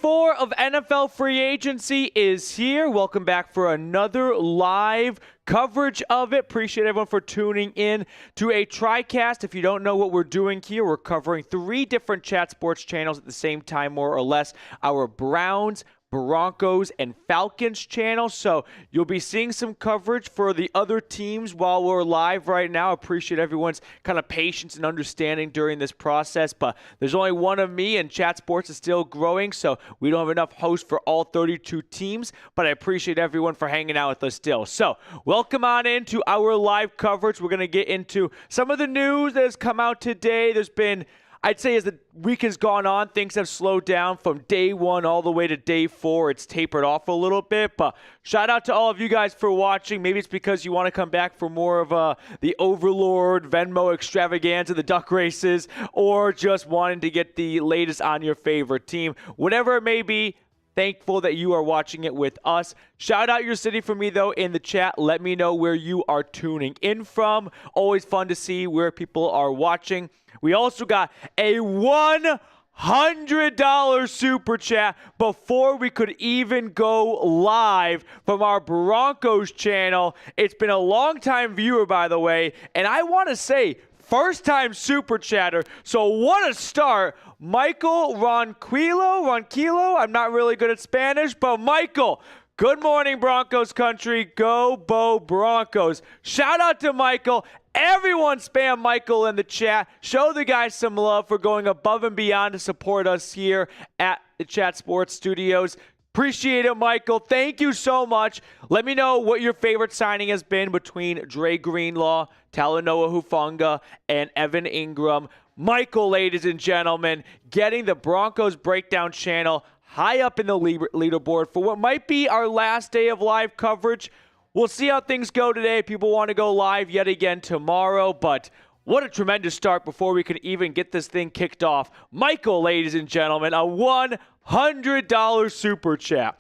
4 of NFL free agency is here. Welcome back for another live coverage of it. Appreciate everyone for tuning in to a TriCast. If you don't know what we're doing here, we're covering 3 different chat sports channels at the same time, more or less. Our Browns, Broncos, and Falcons channel. So you'll be seeing some coverage for the other teams while we're live right now. Appreciate everyone's kind of patience and understanding during this process. But there's only one of me, and chat sports is still growing, so we don't have enough hosts for all 32 teams. But I appreciate everyone for hanging out with us still. So welcome on into our live coverage. We're going to get into some of the news that has come out today. There's been, I'd say, as the week has gone on, things have slowed down from day 1 all the way to day 4. It's tapered off a little bit, but shout out to all of you guys for watching. Maybe it's because you want to come back for more of the Overlord Venmo extravaganza, the duck races, or just wanting to get the latest on your favorite team. Whatever it may be, thankful that you are watching it with us. Shout out your city for me, though, in the chat. Let me know where you are tuning in from. Always fun to see where people are watching. We also got a $100 super chat before we could even go live from our Broncos channel. It's been a long-time viewer, by the way, and I want to say first-time super chatter. So what a start. Michael Ronquillo, I'm not really good at Spanish, but Michael, good morning, Broncos country. Go Bo Broncos. Shout out to Michael. Everyone spam Michael in the chat. Show the guys some love for going above and beyond to support us here at the Chat Sports Studios. Appreciate it, Michael. Thank you so much. Let me know what your favorite signing has been between Dre Greenlaw, Talanoa Hufanga, and Evan Ingram. Michael, ladies and gentlemen, getting the Broncos Breakdown channel high up in the leaderboard for what might be our last day of live coverage. We'll see how things go today. People want to go live yet again tomorrow, but what a tremendous start before we can even get this thing kicked off. Michael, ladies and gentlemen, a $100 super chat.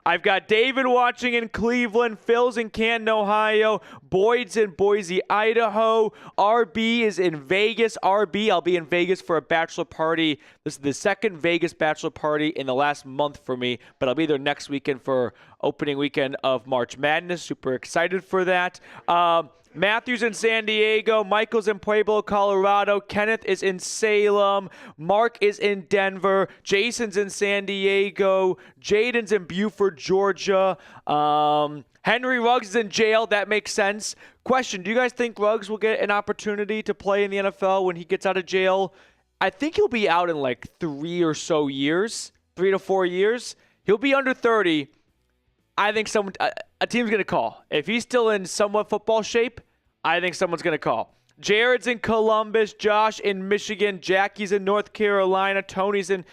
I've got David watching in Cleveland, Phil's in Canton, Ohio, Boyd's in Boise, Idaho, RB is in Vegas. RB, I'll be in Vegas for a bachelor party. This is the second Vegas bachelor party in the last month for me, but I'll be there next weekend for opening weekend of March Madness. Super excited for that. Matthew's in San Diego. Michael's in Pueblo, Colorado. Kenneth is in Salem. Mark is in Denver. Jason's in San Diego. Jaden's in Buford, Georgia. Henry Ruggs is in jail. That makes sense. Question, do you guys think Ruggs will get an opportunity to play in the NFL when he gets out of jail? I think he'll be out in like 3 or so years, 3 to 4 years. He'll be under 30. I think a team's going to call. If he's still in somewhat football shape, I think someone's going to call. Jared's in Columbus, Josh in Michigan, Jackie's in North Carolina, Tony's in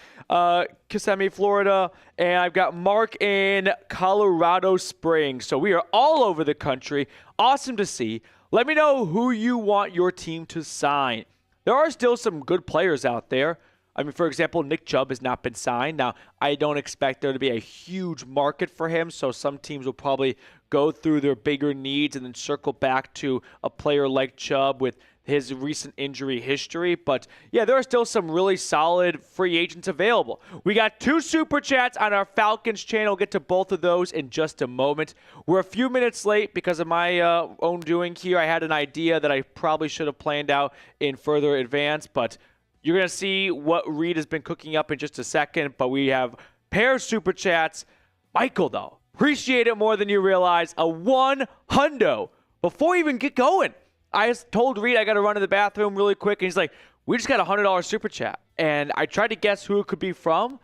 Kissimmee, Florida, and I've got Mark in Colorado Springs. So we are all over the country. Awesome to see. Let me know who you want your team to sign. There are still some good players out there. I mean, for example, Nick Chubb has not been signed. Now, I don't expect there to be a huge market for him, so some teams will probably go through their bigger needs and then circle back to a player like Chubb with his recent injury history. But, yeah, there are still some really solid free agents available. We got 2 super chats on our Falcons channel. We'll get to both of those in just a moment. We're a few minutes late because of my own doing here. I had an idea that I probably should have planned out in further advance, but you're going to see what Reed has been cooking up in just a second, but we have pair of super chats. Michael, though, appreciate it more than you realize. A $100 before we even get going. I just told Reed I got to run to the bathroom really quick, and he's like, we just got a $100 super chat. And I tried to guess who it could be from.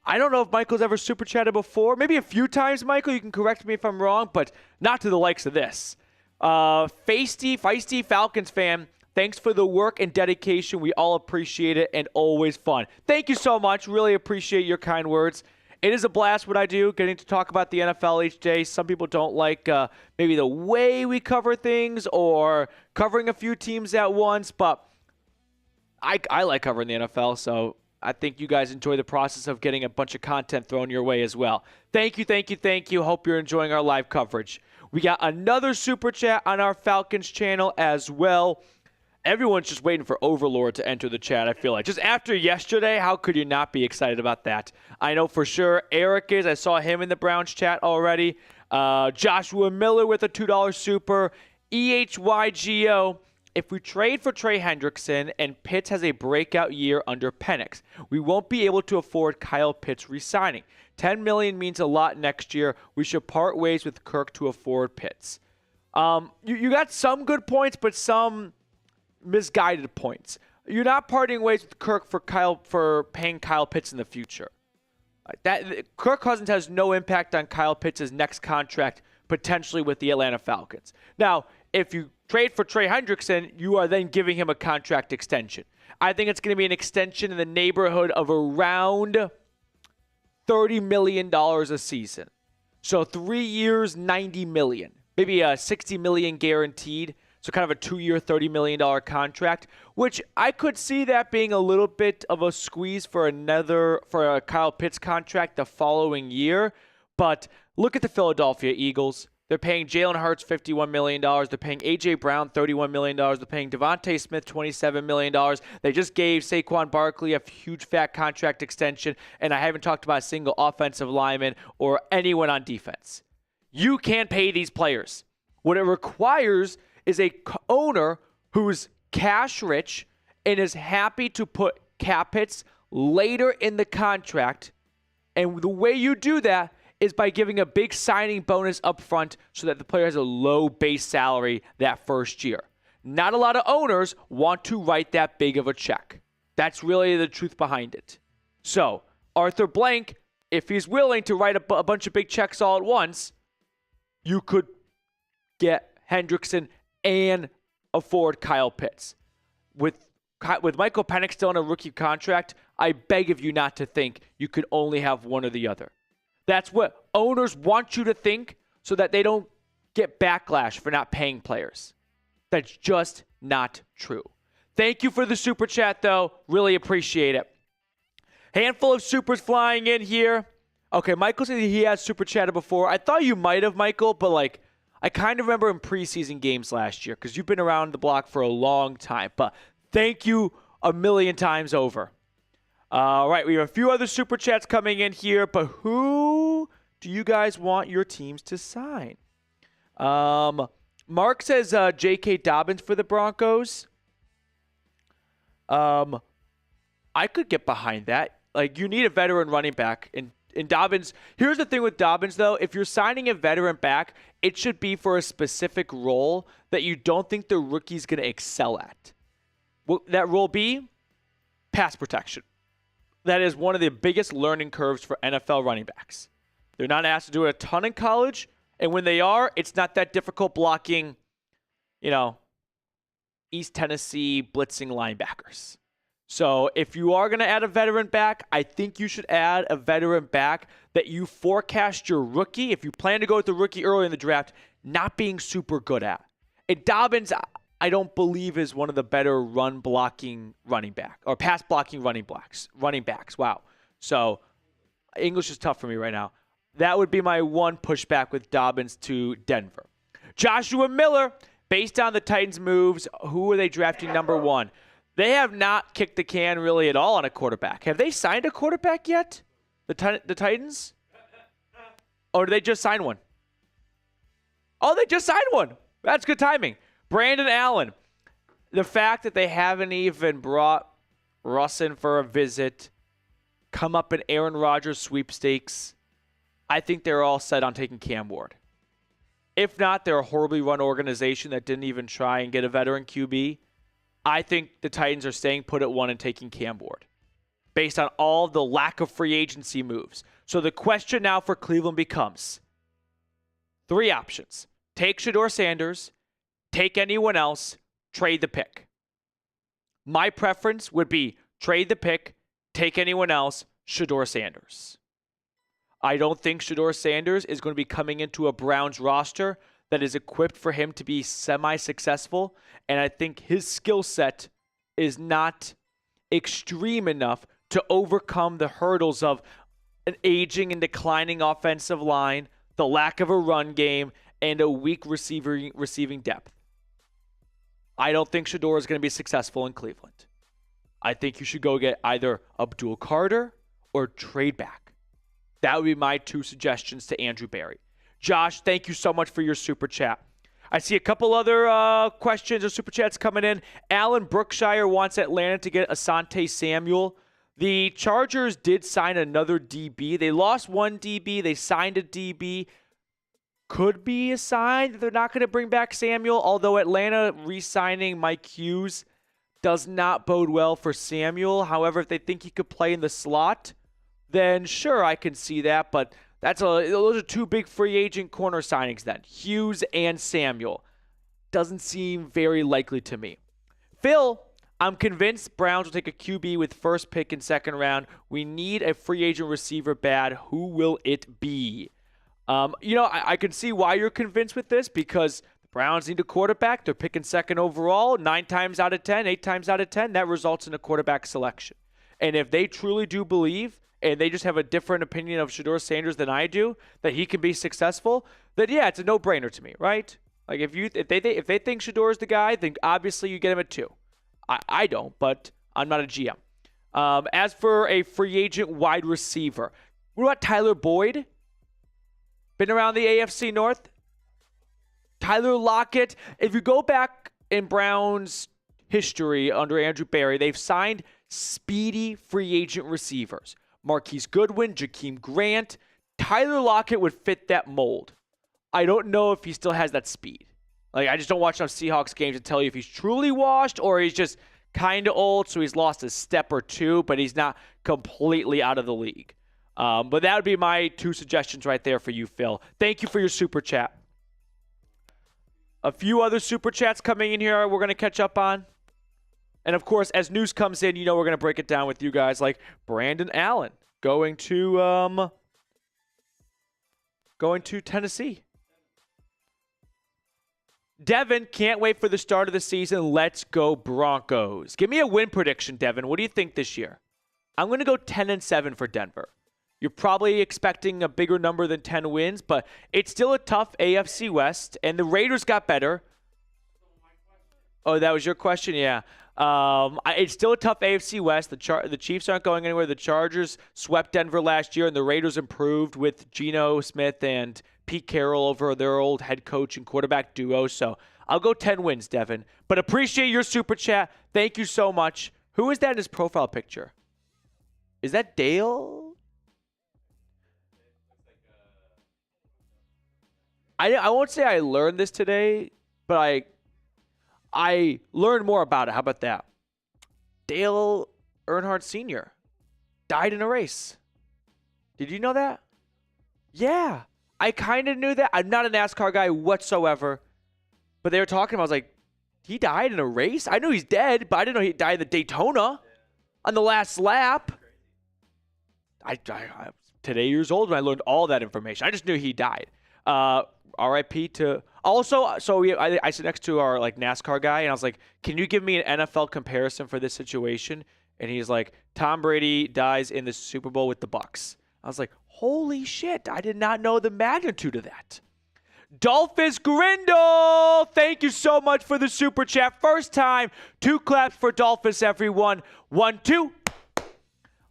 I don't know if Michael's ever super chatted before. Maybe a few times, Michael. You can correct me if I'm wrong, but not to the likes of this. Feisty Falcons fan. Thanks for the work and dedication. We all appreciate it and always fun. Thank you so much. Really appreciate your kind words. It is a blast what I do, getting to talk about the NFL each day. Some people don't like maybe the way we cover things or covering a few teams at once, but I like covering the NFL, so I think you guys enjoy the process of getting a bunch of content thrown your way as well. Thank you. Hope you're enjoying our live coverage. We got another super chat on our Falcons channel as well. Everyone's just waiting for Overlord to enter the chat, I feel like. Just after yesterday, how could you not be excited about that? I know for sure Eric is. I saw him in the Browns chat already. Joshua Miller with a $2 super. EHYGO. If we trade for Trey Hendrickson and Pitts has a breakout year under Penix, we won't be able to afford Kyle Pitts re-signing. $10 million means a lot next year. We should part ways with Kirk to afford Pitts. You got some good points, but some misguided points. You're not parting ways with Kirk for paying Kyle Pitts in the future. Kirk Cousins has no impact on Kyle Pitts' next contract, potentially with the Atlanta Falcons. Now, if you trade for Trey Hendrickson, you are then giving him a contract extension. I think it's going to be an extension in the neighborhood of around $30 million a season. So 3 years, $90 million. Maybe a $60 million guaranteed. So kind of a 2-year, $30 million contract, which I could see that being a little bit of a squeeze for a Kyle Pitts contract the following year. But look at the Philadelphia Eagles. They're paying Jalen Hurts $51 million. They're paying A.J. Brown $31 million. They're paying Devontae Smith $27 million. They just gave Saquon Barkley a huge fat contract extension, and I haven't talked about a single offensive lineman or anyone on defense. You can't pay these players. What it requires is a owner who's cash rich and is happy to put cap hits later in the contract. And the way you do that is by giving a big signing bonus up front so that the player has a low base salary that first year. Not a lot of owners want to write that big of a check. That's really the truth behind it. So Arthur Blank, if he's willing to write a bunch of big checks all at once, you could get Hendrickson and afford Kyle Pitts. With Michael Penix still on a rookie contract, I beg of you not to think you could only have one or the other. That's what owners want you to think so that they don't get backlash for not paying players. That's just not true. Thank you for the super chat, though. Really appreciate it. Handful of supers flying in here. Okay, Michael said he has super chatted before. I thought you might have, Michael, but I kind of remember in preseason games last year because you've been around the block for a long time. But thank you a million times over. All right, we have a few other super chats coming in here, but who do you guys want your teams to sign? Mark says J.K. Dobbins for the Broncos. I could get behind that. You need a veteran running back. And Dobbins, here's the thing with Dobbins, though. If you're signing a veteran back, it should be for a specific role that you don't think the rookie's going to excel at. Will that role be? Pass protection. That is one of the biggest learning curves for NFL running backs. They're not asked to do it a ton in college, and when they are, it's not that difficult blocking, East Tennessee blitzing linebackers. So if you are going to add a veteran back, I think you should add a veteran back that you forecast your rookie, if you plan to go with the rookie early in the draft, not being super good at. And Dobbins, I don't believe is one of the better run blocking running back or pass blocking running backs. Wow. So English is tough for me right now. That would be my one pushback with Dobbins to Denver. Joshua Miller, based on the Titans' moves, who are they drafting number 1? They have not kicked the can really at all on a quarterback. Have they signed a quarterback yet? The Titans? Or did they just sign one? Oh, they just signed one. That's good timing. Brandon Allen. The fact that they haven't even brought Russ in for a visit, come up in Aaron Rodgers sweepstakes, I think they're all set on taking Cam Ward. If not, they're a horribly run organization that didn't even try and get a veteran QB. I think the Titans are staying put at 1 and taking Cam Ward based on all the lack of free agency moves. So the question now for Cleveland becomes 3 options. Take Shedeur Sanders, take anyone else, trade the pick. My preference would be trade the pick, take anyone else, Shedeur Sanders. I don't think Shedeur Sanders is going to be coming into a Browns roster that is equipped for him to be semi-successful, and I think his skill set is not extreme enough to overcome the hurdles of an aging and declining offensive line, the lack of a run game, and a weak receiving depth. I don't think Shedeur is going to be successful in Cleveland. I think you should go get either Abdul Carter or trade back. That would be my 2 suggestions to Andrew Berry. Josh, thank you so much for your super chat. I see a couple other questions or super chats coming in. Alan Brookshire wants Atlanta to get Asante Samuel. The Chargers did sign another DB. They lost one DB. They signed a DB. Could be a sign that they're not going to bring back Samuel, although Atlanta re-signing Mike Hughes does not bode well for Samuel. However, if they think he could play in the slot, then sure, I can see that. But those are 2 big free agent corner signings then. Hughes and Samuel. Doesn't seem very likely to me. Phil, I'm convinced Browns will take a QB with first pick in second round. We need a free agent receiver bad. Who will it be? I can see why you're convinced with this, because the Browns need a quarterback. They're picking second overall. 9 times out of 10, 8 times out of 10, that results in a quarterback selection. And if they truly do believe, and they just have a different opinion of Shedeur Sanders than I do, that he can be successful, then yeah, it's a no-brainer to me, right? Like if they think Shedeur is the guy, then obviously you get him at 2. I don't, but I'm not a GM. As for a free agent wide receiver, what about Tyler Boyd? Been around the AFC North? Tyler Lockett. If you go back in Browns history under Andrew Berry, they've signed speedy free agent receivers. Marquise Goodwin, Jakeem Grant. Tyler Lockett would fit that mold. I don't know if he still has that speed. Like, I just don't watch enough Seahawks games to tell you if he's truly washed or he's just kind of old, so he's lost a step or 2, but he's not completely out of the league. But that would be my 2 suggestions right there for you, Phil. Thank you for your super chat. A few other super chats coming in here we're going to catch up on. And, of course, as news comes in, we're going to break it down with you guys, like Brandon Allen going to Tennessee. Devin, can't wait for the start of the season. Let's go Broncos. Give me a win prediction, Devin. What do you think this year? I'm going to go 10-7 for Denver. You're probably expecting a bigger number than 10 wins, but it's still a tough AFC West, and the Raiders got better. Oh, that was your question? Yeah. It's still a tough AFC West. The Chiefs aren't going anywhere. The Chargers swept Denver last year, and the Raiders improved with Geno Smith and Pete Carroll over their old head coach and quarterback duo. So I'll go 10 wins, Devin. But appreciate your super chat. Thank you so much. Who is that in his profile picture? Is that Dale? I won't say I learned this today, but I learned more about it. How about that? Dale Earnhardt Sr. died in a race. Did you know that? Yeah. I kind of knew that. I'm not a NASCAR guy whatsoever. But they were talking about, I was like, he died in a race? I knew he's dead, but I didn't know he died in the Daytona on the last lap. I was today years old when I learned all that information. I just knew he died. RIP to also. I sit next to our NASCAR guy, and I was like, "Can you give me an NFL comparison for this situation?" And he's like, "Tom Brady dies in the Super Bowl with the Bucks." I was like, "Holy shit! I did not know the magnitude of that." Dolphus Grindle, thank you so much for the super chat. First time, 2 claps for Dolphus, everyone. 1, 2.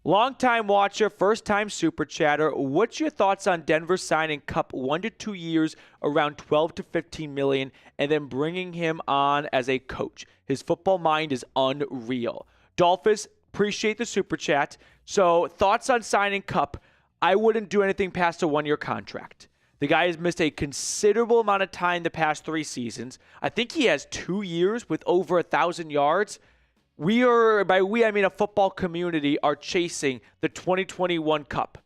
Long-time watcher, first-time super chatter. What's your thoughts on Denver signing Kupp 1 to 2 years, around 12 to 15 million, and then bringing him on as a coach? His football mind is unreal. Dolphus, appreciate the super chat. So, thoughts on signing Kupp? I wouldn't do anything past a 1-year contract. The guy has missed a considerable amount of time the past 3 seasons. I think he has 2 years with over 1,000 yards. By we, I mean a football community, are chasing the 2021 Kupp.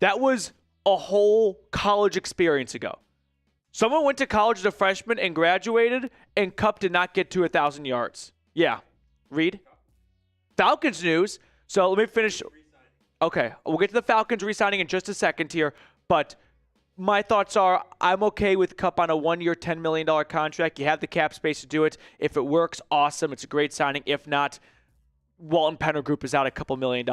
That was a whole college experience ago. Someone went to college as a freshman and graduated, and Kupp did not get to 1,000 yards. Yeah. Reed? Falcons news. So let me finish. Okay. We'll get to the Falcons re-signing in just a second here, but my thoughts are I'm okay with Kupp on a 1-year, $10 million contract. You have the cap space to do it. If it works, awesome. It's a great signing. If not, Walton Penner Group is out a couple $1 million.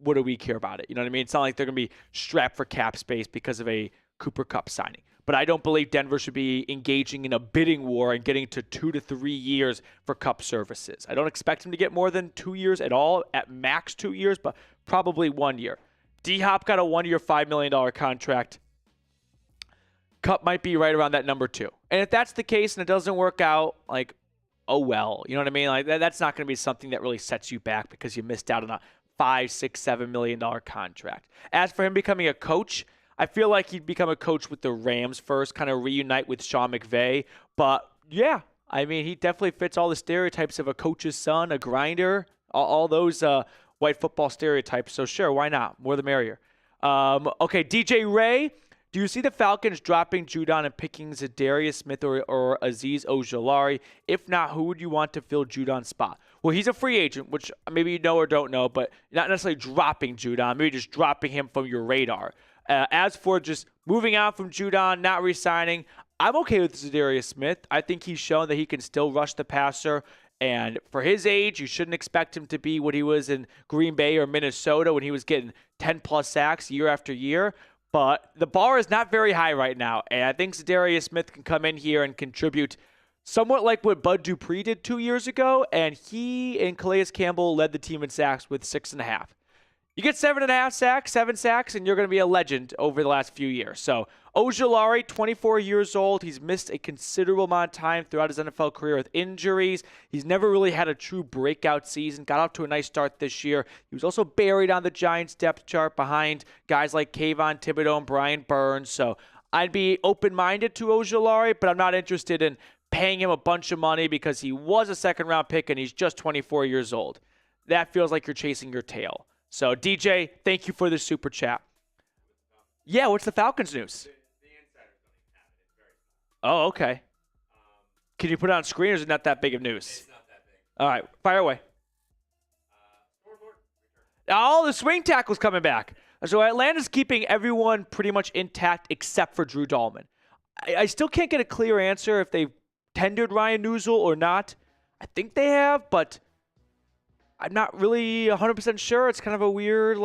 What do we care about it? You know what I mean? It's not like they're going to be strapped for cap space because of a Cooper Kupp signing. but I don't believe Denver should be engaging in a bidding war and getting to 2 to 3 years for Kupp services. I don't expect him to get more than 2 years at all, at max 2 years, but probably 1 year. D-Hop got a 1-year, $5 million contract. Kupp might be right around that number 2. And if that's the case and it doesn't work out, like, oh well. You know what I mean? Like that's not going to be something that really sets you back because you missed out on a $5, $6, $7 million contract. As for him becoming a coach, I feel like he'd become a coach with the Rams first, kind of reunite with Sean McVay. But yeah, I mean, he definitely fits all the stereotypes of a coach's son, a grinder, all those white football stereotypes. So sure, why not? More the merrier. Okay, DJ Ray. Do you see the Falcons dropping Judon and picking Zadarius Smith or Azeez Ojulari? If not, who would you want to fill Judon's spot? Well, he's a free agent, which maybe you know or don't know, but not necessarily dropping Judon, maybe just dropping him from your radar. As for just moving on from Judon, not re-signing, I'm okay with Zadarius Smith. I think he's shown that he can still rush the passer. And for his age, you shouldn't expect him to be what he was in Green Bay or Minnesota when he was getting 10-plus sacks year after year. But the bar is not very high right now, and I think Zadarius Smith can come in here and contribute somewhat like what Bud Dupree did 2 years ago, and he and Calais Campbell led the team in sacks with 6.5. You get 7.5 sacks, 7 sacks, and you're going to be a legend over the last few years. So Ojulari, 24 years old. He's missed a considerable amount of time throughout his NFL career with injuries. He's never really had a true breakout season. Got off to a nice start this year. He was also buried on the Giants depth chart behind guys like Kayvon Thibodeau and Brian Burns. So I'd be open-minded to Ojulari, but I'm not interested in paying him a bunch of money because he was a second-round pick and he's just 24 years old. That feels like you're chasing your tail. So, DJ, thank you for the super chat. Yeah, what's the Falcons news? The insiders don't even have it. It's very small. Oh, okay. Can you put it on screen, or is it not that big of news? It's not that big. All right, fire away. Oh, the swing tackle's coming back. So Atlanta's keeping everyone pretty much intact except for Drew Dahlman. I still can't get a clear answer if they've tendered Ryan Newsel or not. I think they have, but I'm not really 100% sure. It's kind of a weird,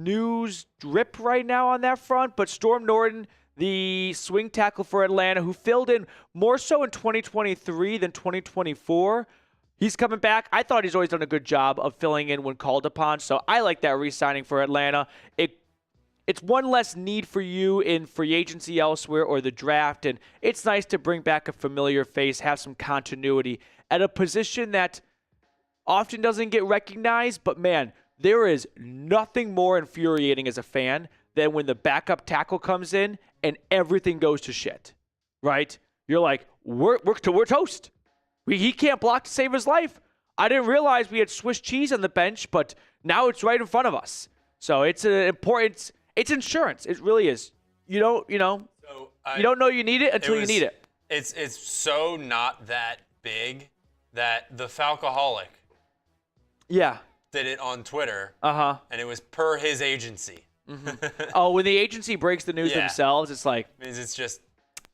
news drip right now on that front. But Storm Norton, the swing tackle for Atlanta, who filled in more so in 2023 than 2024, he's coming back. I thought he's always done a good job of filling in when called upon. So I like that re-signing for Atlanta. It's one less need for you in free agency elsewhere or the draft. And it's nice to bring back a familiar face, have some continuity at a position that often doesn't get recognized, but man, there is nothing more infuriating as a fan than when the backup tackle comes in and everything goes to shit, right? You're like, we're toast. He can't block to save his life. I didn't realize we had Swiss cheese on the bench, but now it's right in front of us. So it's it's insurance. It really is. You don't know you need it until you need it. It's so not that big that the Falcoholic did it on Twitter. And it was per his agency. Mm-hmm. Oh, when the agency breaks the news themselves, it's like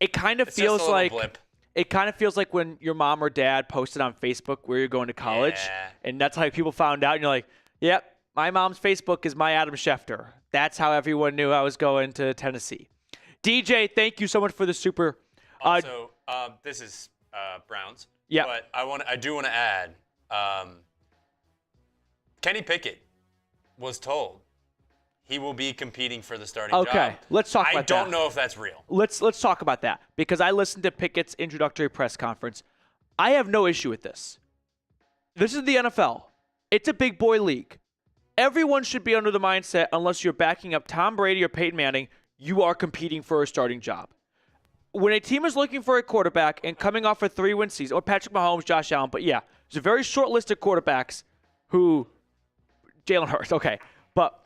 it kind of feels like blip. It kind of feels like when your mom or dad posted on Facebook where you're going to college, and that's how people found out. And you're like, "Yep, my mom's Facebook is my Adam Schefter." That's how everyone knew I was going to Tennessee. DJ, thank you so much for the super. Also, this is Browns. Yeah, but I do want to add. Kenny Pickett was told he will be competing for the starting job. Okay, let's talk about that. I don't know if that's real. Let's talk about that because I listened to Pickett's introductory press conference. I have no issue with this. This is the NFL. It's a big boy league. Everyone should be under the mindset, unless you're backing up Tom Brady or Peyton Manning, you are competing for a starting job. When a team is looking for a quarterback and coming off a 3-win season, or Patrick Mahomes, Josh Allen, but yeah, there's a very short list of quarterbacks who Jalen Hurts, okay. But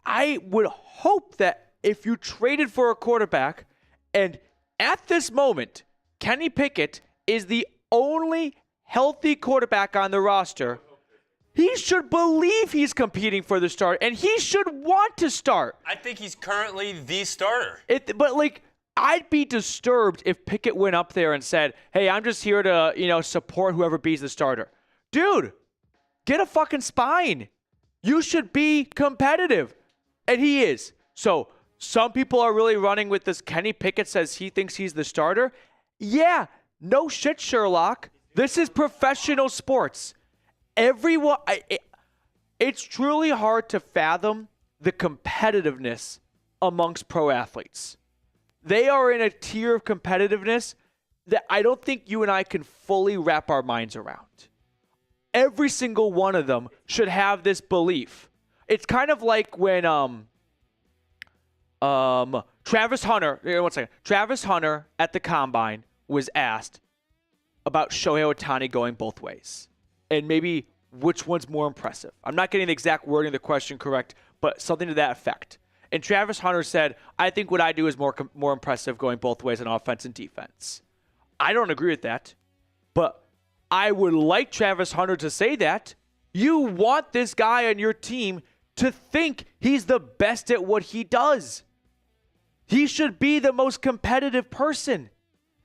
I would hope that if you traded for a quarterback and at this moment, Kenny Pickett is the only healthy quarterback on the roster, he should believe he's competing for the start, and he should want to start. I think he's currently the starter. But I'd be disturbed if Pickett went up there and said, hey, I'm just here to, support whoever be's the starter. Dude, get a fucking spine. You should be competitive. And he is. So Some people are really running with this. Kenny Pickett says he thinks he's the starter. Yeah, no shit, Sherlock. This is professional sports. Everyone, it's truly hard to fathom the competitiveness amongst pro athletes. They are in a tier of competitiveness that I don't think you and I can fully wrap our minds around. Every single one of them should have this belief. It's kind of like when Travis Hunter at the Combine was asked about Shohei Ohtani going both ways and maybe which one's more impressive. I'm not getting the exact wording of the question correct, but something to that effect. And Travis Hunter said, I think what I do is more impressive going both ways on offense and defense. I don't agree with that, but I would like Travis Hunter to say that. You want this guy on your team to think he's the best at what he does. He should be the most competitive person.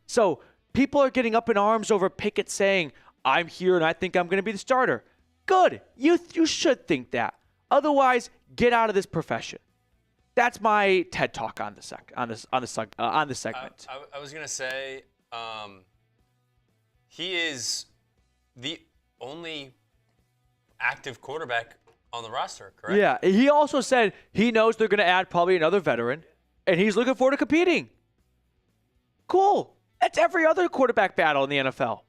So people are getting up in arms over Pickett saying, I'm here and I think I'm going to be the starter. Good. You should think that. Otherwise, get out of this profession. That's my TED talk on the segment. I was going to say, he is the only active quarterback on the roster, correct? Yeah. He also said he knows they're going to add probably another veteran, and he's looking forward to competing. Cool. That's every other quarterback battle in the NFL.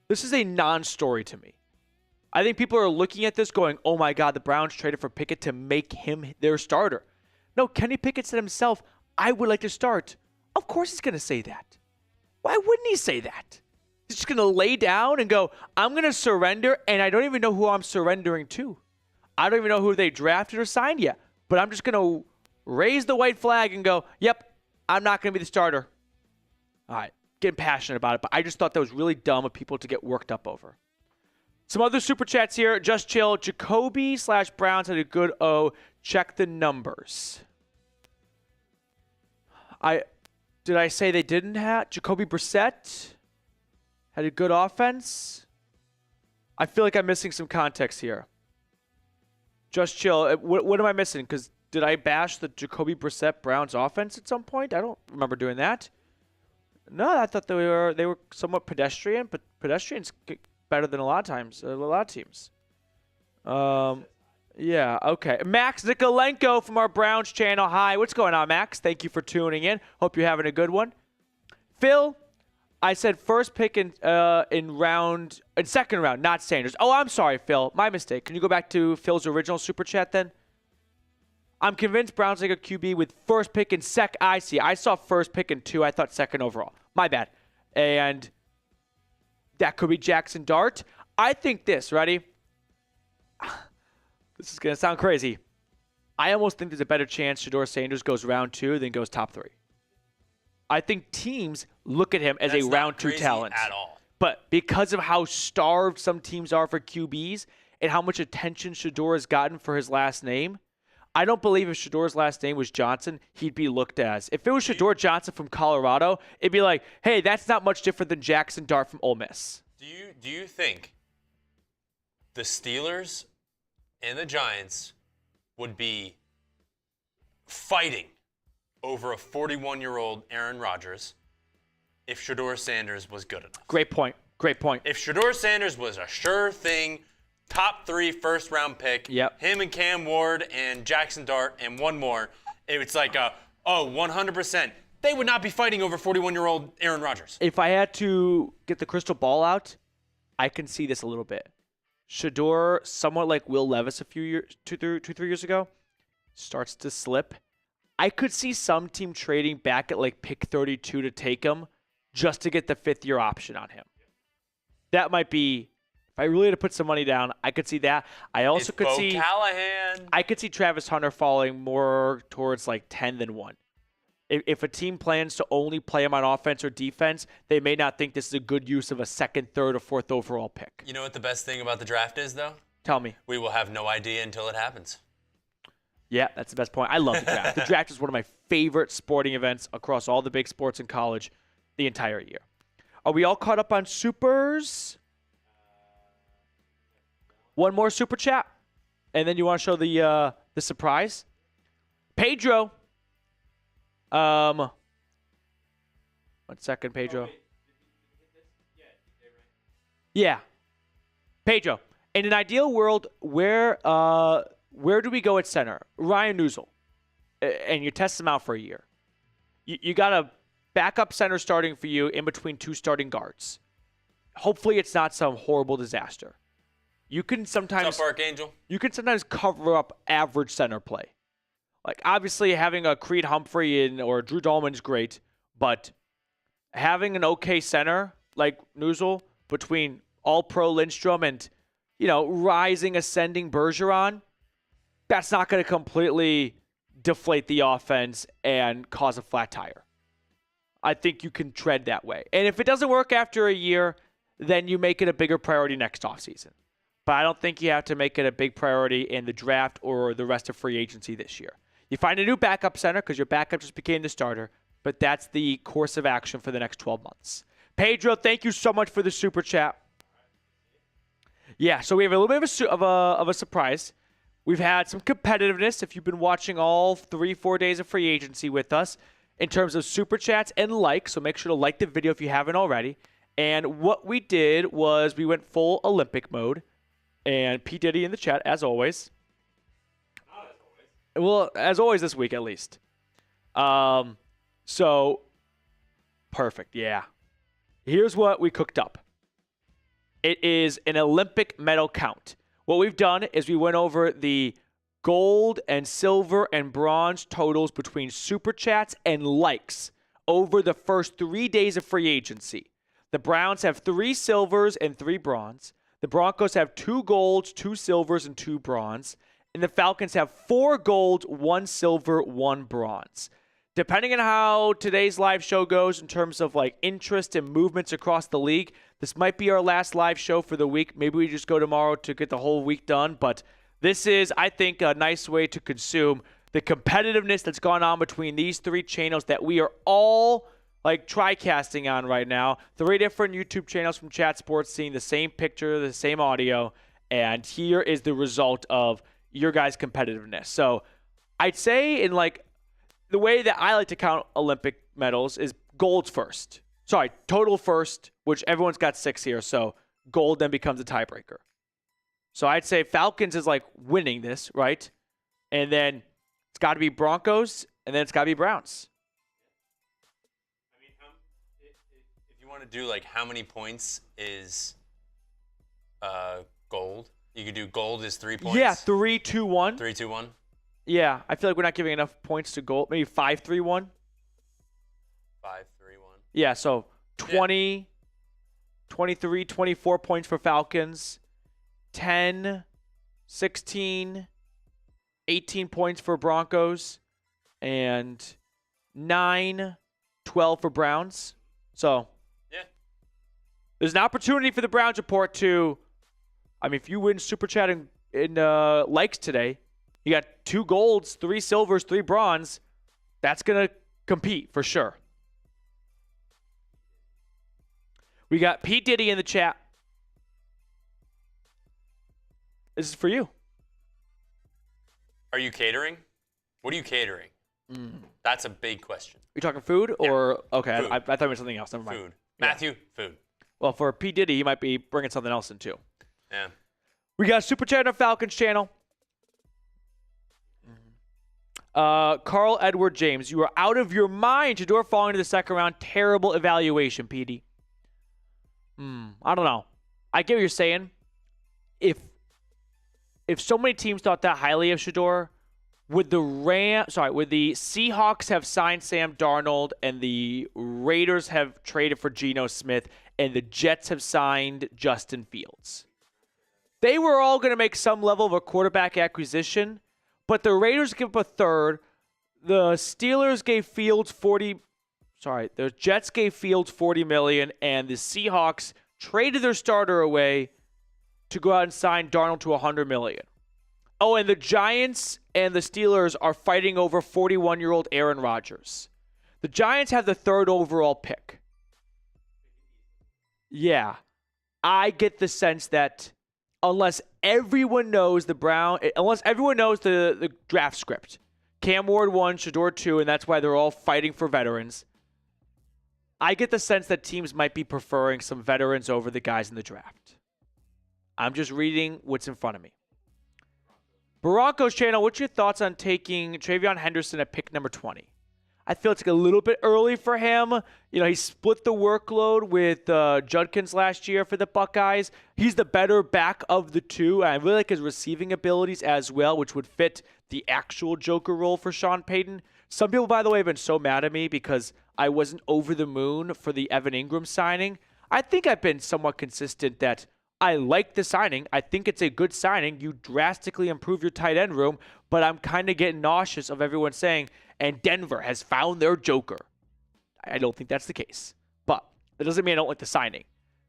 This is a non-story to me. I think people are looking at this going, oh my God, the Browns traded for Pickett to make him their starter. No, Kenny Pickett said himself, I would like to start. Of course he's going to say that. Why wouldn't he say that? He's just going to lay down and go, I'm going to surrender, and I don't even know who I'm surrendering to. I don't even know who they drafted or signed yet, but I'm just going to raise the white flag and go, yep, I'm not going to be the starter. All right, getting passionate about it, but I just thought that was really dumb of people to get worked up over. Some other super chats here. Just chill. Jacoby/Browns had a good O. Check the numbers. Did I say they didn't have? Jacoby Brissett had a good offense. I feel like I'm missing some context here. Just chill. What am I missing? Because did I bash the Jacoby Brissett Browns offense at some point? I don't remember doing that. No, I thought they were somewhat pedestrian, but pedestrians better than a lot of times, a lot of teams. Yeah, okay. Max Nikolenko from our Browns channel. Hi, what's going on, Max? Thank you for tuning in. Hope you're having a good one. Phil, I said first pick in second round, not Sanders. Oh, I'm sorry, Phil. My mistake. Can you go back to Phil's original super chat then? I'm convinced Browns take a QB with first pick in I saw first pick in 2. I thought second overall. My bad. And that could be Jackson Dart. I think this, ready? This is going to sound crazy. I almost think there's a better chance Shedeur Sanders goes round 2 than goes top 3. I think teams look at him as a round 2 talent. At all. But because of how starved some teams are for QBs and how much attention Shedeur has gotten for his last name, I don't believe if Shedeur's last name was Johnson, he'd be looked as. If it was Shedeur Johnson from Colorado, it'd be like, hey, that's not much different than Jackson Dart from Ole Miss. Do you think the Steelers and the Giants would be fighting over a 41-year-old Aaron Rodgers if Shedeur Sanders was good enough? Great point. If Shedeur Sanders was a sure thing, top 3 first-round pick, yep. Him and Cam Ward and Jackson Dart and one more, it's like 100%. They would not be fighting over 41-year-old Aaron Rodgers. If I had to get the crystal ball out, I can see this a little bit. Shedeur, somewhat like Will Levis a few years, 2-3 years ago, starts to slip. I could see some team trading back at like pick 32 to take him just to get the 5th-year option on him. That might be, if I really had to put some money down, I could see that. I also could see Callahan. I could see Travis Hunter falling more towards like 10 than 1. If a team plans to only play him on offense or defense, they may not think this is a good use of a 2nd, 3rd, or 4th overall pick. You know what the best thing about the draft is, though? Tell me. We will have no idea until it happens. Yeah, that's the best point. I love the draft. The draft is one of my favorite sporting events across all the big sports in college the entire year. Are we all caught up on supers? One more super chat, and then you want to show the surprise? Pedro. 1 second, Pedro. Yeah. Pedro, in an ideal world, where do we go at center? Ryan Nuzul. And you test him out for a year. You got a backup center starting for you in between 2 starting guards. Hopefully it's not some horrible disaster. You can sometimes What's up, Archangel? You can sometimes cover up average center play. Like, obviously having a Creed Humphrey or Drew Dolman is great, but having an okay center like Nuzul between all-pro Lindstrom and, rising, ascending Bergeron, that's not going to completely deflate the offense and cause a flat tire. I think you can tread that way. And if it doesn't work after a year, then you make it a bigger priority next offseason. But I don't think you have to make it a big priority in the draft or the rest of free agency this year. You find a new backup center because your backup just became the starter, but that's the course of action for the next 12 months. Pedro, thank you so much for the super chat. Yeah, so we have a little bit of a surprise. We've had some competitiveness if you've been watching all 3-4 days of free agency with us in terms of super chats and likes, so make sure to like the video if you haven't already. And what we did was we went full Olympic mode, and P. Diddy in the chat, as always. Not as always. Well, as always this week, at least. So, perfect, yeah. Here's what we cooked up. It is an Olympic medal count. What we've done is we went over the gold and silver and bronze totals between super chats and likes over the first 3 days of free agency. The Browns have 3 silvers and 3 bronze. The Broncos have 2 golds, 2 silvers, and 2 bronze. And the Falcons have 4 golds, 1 silver, 1 bronze. Depending on how today's live show goes in terms of interest and movements across the league, this might be our last live show for the week. Maybe we just go tomorrow to get the whole week done. But this is, I think, a nice way to consume the competitiveness that's gone on between these 3 channels that we are all tri-casting on right now. 3 different YouTube channels from Chat Sports seeing the same picture, the same audio. And here is the result of your guys' competitiveness. So I'd say in the way that I like to count Olympic medals is golds first. Sorry, total first, which everyone's got 6 here. So gold then becomes a tiebreaker. So I'd say Falcons is winning this, right? And then it's got to be Broncos, and then it's got to be Browns. I mean, if you want to do how many points is gold, you could do gold is 3 points. Yeah, 3, 2, 1. 3, 2, 1. Yeah, I feel like we're not giving enough points to gold. Maybe 5, 3, 1. 5, 3, 1. Yeah, so 20, 23, 24 points for Falcons. 10, 16, 18 points for Broncos. And 9, 12 for Browns. So yeah, there's an opportunity for the Browns report to, if you win Super Chat in likes today, you got 2 golds, 3 silvers, 3 bronze. That's going to compete for sure. We got P. Diddy in the chat. This is for you. Are you catering? What are you catering? That's a big question. You talking food or okay? Food. I thought it was something else. Never mind. Food. Matthew, food. Well, for P. Diddy, he might be bringing something else in too. Yeah. We got Super Chat on Falcons channel. Carl Edward James, you are out of your mind. Shador falling to the second round. Terrible evaluation, PD. I don't know. I get what you're saying. If so many teams thought that highly of Shador, would the Seahawks have signed Sam Darnold and the Raiders have traded for Geno Smith and the Jets have signed Justin Fields? They were all going to make some level of a quarterback acquisition, but the Raiders give up a third. The Steelers gave Fields the Jets gave Fields $40 million, and the Seahawks traded their starter away to go out and sign Darnold to $100 million. Oh, and the Giants and the Steelers are fighting over 41-year-old Aaron Rodgers. The Giants have the 3rd overall pick. Yeah. I get the sense that unless everyone knows the draft script, Cam Ward 1, Shador 2, and that's why they're all fighting for veterans. I get the sense that teams might be preferring some veterans over the guys in the draft. I'm just reading what's in front of me. Broncos channel, what's your thoughts on taking Travion Henderson at pick number 20? I feel it's like a little bit early for him. You know, he split the workload with Judkins last year for the Buckeyes. He's the better back of the two. I really like his receiving abilities as well, which would fit the actual Joker role for Sean Payton. Some people, by the way, have been so mad at me because I wasn't over the moon for the Evan Ingram signing. I think I've been somewhat consistent that I like the signing. I think it's a good signing. You drastically improve your tight end room, but I'm kind of getting nauseous of everyone saying, and Denver has found their Joker. I don't think that's the case, but that doesn't mean I don't like the signing.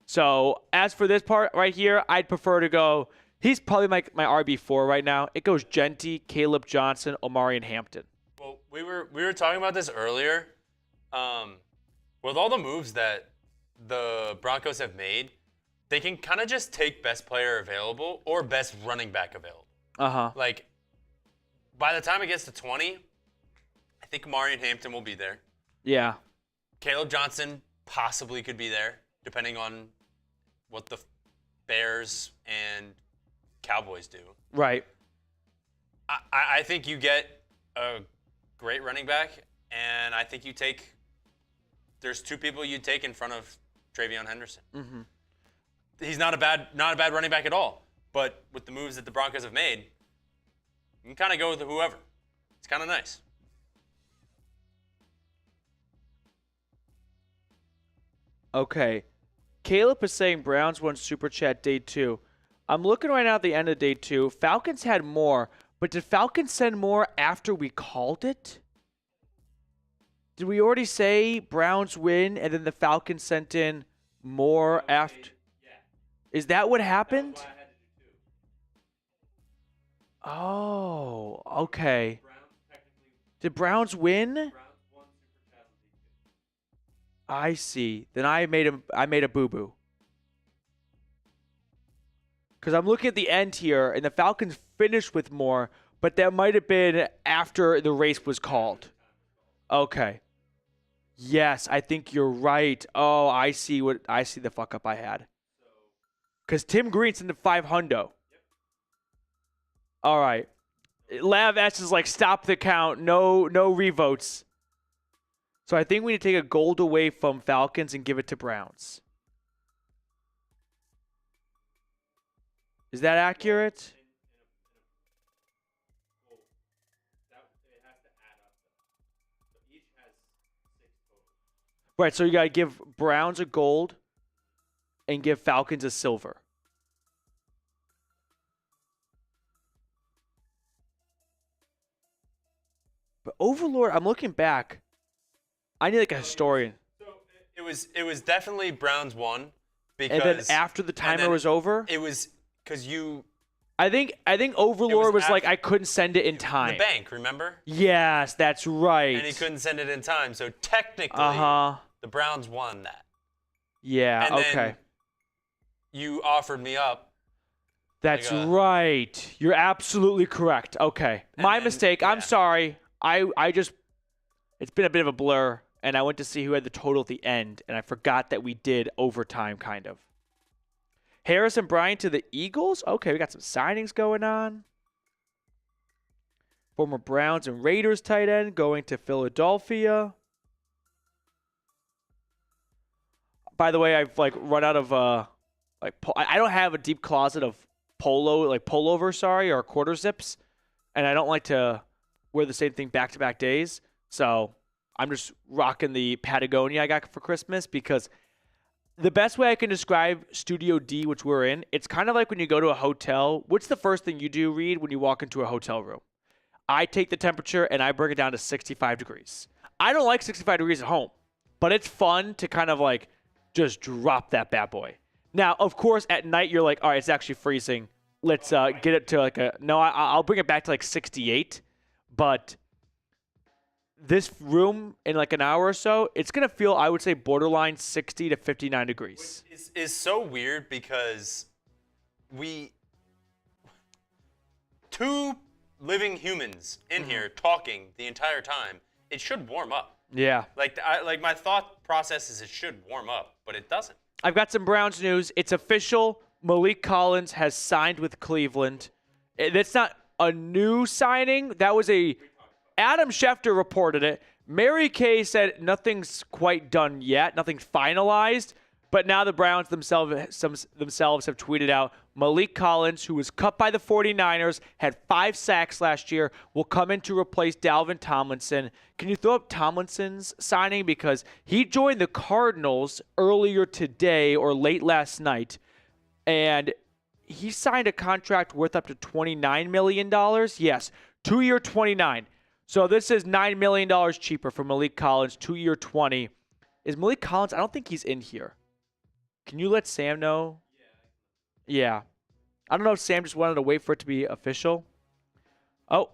So as for this part right here, I'd prefer to go, he's probably my RB4 right now. It goes Genty, Caleb Johnson, Omari, and Hampton. Well, we were talking about this earlier. With all the moves that the Broncos have made, they can kind of just take best player available or best running back available. Like, by the time it gets to 20, I think Omari and Hampton will be there. Yeah. Caleb Johnson possibly could be there, depending on what the Bears and Cowboys do. Right. I think you get a great running back, and I think there's two people you'd take in front of Travion Henderson. Mm-hmm. He's not a bad running back at all, but with the moves that the Broncos have made, you can kind of go with whoever. It's kind of nice. Okay. Caleb is saying Browns won Super Chat day 2. I'm looking right now at the end of day 2. Falcons had more, but did Falcons send more after we called it? Did we already say Browns win and then the Falcons sent in more after? Is that what happened? Oh, okay. Did Browns win? I see. Then I made a boo-boo. Because I'm looking at the end here, and the Falcons finished with more, but that might have been after the race was called. Okay. Yes, I think you're right. Oh, I see the fuck up I had. Because Tim Green's in the 500. All right. Lav S is like, stop the count. No revotes. So I think we need to take a gold away from Falcons and give it to Browns. Is that accurate? Right, so you got to give Browns a gold and give Falcons a silver. But Overlord, I'm looking back. I need like a historian. So it was definitely Browns won because. And then after the timer was over, it was because you. I think Overlord was like, I couldn't send it in time. The bank, remember? Yes, that's right. And he couldn't send it in time, so technically, the Browns won that. Yeah. And okay. Then you offered me up. That's right. You're absolutely correct. Okay, my mistake. Yeah. I'm sorry. I just. It's been a bit of a blur. And I went to see who had the total at the end, and I forgot that we did overtime, kind of. Harrison Bryant to the Eagles? Okay, we got some signings going on. Former Browns and Raiders tight end going to Philadelphia. By the way, I've run out of I don't have a deep closet of pullover, or quarter zips, and I don't like to wear the same thing back-to-back days. So I'm just rocking the Patagonia I got for Christmas because the best way I can describe Studio D, which we're in, it's kind of like when you go to a hotel. What's the first thing you do, Reed, when you walk into a hotel room? I take the temperature and I bring it down to 65 degrees. I don't like 65 degrees at home, but it's fun to kind of just drop that bad boy. Now, of course, at night you're like, all right, it's actually freezing. Let's get it to I'll bring it back to 68, but this room in an hour or so, it's going to feel, I would say, borderline 60 to 59 degrees. Which is so weird because living humans in here talking the entire time, it should warm up. Yeah. Like my thought process is it should warm up, but it doesn't. I've got some Browns news. It's official. Malik Collins has signed with Cleveland. That's not a new signing. That was Adam Schefter reported it. Mary Kay said nothing's quite done yet, nothing's finalized. But now the Browns themselves have tweeted out Malik Collins, who was cut by the 49ers, had 5 sacks last year, will come in to replace Dalvin Tomlinson. Can you throw up Tomlinson's signing? Because he joined the Cardinals earlier today or late last night, and he signed a contract worth up to $29 million. Yes, 2-year, $29. So this is $9 million cheaper for Malik Collins, 2-year, $20. Is Malik Collins? I don't think he's in here. Can you let Sam know? Yeah. I don't know if Sam just wanted to wait for it to be official. Oh.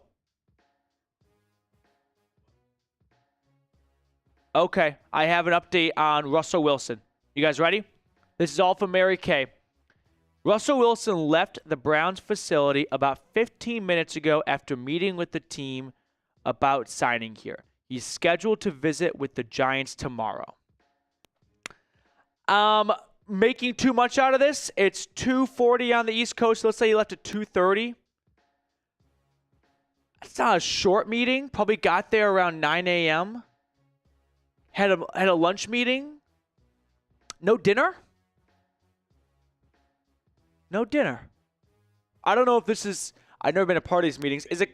Okay. I have an update on Russell Wilson. You guys ready? This is all from Mary Kay. Russell Wilson left the Browns facility about 15 minutes ago after meeting with the team about signing here. He's scheduled to visit with the Giants tomorrow. Making too much out of this. It's 2:40 on the East Coast. Let's say he left at 2:30. It's not a short meeting. Probably got there around 9 a.m. Had a lunch meeting. No dinner? No dinner. I don't know if this is... I've never been a part of these meetings. Is it...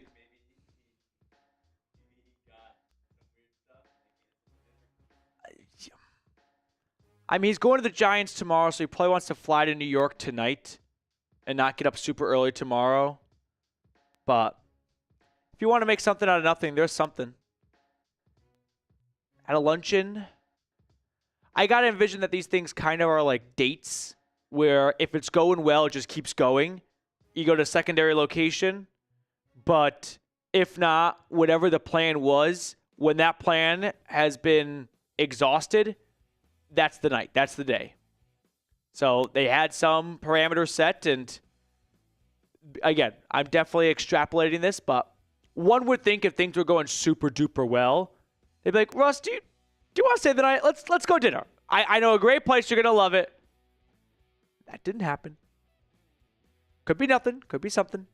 I mean, he's going to the Giants tomorrow, so he probably wants to fly to New York tonight and not get up super early tomorrow. But if you want to make something out of nothing, there's something. At a luncheon, I got to envision that these things kind of are like dates where if it's going well, it just keeps going. You go to a secondary location. But if not, whatever the plan was, when that plan has been exhausted, that's the night. That's the day. So they had some parameters set, and again, I'm definitely extrapolating this, but one would think if things were going super duper well, they'd be like, Russ, do you want to stay the night? Let's go dinner. I know a great place. You're gonna love it. That didn't happen. Could be nothing. Could be something.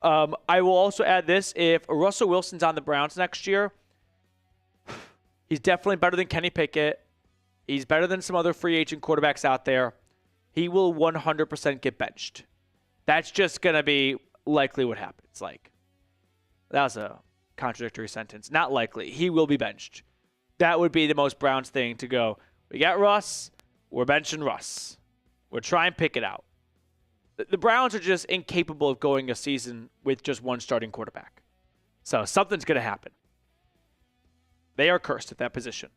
I will also add this: if Russell Wilson's on the Browns next year, he's definitely better than Kenny Pickett. He's better than some other free agent quarterbacks out there. He will 100% get benched. That's just going to be likely what happens. Like, that was a contradictory sentence. Not likely. He will be benched. That would be the most Browns thing to go, we got Russ, we're benching Russ. We're trying Pickett out. The Browns are just incapable of going a season with just one starting quarterback. So something's going to happen. They are cursed at that position.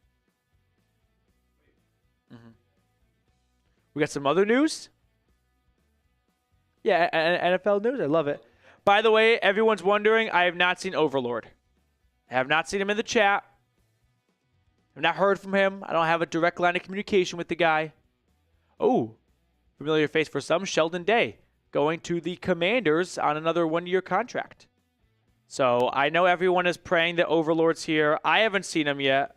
We got some other news. Yeah, NFL news. I love it. By the way, everyone's wondering, I have not seen Overlord. I have not seen him in the chat. I've not heard from him. I don't have a direct line of communication with the guy. Oh, familiar face for some, Sheldon Day, going to the Commanders on another 1-year contract. So I know everyone is praying that Overlord's here. I haven't seen him yet.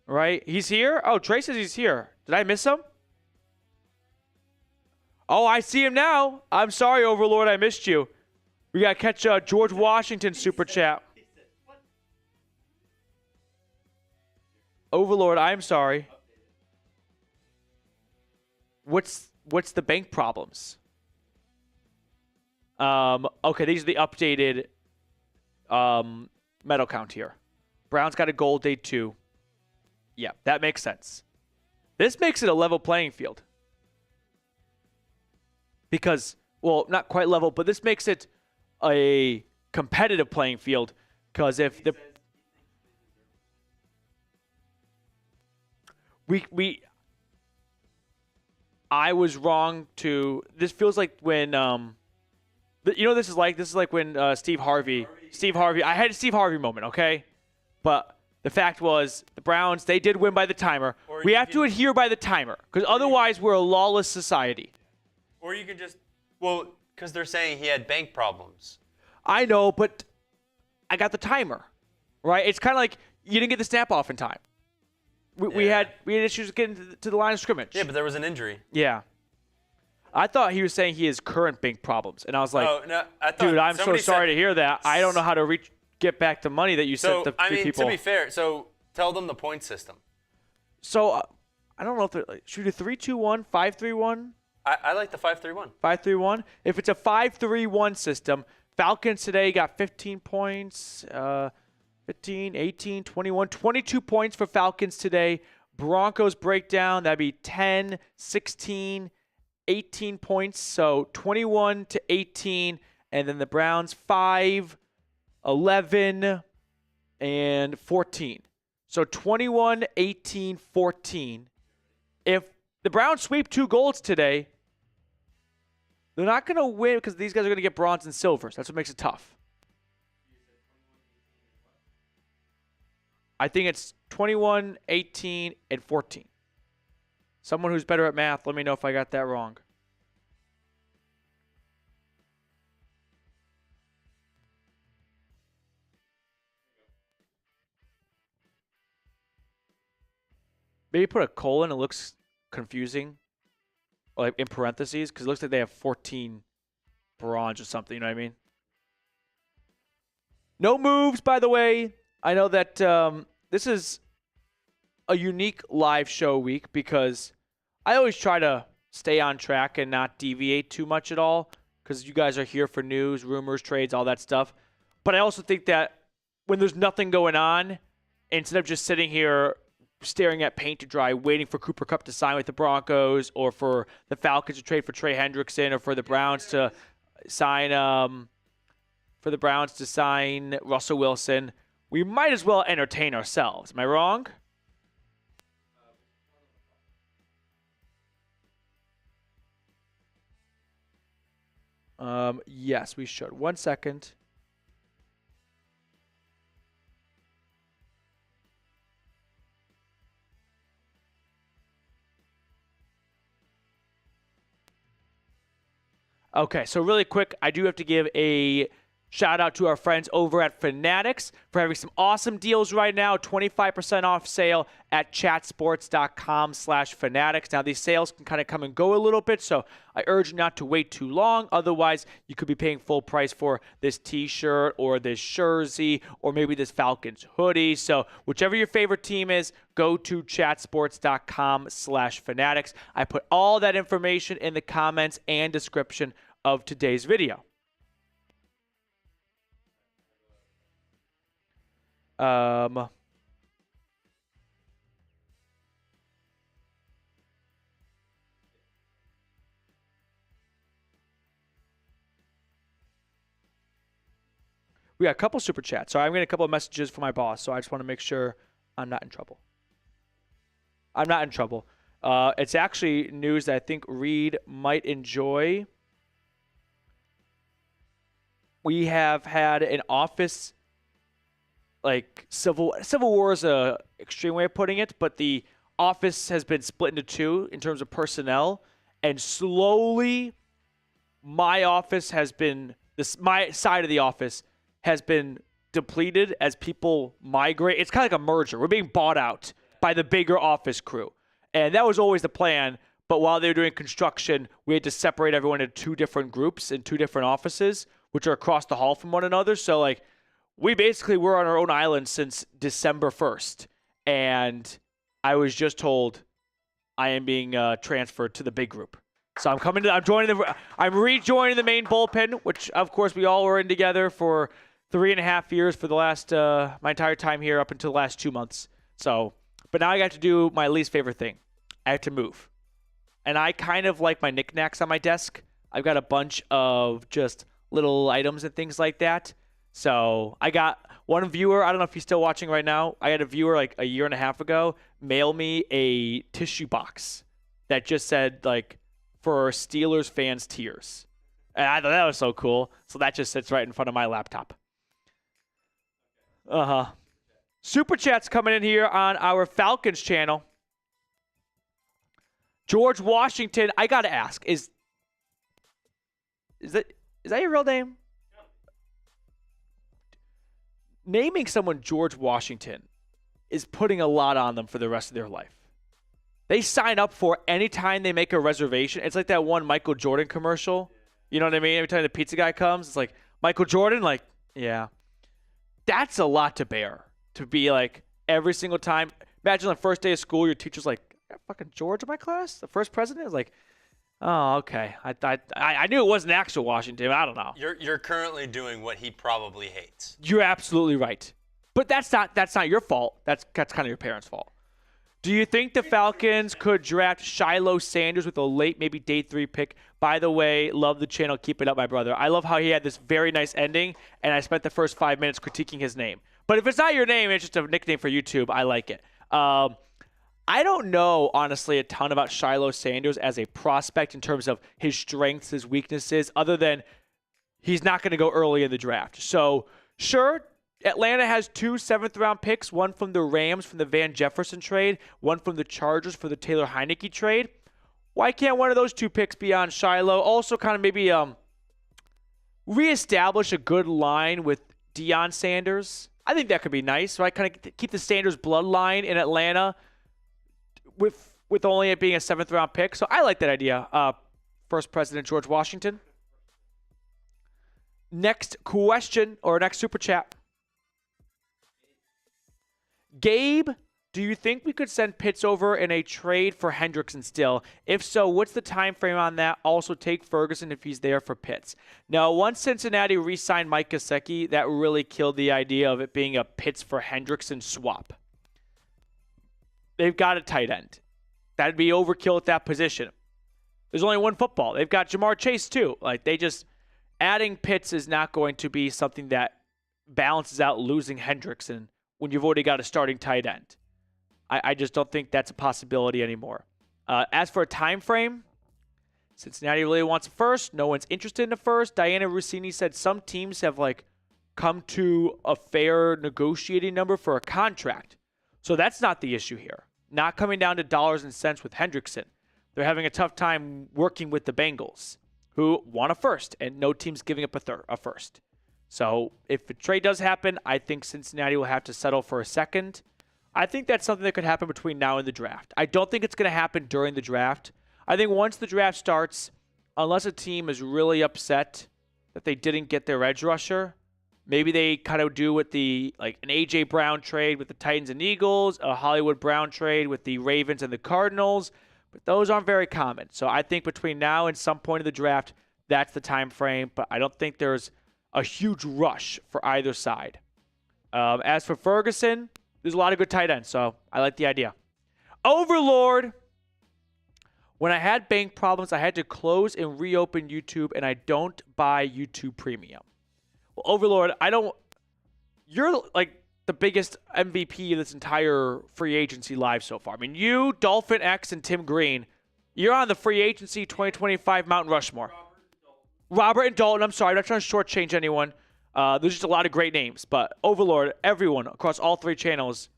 Right? He's here? Oh, Trey says he's here. Did I miss him? Oh, I see him now. I'm sorry, Overlord. I missed you. We got to catch George Washington super chat. Overlord, I'm sorry. What's the bank problems? Okay, these are the updated medal count here. Browns got a goal day 2. Yeah, that makes sense. This makes it a level playing field. Because, well, not quite level, but this makes it a competitive playing field. Because if the... I was wrong to... This feels like when... you know, this is like when Steve Harvey... I had a Steve Harvey moment, okay? But the fact was, the Browns, they did win by the timer. We have to adhere by the timer, because otherwise we're a lawless society. Or you can just, Well, because they're saying he had bank problems. I know, but I got the timer, right? It's kind of like you didn't get the snap off in time. We had issues getting to the line of scrimmage. Yeah, but there was an injury. Yeah. I thought he was saying he has current bank problems, and I was like, Oh, no, I thought dude, I'm so somebody sorry said- to hear that. I don't know how to get back the money that you So, sent the I mean, people. to be fair, so tell them the point system. So I don't know if they're should we do 3-2-1, 5-3-1, I like the 5-3-1. 5-3-1. If it's a 5-3-1 system, Falcons today got 15 points, 15, 18, 21, 22 points for Falcons today. Broncos breakdown, that'd be 10, 16, 18 points, so 21 to 18, and then the Browns 5, 11, and 14. So 21, 18, 14. If the Browns sweep 2 goals today, they're not going to win because these guys are going to get bronze and silvers. That's what makes it tough. I think it's 21, 18, and 14. Someone who's better at math, let me know if I got that wrong. Maybe put a colon, it looks confusing. Or like in parentheses, because it looks like they have 14 bronze or something, you know what I mean? No moves, by the way. I know that this is a unique live show week because I always try to stay on track and not deviate too much at all because you guys are here for news, rumors, trades, all that stuff. But I also think that when there's nothing going on, instead of just sitting here staring at paint to dry, waiting for Cooper Kupp to sign with the Broncos or for the Falcons to trade for Trey Hendrickson or for the Browns to sign Russell Wilson, we might as well entertain ourselves. Am I wrong? Yes, we should. 1 second. Okay, so really quick, I do have to give a shout out to our friends over at Fanatics for having some awesome deals right now. 25% off sale at chatsports.com/fanatics. Now, these sales can kind of come and go a little bit, so I urge you not to wait too long. Otherwise, you could be paying full price for this t-shirt or this jersey or maybe this Falcons hoodie. So whichever your favorite team is, go to chatsports.com/fanatics. I put all that information in the comments and description of today's video. We got a couple super chats. So I'm getting a couple of messages from my boss. So I just want to make sure I'm not in trouble. I'm not in trouble. It's actually news that I think Reed might enjoy. We have had an office, like civil war is a extreme way of putting it, but the office has been split into 2 in terms of personnel, and slowly my side of the office has been depleted as people migrate. It's kind of like a merger. We're being bought out by the bigger office crew, and that was always the plan. But while they were doing construction, we had to separate everyone into 2 different groups in 2 different offices, which are across the hall from one another. So like, we basically were on our own island since December 1st, and I was just told I am being transferred to the big group. So I'm rejoining the main bullpen, which of course we all were in together for 3.5 years for the last my entire time here up until the last 2 months. So, but now I got to do my least favorite thing. I have to move, and I kind of like my knickknacks on my desk. I've got a bunch of just little items and things like that. So I got one viewer, I don't know if he's still watching right now. I had a viewer like a year and a half ago mail me a tissue box that just said like, for Steelers fans tears. And I thought that was so cool. So that just sits right in front of my laptop. Super chats coming in here on our Falcons channel. George Washington, I got to ask, is Is that your real name? Naming someone George Washington is putting a lot on them for the rest of their life. They sign up for anytime they make a reservation. It's like that one Michael Jordan commercial. You know what I mean? Every time the pizza guy comes, it's like, Michael Jordan? Like, yeah. That's a lot to bear. To be like, every single time. Imagine the first day of school, your teacher's like, fucking George in my class? The first president? Is like, oh, okay. I knew it wasn't actual Washington. I don't know. You're currently doing what he probably hates. You're absolutely right. But that's not your fault. That's kind of your parents' fault. Do you think the Falcons could draft Shiloh Sanders with a late, maybe day 3 pick? By the way, love the channel. Keep it up, my brother. I love how he had this very nice ending, and I spent the first 5 minutes critiquing his name. But if it's not your name, it's just a nickname for YouTube. I like it. I don't know, honestly, a ton about Shiloh Sanders as a prospect in terms of his strengths, his weaknesses, other than he's not going to go early in the draft. So, sure, Atlanta has 2 7th-round picks, one from the Rams from the Van Jefferson trade, one from the Chargers for the Taylor Heineke trade. Why can't one of those 2 picks be on Shiloh? Also kind of maybe reestablish a good line with Deion Sanders. I think that could be nice, right? Kind of keep the Sanders bloodline in Atlanta with only it being a 7th-round pick. So I like that idea. First President George Washington. Next question, or next super chat. Gabe, do you think we could send Pitts over in a trade for Hendrickson still? If so, what's the time frame on that? Also, take Ferguson if he's there for Pitts. Now, once Cincinnati re-signed Mike Gesicki, that really killed the idea of it being a Pitts for Hendrickson swap. They've got a tight end. That'd be overkill at that position. There's only one football. They've got Jamar Chase, too. Like, adding Pitts is not going to be something that balances out losing Hendrickson when you've already got a starting tight end. I just don't think that's a possibility anymore. As for a time frame, Cincinnati really wants a first. No one's interested in a first. Diana Rossini said some teams have come to a fair negotiating number for a contract. So that's not the issue here. Not coming down to dollars and cents with Hendrickson. They're having a tough time working with the Bengals, who want a first, and no team's giving up a first. So if a trade does happen, I think Cincinnati will have to settle for a second. I think that's something that could happen between now and the draft. I don't think it's going to happen during the draft. I think once the draft starts, unless a team is really upset that they didn't get their edge rusher, maybe they kind of do with an A.J. Brown trade with the Titans and Eagles, a Hollywood Brown trade with the Ravens and the Cardinals, but those aren't very common. So I think between now and some point of the draft, that's the time frame, but I don't think there's a huge rush for either side. As for Ferguson, there's a lot of good tight ends, so I like the idea. Overlord. When I had bank problems, I had to close and reopen YouTube, and I don't buy YouTube Premium. Well, Overlord, you're like the biggest MVP of this entire free agency live so far. I mean, you, Dolphin X, and Tim Green, you're on the free agency 2025 Mount Rushmore. Robert and Dalton, I'm sorry, I'm not trying to shortchange anyone. There's just a lot of great names, but Overlord, everyone across all 3 channels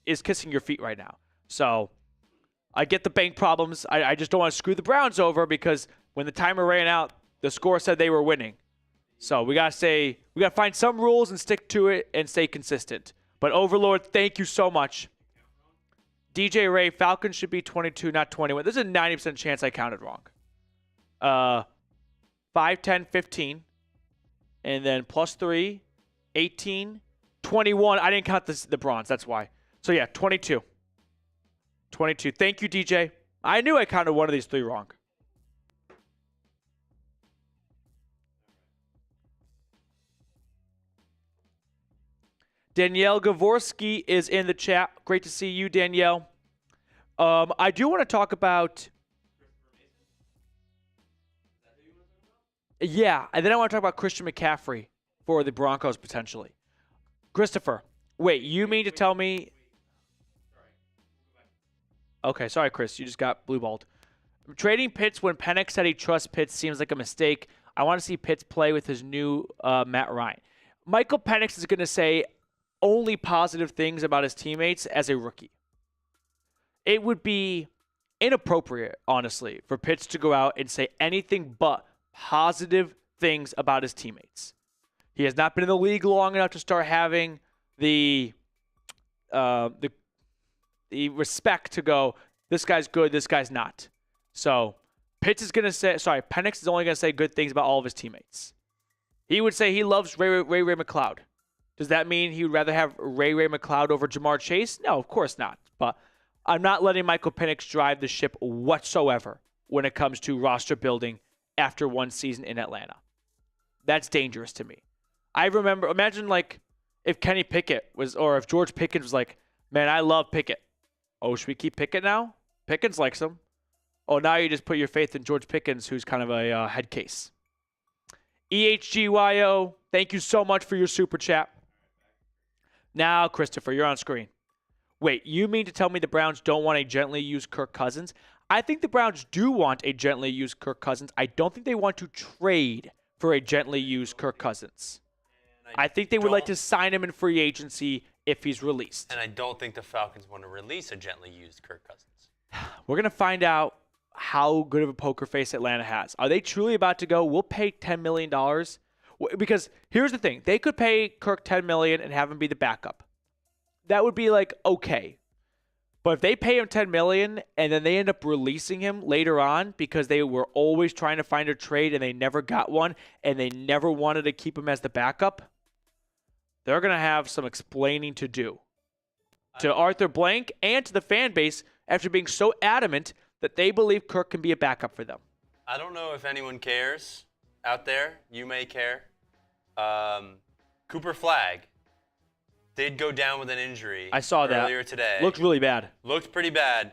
is kissing your feet right now. So I get the bank problems. I just don't want to screw the Browns over because when the timer ran out, the score said they were winning. So we gotta find some rules and stick to it and stay consistent. But Overlord, thank you so much. DJ Ray, Falcons should be 22, not 21. There's a 90% chance I counted wrong. 5, 10, 15. And then plus 3, 18, 21. I didn't count the bronze. That's why. So, yeah, 22. 22. Thank you, DJ. I knew I counted one of these 3 wrong. Danielle Gavorsky is in the chat. Great to see you, Danielle. I do want to talk about... Yeah, and then I want to talk about Christian McCaffrey for the Broncos potentially. Christopher, wait, you mean to tell me... Okay, sorry, Chris. You just got blue-balled. Trading Pitts when Penix said he trusts Pitts seems like a mistake. I want to see Pitts play with his new Matt Ryan. Michael Penix is going to say only positive things about his teammates as a rookie. It would be inappropriate, honestly, for Pitts to go out and say anything but positive things about his teammates. He has not been in the league long enough to start having the respect to go, this guy's good, this guy's not. So Penix is only going to say good things about all of his teammates. He would say he loves Ray McCloud. Does that mean he would rather have Ray McCloud over Jamar Chase? No, of course not. But I'm not letting Michael Penix drive the ship whatsoever when it comes to roster building after one season in Atlanta. That's dangerous to me. Imagine like if Kenny Pickett or if George Pickens was like, man, I love Pickett. Oh, should we keep Pickett now? Pickens likes him. Oh, now you just put your faith in George Pickens, who's kind of a head case. EHGYO, thank you so much for your super chat. Now, Christopher, you're on screen. Wait, you mean to tell me the Browns don't want a gently used Kirk Cousins? I think the Browns do want a gently used Kirk Cousins. I don't think they want to trade for a gently used Kirk Cousins. I think they would like to sign him in free agency if he's released. And I don't think the Falcons want to release a gently used Kirk Cousins. We're going to find out how good of a poker face Atlanta has. Are they truly about to go, we'll pay $10 million? Because here's the thing. They could pay Kirk $10 million and have him be the backup. That would be like, okay. But if they pay him $10 million and then they end up releasing him later on because they were always trying to find a trade and they never got one and they never wanted to keep him as the backup, they're going to have some explaining to do to Arthur Blank and to the fan base after being so adamant that they believe Kirk can be a backup for them. I don't know if anyone cares out there. You may care. Cooper Flagg did go down with an injury. I saw that earlier today. Looked really bad. Looked pretty bad.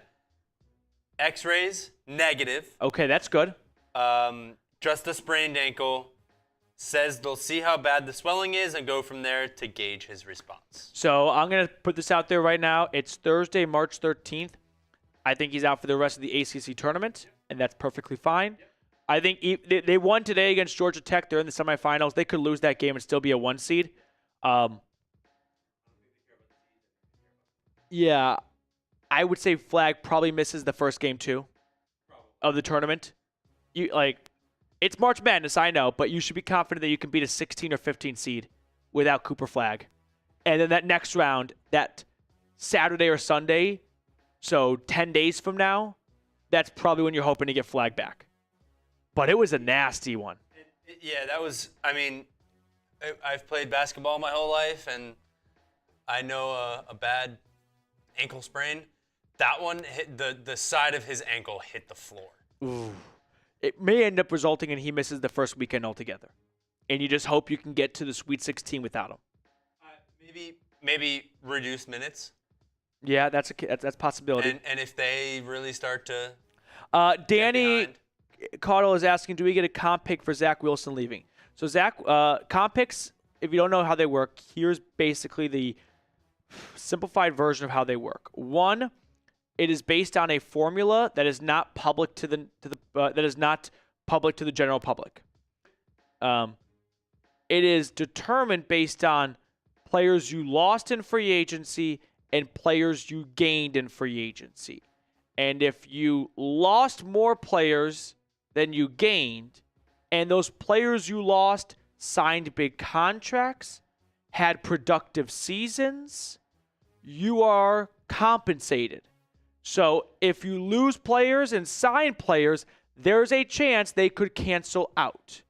X-rays, negative. Okay, that's good. Just a sprained ankle. Says they'll see how bad the swelling is and go from there to gauge his response. So I'm going to put this out there right now. It's Thursday, March 13th. I think he's out for the rest of the ACC tournament, and that's perfectly fine. I think they won today against Georgia Tech. They're in the semifinals. They could lose that game and still be a 1 seed. Yeah, I would say Flagg probably misses the first game too of the tournament. It's March Madness, I know, but you should be confident that you can beat a 16 or 15 seed without Cooper Flagg. And then that next round, that Saturday or Sunday, so 10 days from now, that's probably when you're hoping to get Flagg back. But it was a nasty one. Yeah, that was, I've played basketball my whole life, and I know a bad ankle sprain. That one hit the side of his ankle hit the floor. Ooh. It may end up resulting in he misses the first weekend altogether. And you just hope you can get to the Sweet 16 without him. Maybe reduce minutes. Yeah, that's a possibility. And if they really start to Danny Caudle is asking, do we get a comp pick for Zach Wilson leaving? So comp picks, if you don't know how they work, here's basically the simplified version of how they work. One, it is based on a formula that is not public to the general public. It is determined based on players you lost in free agency and players you gained in free agency. And if you lost more players than you gained, and those players you lost signed big contracts, had productive seasons, you are compensated. So if you lose players and sign players, there's a chance they could cancel out.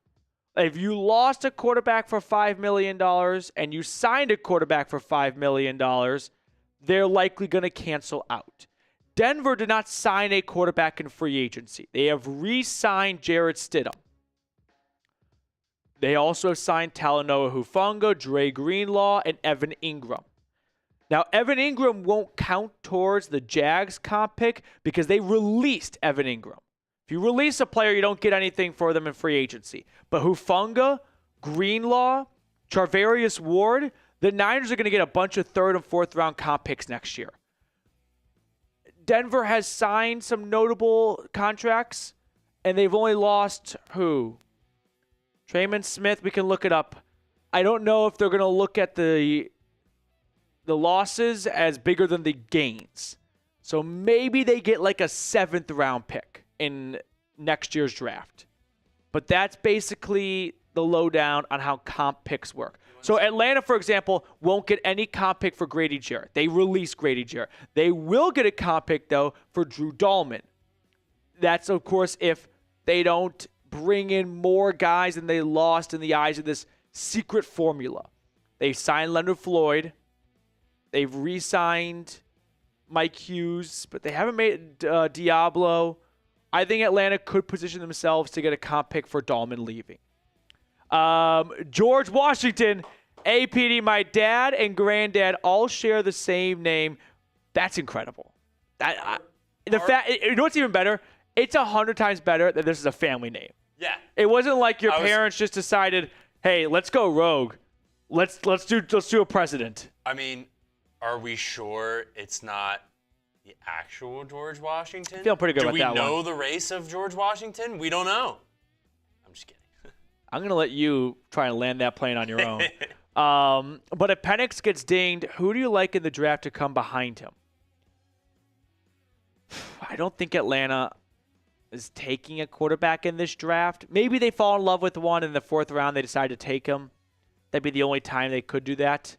If you lost a quarterback for $5 million and you signed a quarterback for $5 million, they're likely going to cancel out. Denver did not sign a quarterback in free agency. They have re-signed Jarrett Stidham. They also have signed Talanoa Hufanga, Dre Greenlaw, and Evan Ingram. Now, Evan Ingram won't count towards the Jags comp pick because they released Evan Ingram. If you release a player, you don't get anything for them in free agency. But Hufanga, Greenlaw, Charvarius Ward, the Niners are going to get a bunch of third and fourth round comp picks next year. Denver has signed some notable contracts, and they've only lost who? Trayman Smith, we can look it up. I don't know if they're going to look at the losses as bigger than the gains. So maybe they get like a 7th round pick in next year's draft. But that's basically the lowdown on how comp picks work. So Atlanta, for example, won't get any comp pick for Grady Jarrett. They released Grady Jarrett. They will get a comp pick, though, for Drew Dahlman. That's, of course, if they don't bring in more guys than they lost in the eyes of this secret formula. They signed Leonard Floyd. They've re-signed Mike Hughes, but they haven't made Diablo. I think Atlanta could position themselves to get a comp pick for Dahlman leaving. George Washington, APD, my dad and granddad all share the same name. That's incredible. You know what's even better? It's 100 times better that this is a family name. Yeah. It wasn't like your parents just decided, hey, let's go rogue. Let's do a president. I mean, are we sure it's not the actual George Washington? I feel pretty good about that one. Do we know the race of George Washington? We don't know. I'm just kidding. I'm going to let you try and land that plane on your own. But if Penix gets dinged, who do you like in the draft to come behind him? I don't think Atlanta is taking a quarterback in this draft. Maybe they fall in love with one in the 4th round. They decide to take him. That'd be the only time they could do that.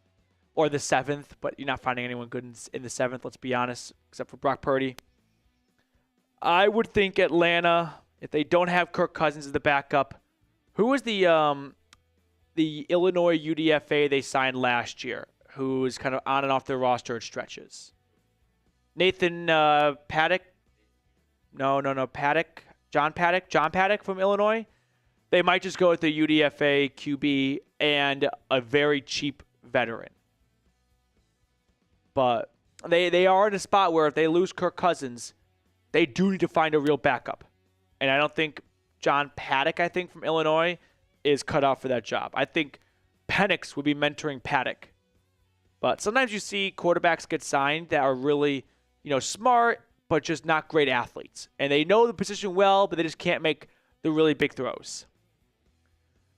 Or the 7th, but you're not finding anyone good in the 7th, let's be honest, except for Brock Purdy. I would think Atlanta, if they don't have Kirk Cousins as the backup, who was the Illinois UDFA they signed last year, who is kind of on and off their roster at stretches? Nathan Paddock? No, Paddock. John Paddock from Illinois. They might just go with the UDFA QB and a very cheap veteran. But they are in a spot where if they lose Kirk Cousins, they do need to find a real backup. And I don't think John Paddock, from Illinois, is cut out for that job. I think Penix would be mentoring Paddock. But sometimes you see quarterbacks get signed that are really, smart, but just not great athletes. And they know the position well, but they just can't make the really big throws.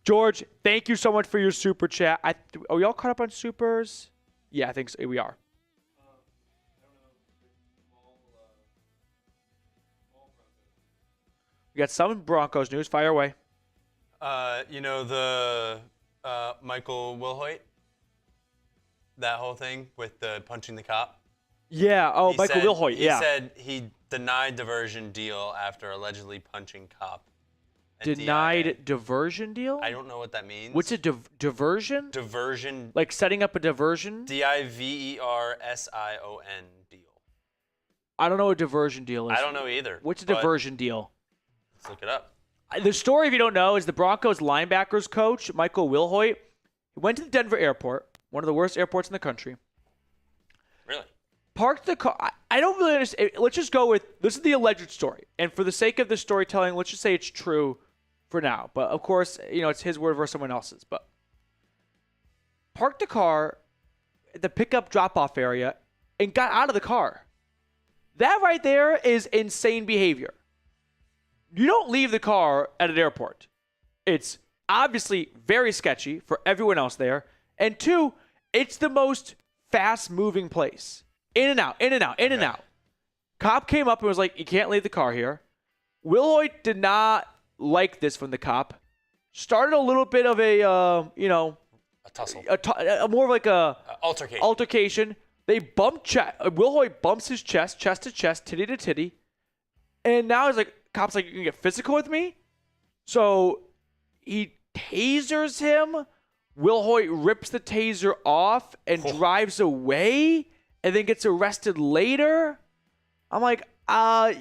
George, thank you so much for your super chat. Are we all caught up on supers? Yeah, I think so. We are. We got some Broncos news. Fire away. The Michael Wilhoit, that whole thing with the punching the cop. Yeah. Oh, Michael Wilhoit. He said he denied diversion deal after allegedly punching cop. Denied diversion deal? I don't know what that means. What's a diversion? Diversion. Like setting up a diversion? Diversion deal. I don't know what a diversion deal is. I don't know either. What's a diversion deal? Let's look it up. The story, if you don't know, is the Broncos linebackers coach, Michael Wilhoit, went to the Denver airport, one of the worst airports in the country. Really? Parked the car. I don't really understand. Let's just go with, this is the alleged story. And for the sake of the storytelling, let's just say it's true for now. But, of course, it's his word versus someone else's. But parked the car at the pickup drop-off area and got out of the car. That right there is insane behavior. You don't leave the car at an airport. It's obviously very sketchy for everyone else there. And 2, it's the most fast-moving place. In and out, in and out, in and out. Cop came up and was like, you can't leave the car here. Wilhoit did not like this from the cop. Started a little bit of a, a tussle. More of like a altercation. They bumped Wilhoit bumps his chest to chest, titty to titty. And now he's like, cop's like, you can get physical with me? So he tasers him. Wilhoit rips the taser off and drives away and then gets arrested later. I'm like,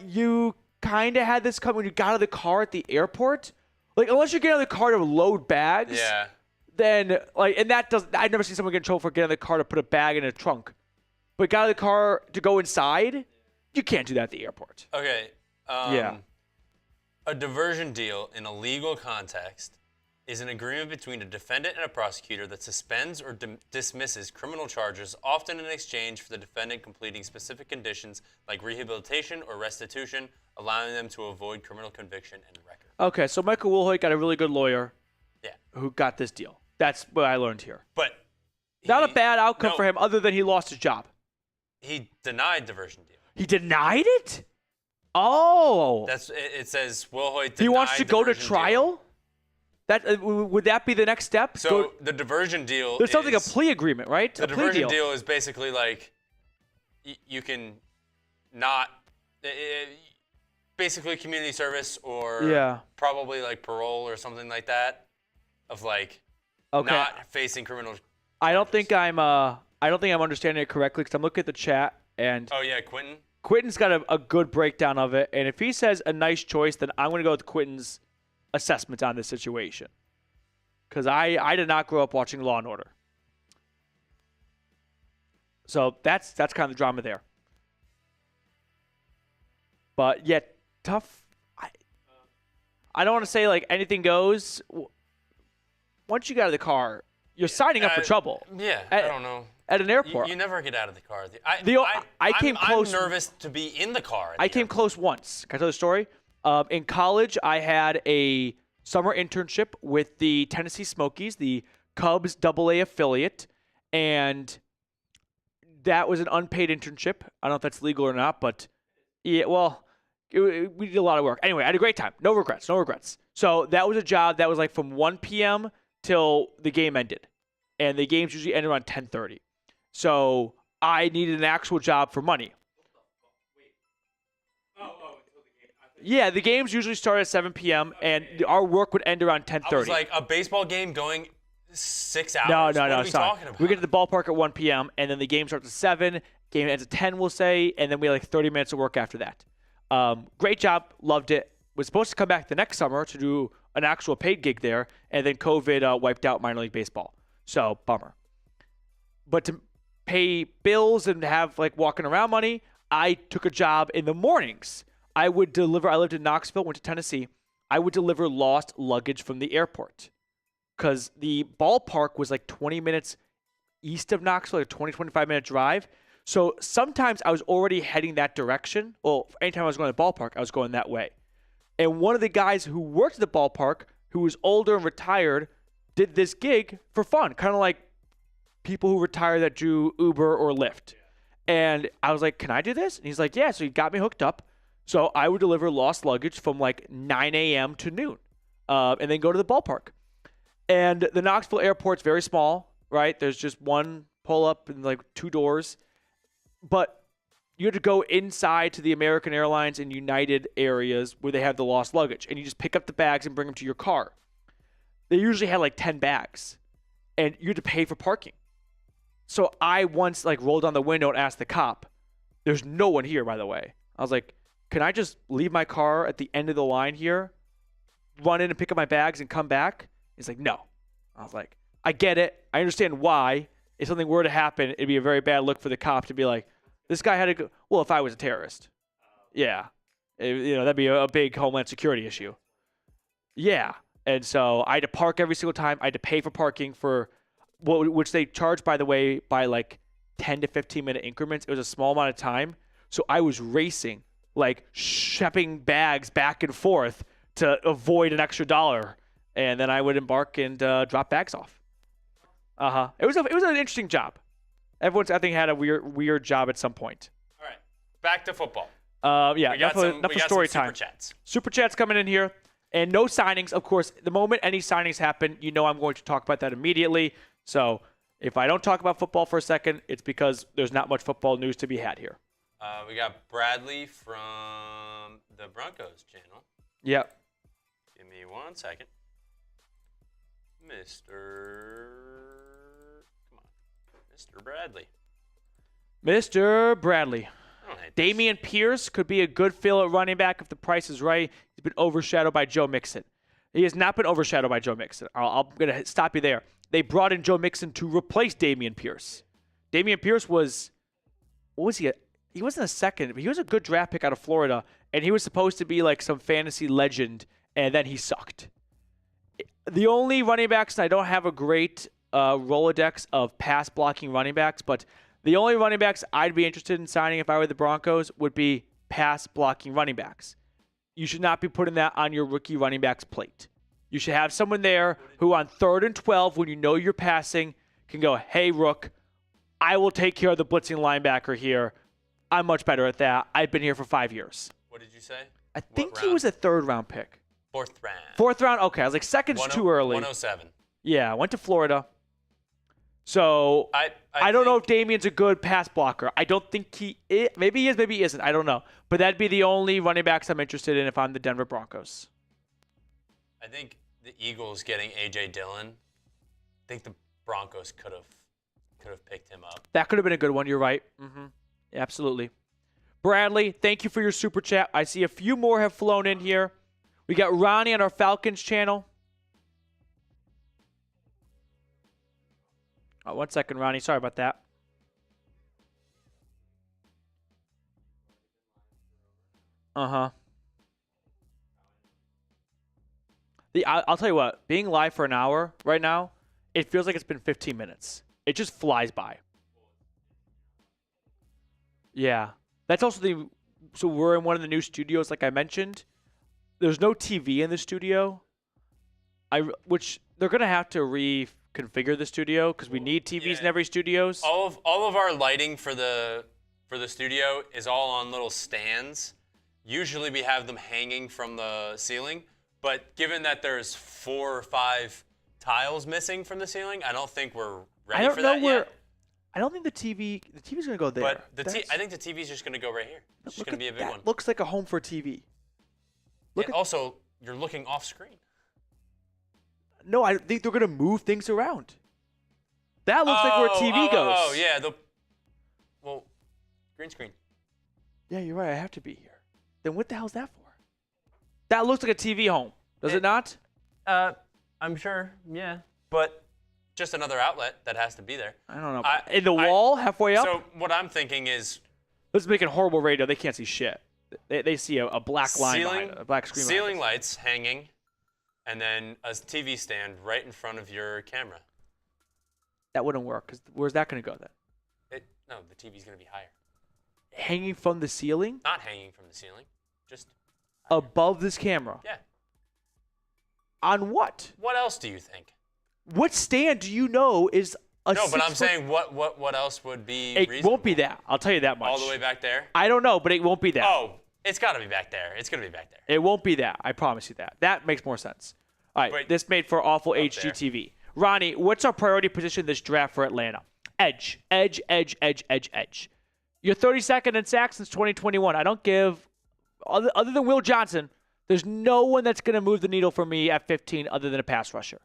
you kind of had this come when you got out of the car at the airport? Like, unless you get out of the car to load bags. Yeah. Then, and that doesn't, I've never seen someone get in trouble for getting out of the car to put a bag in a trunk. But got out of the car to go inside? You can't do that at the airport. Okay. Yeah. A diversion deal in a legal context is an agreement between a defendant and a prosecutor that suspends or dismisses criminal charges, often in exchange for the defendant completing specific conditions like rehabilitation or restitution, allowing them to avoid criminal conviction and record. Okay, so Michael Wilhoit got a really good lawyer who got this deal. That's what I learned here. But not a bad outcome for him other than he lost his job. He denied diversion deal. He denied it? Oh. It says Wilhoit denied. He wants to go to trial? Deal. Would that be the next step? So the diversion deal. There's something like a plea agreement, right? The diversion deal is basically like you can not. Basically community service or probably like parole or something like that of like not facing criminal charges. I don't think I'm understanding it correctly because I'm looking at the chat and oh yeah, Quentin. Quentin's got a good breakdown of it, and if he says a nice choice, then I'm going to go with Quentin's assessment on this situation because I did not grow up watching Law and Order, so that's kind of the drama there. But yet. Tough. I don't want to say like anything goes. Once you get out of the car, you're signing up for trouble. Yeah, I don't know. At an airport. You never get out of the car. I came close. I'm nervous to be in the car. I came close once. Can I tell the story? In college, I had a summer internship with the Tennessee Smokies, the Cubs AA affiliate, and that was an unpaid internship. I don't know if that's legal or not, but yeah, well. We did a lot of work. Anyway, I had a great time. No regrets. So that was a job that was like from 1 p.m. till the game ended. And the games usually ended around 10:30. So I needed an actual job for money. Yeah, the games usually start at 7 p.m. and our work would end around 10:30. I was like, a baseball game going 6 hours? No, what are we sorry. talking about? We get to the ballpark at 1 p.m. and then the game starts at 7. Game ends at 10, we'll say, and then we had like 30 minutes of work after that. Great job, loved it. Was supposed to come back the next summer to do an actual paid gig there, and then COVID wiped out minor league baseball. So, bummer. But to pay bills and have like walking around money, I took a job in the mornings. I lived in Knoxville, went to Tennessee. I would deliver lost luggage from the airport because the ballpark was like 20 minutes east of Knoxville, like a 20, 25-minute drive. So sometimes I was already heading that direction. Well, anytime I was going to the ballpark, I was going that way. And one of the guys who worked at the ballpark, who was older and retired, did this gig for fun, kind of like people who retire that do Uber or Lyft. And I was like, can I do this? And he's like, yeah. So he got me hooked up. So I would deliver lost luggage from like 9 a.m. to noon and then go to the ballpark. And the Knoxville airport's very small, right? There's just one pull-up and like 2 doors. But you had to go inside to the American Airlines and United areas where they have the lost luggage. And you just pick up the bags and bring them to your car. They usually had like 10 bags. And you had to pay for parking. So I once like rolled down the window and asked the cop, there's no one here, by the way. I was like, can I just leave my car at the end of the line here, run in and pick up my bags and come back? He's like, no. I was like, I get it. I understand why. If something were to happen, it'd be a very bad look for the cop to be like, this guy had to go. Well, if I was a terrorist, yeah, that'd be a big Homeland Security issue. Yeah, and so I had to park every single time. I had to pay for parking for which they charge, by the way, by like 10 to 15 minute increments. It was a small amount of time, so I was racing, like shipping bags back and forth to avoid an extra $1, and then I would embark and drop bags off. It was an interesting job. Everyone's, I think, had a weird job at some point. All right, back to football. Yeah, enough for story time. Super chats. Super chats coming in here, and no signings. Of course, the moment any signings happen, I'm going to talk about that immediately. So if I don't talk about football for a second, it's because there's not much football news to be had here. We got Bradley from the Broncos channel. Yep. Give me 1 second. Mr. Bradley. Mr. Bradley. Dameon Dameon Pierce could be a good fill at running back if the price is right. He's been overshadowed by Joe Mixon. He has not been overshadowed by Joe Mixon. I'm going to stop you there. They brought in Joe Mixon to replace Dameon Pierce. Dameon Pierce was, what was he? He wasn't a second, but he was a good draft pick out of Florida, and he was supposed to be like some fantasy legend, and then he sucked. The only running backs, and I don't have a great Rolodex of pass blocking running backs, but the only running backs I'd be interested in signing if I were the Broncos would be pass blocking running backs. You should not be putting that on your rookie running back's plate. You should have someone there who on 3rd and 12, when you know you're passing, can go, hey, Rook, I will take care of the blitzing linebacker here. I'm much better at that. I've been here for 5 years. What did you say? I think he was a 3rd round pick. Fourth round. Fourth round? Okay, I was like, second's too early. 107. Yeah, went to Florida. So I don't know if Damien's a good pass blocker. I don't think he is. Maybe he is, maybe he isn't. I don't know. But that'd be the only running backs I'm interested in if I'm the Denver Broncos. I think the Eagles getting A.J. Dillon, I think the Broncos could have picked him up. That could have been a good one. You're right. Mm-hmm. Absolutely. Bradley, thank you for your super chat. I see a few more have flown in here. We got Ronnie on our Falcons channel. Oh, 1 second, Ronnie. Sorry about that. Uh-huh. I'll tell you what. Being live for an hour right now, it feels like it's been 15 minutes. It just flies by. Yeah. That's also so we're in one of the new studios, like I mentioned. There's no TV in the studio, which they're going to have to reconfigure the studio because we need TVs in every studios. All of our lighting for the studio is all on little stands. Usually we have them hanging from the ceiling, but given that there's 4 or 5 tiles missing from the ceiling, I don't think we're ready for that yet. I don't think the TV's going to go there. But I think the TV's just going to go right here. It's just going to be a big one. Looks like a home for a TV. Also, you're looking off screen. No, I think they're going to move things around. That looks like where a TV goes. Oh, yeah. Well, green screen. Yeah, you're right. I have to be here. Then what the hell is that for? That looks like a TV home. Does it not? I'm sure, yeah. But just another outlet that has to be there. I don't know. In the wall, halfway up? So what I'm thinking is... This is making horrible radio. They can't see shit. They see a black line behind it, a black screen. Ceiling lights hanging, and then a TV stand right in front of your camera. That wouldn't work, because where's that going to go then? No, the TV's going to be higher. Hanging from the ceiling? Not hanging from the ceiling. Just higher. Above this camera? Yeah. On what? What else do you think? What stand do you know is a No, but I'm saying what else would be reasonable? It won't be that. I'll tell you that much. All the way back there? I don't know, but it won't be that. Oh, it's got to be back there. It's going to be back there. It won't be that. I promise you that. That makes more sense. All right, this made for awful HGTV. Ronnie, what's our priority position this draft for Atlanta? Edge. You're 32nd in sacks since 2021. I don't give, other than Will Johnson, there's no one that's going to move the needle for me at 15 other than a pass rusher.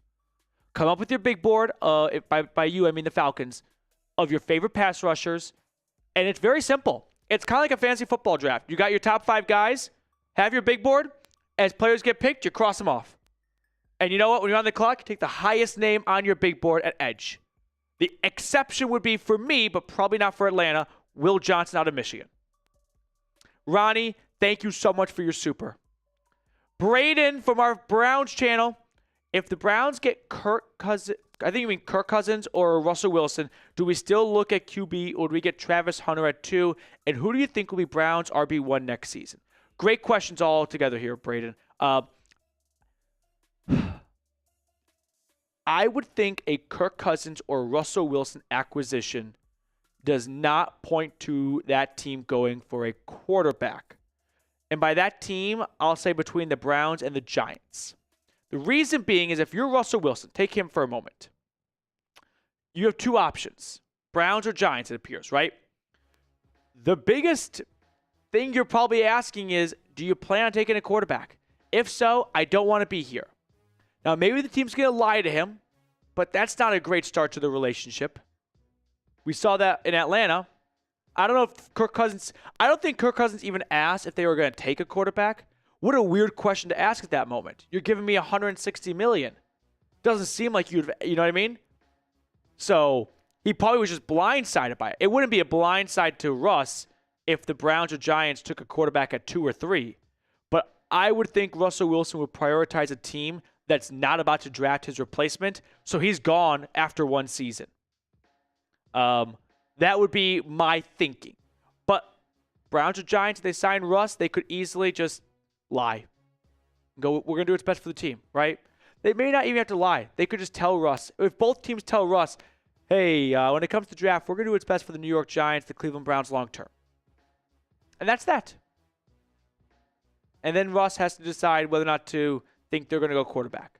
Come up with your big board, by you I mean the Falcons, of your favorite pass rushers, and it's very simple. It's kind of like a fantasy football draft. You got your top 5 guys, have your big board. As players get picked, you cross them off. And you know what? When you're on the clock, you take the highest name on your big board at edge. The exception would be for me, but probably not for Atlanta, Will Johnson out of Michigan. Ronnie, thank you so much for your super. Braden from our Browns channel. If the Browns get Kirk Cousins, I think you mean Kirk Cousins or Russell Wilson, do we still look at QB or do we get Travis Hunter at 2? And who do you think will be Browns RB1 next season? Great questions all together here, Braden. I would think a Kirk Cousins or Russell Wilson acquisition does not point to that team going for a quarterback. And by that team, I'll say between the Browns and the Giants. The reason being is if you're Russell Wilson, take him for a moment. You have 2 options. Browns or Giants, it appears, right? The biggest thing you're probably asking is, do you plan on taking a quarterback? If so, I don't want to be here. Now, maybe the team's going to lie to him, but that's not a great start to the relationship. We saw that in Atlanta. I don't know if I don't think Kirk Cousins even asked if they were going to take a quarterback. What a weird question to ask at that moment. You're giving me $160 million. Doesn't seem like you know what I mean? So he probably was just blindsided by it. It wouldn't be a blindside to Russ if the Browns or Giants took a quarterback at 2 or 3. But I would think Russell Wilson would prioritize a team that's not about to draft his replacement. So he's gone after 1 season. That would be my thinking. But Browns or Giants, if they sign Russ, they could easily just lie. Go, we're going to do what's best for the team, right? They may not even have to lie. They could just tell Russ. If both teams tell Russ, hey, when it comes to draft, we're going to do what's best for the New York Giants, the Cleveland Browns long term. And that's that. And then Russ has to decide whether or not to think they're going to go quarterback.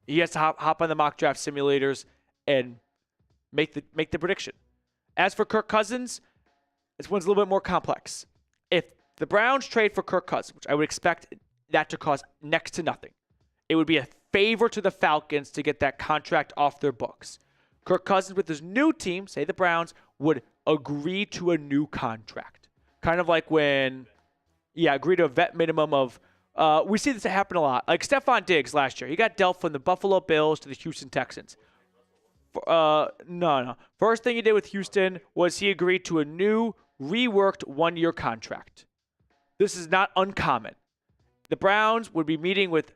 He has to hop on the mock draft simulators and make the prediction. As for Kirk Cousins, this one's a little bit more complex. If the Browns trade for Kirk Cousins, which I would expect that to cost next to nothing, it would be a favor to the Falcons to get that contract off their books. Kirk Cousins with his new team, say the Browns, would agree to a new contract. Kind of like when, agree to a vet minimum of, we see this happen a lot. Like Stephon Diggs last year. He got dealt from the Buffalo Bills to the Houston Texans. No. First thing he did with Houston was he agreed to a new, reworked one-year contract. This is not uncommon. The Browns would be meeting with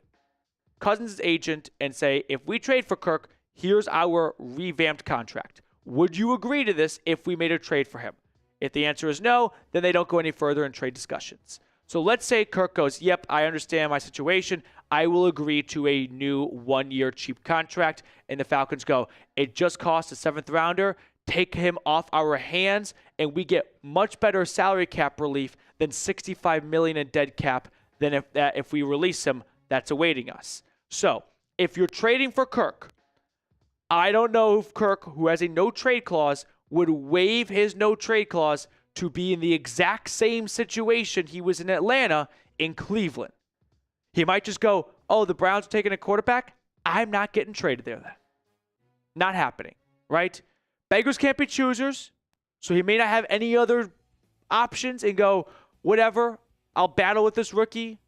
Cousins' agent and say, if we trade for Kirk, here's our revamped contract. Would you agree to this if we made a trade for him? If the answer is no, then they don't go any further in trade discussions. So let's say Kirk goes, yep, I understand my situation. I will agree to a new one-year cheap contract. And the Falcons go, it just cost a 7th rounder. Take him off our hands, and we get much better salary cap relief than $65 million in dead cap than if we release him, that's awaiting us. So if you're trading for Kirk, I don't know if Kirk, who has a no-trade clause, would waive his no-trade clause to be in the exact same situation he was in Atlanta in Cleveland. He might just go, oh, the Browns are taking a quarterback? I'm not getting traded there then. Not happening, right? Beggars can't be choosers, so he may not have any other options and go, whatever, I'll battle with this rookie.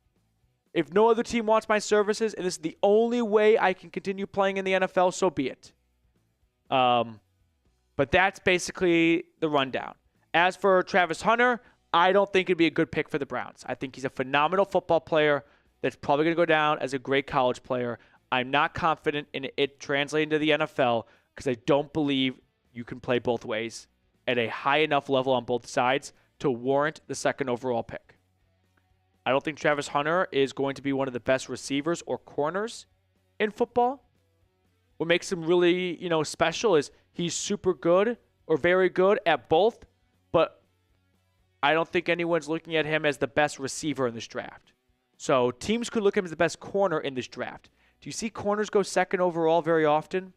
If no other team wants my services and this is the only way I can continue playing in the NFL, so be it. But that's basically the rundown. As for Travis Hunter, I don't think it'd be a good pick for the Browns. I think he's a phenomenal football player that's probably going to go down as a great college player. I'm not confident in it translating to the NFL because I don't believe you can play both ways at a high enough level on both sides to warrant the 2nd overall pick. I don't think Travis Hunter is going to be one of the best receivers or corners in football. What makes him really, special is he's super good or very good at both, but I don't think anyone's looking at him as the best receiver in this draft. So teams could look at him as the best corner in this draft. Do you see corners go 2nd overall very often?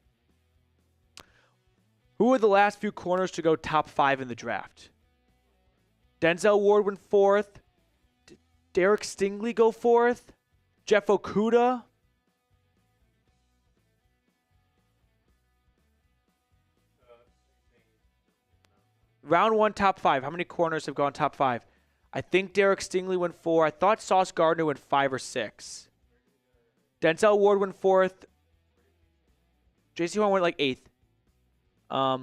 Who were the last few corners to go top 5 in the draft? Denzel Ward went 4th. Did Derek Stingley go 4th? Jeff Okudah? Round 1, top 5. How many corners have gone top 5? I think Derek Stingley went 4. I thought Sauce Gardner went 5 or 6. Denzel Ward went 4th. J.C. Horn went like 8th. What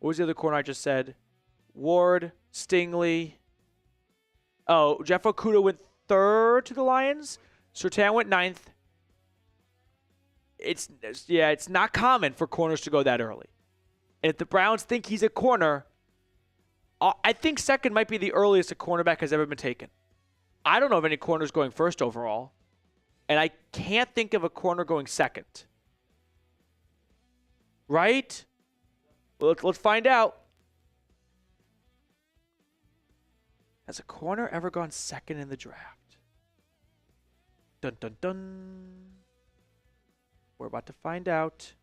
was the other corner I just said? Ward, Stingley. Oh, Jeff Okudah went 3rd to the Lions. Surtain went 9th. It's not common for corners to go that early. And if the Browns think he's a corner, I think 2nd might be the earliest a cornerback has ever been taken. I don't know of any corners going 1st overall. And I can't think of a corner going 2nd. Right? Well, let's find out. Has a corner ever gone 2nd in the draft? Dun, dun, dun. We're about to find out.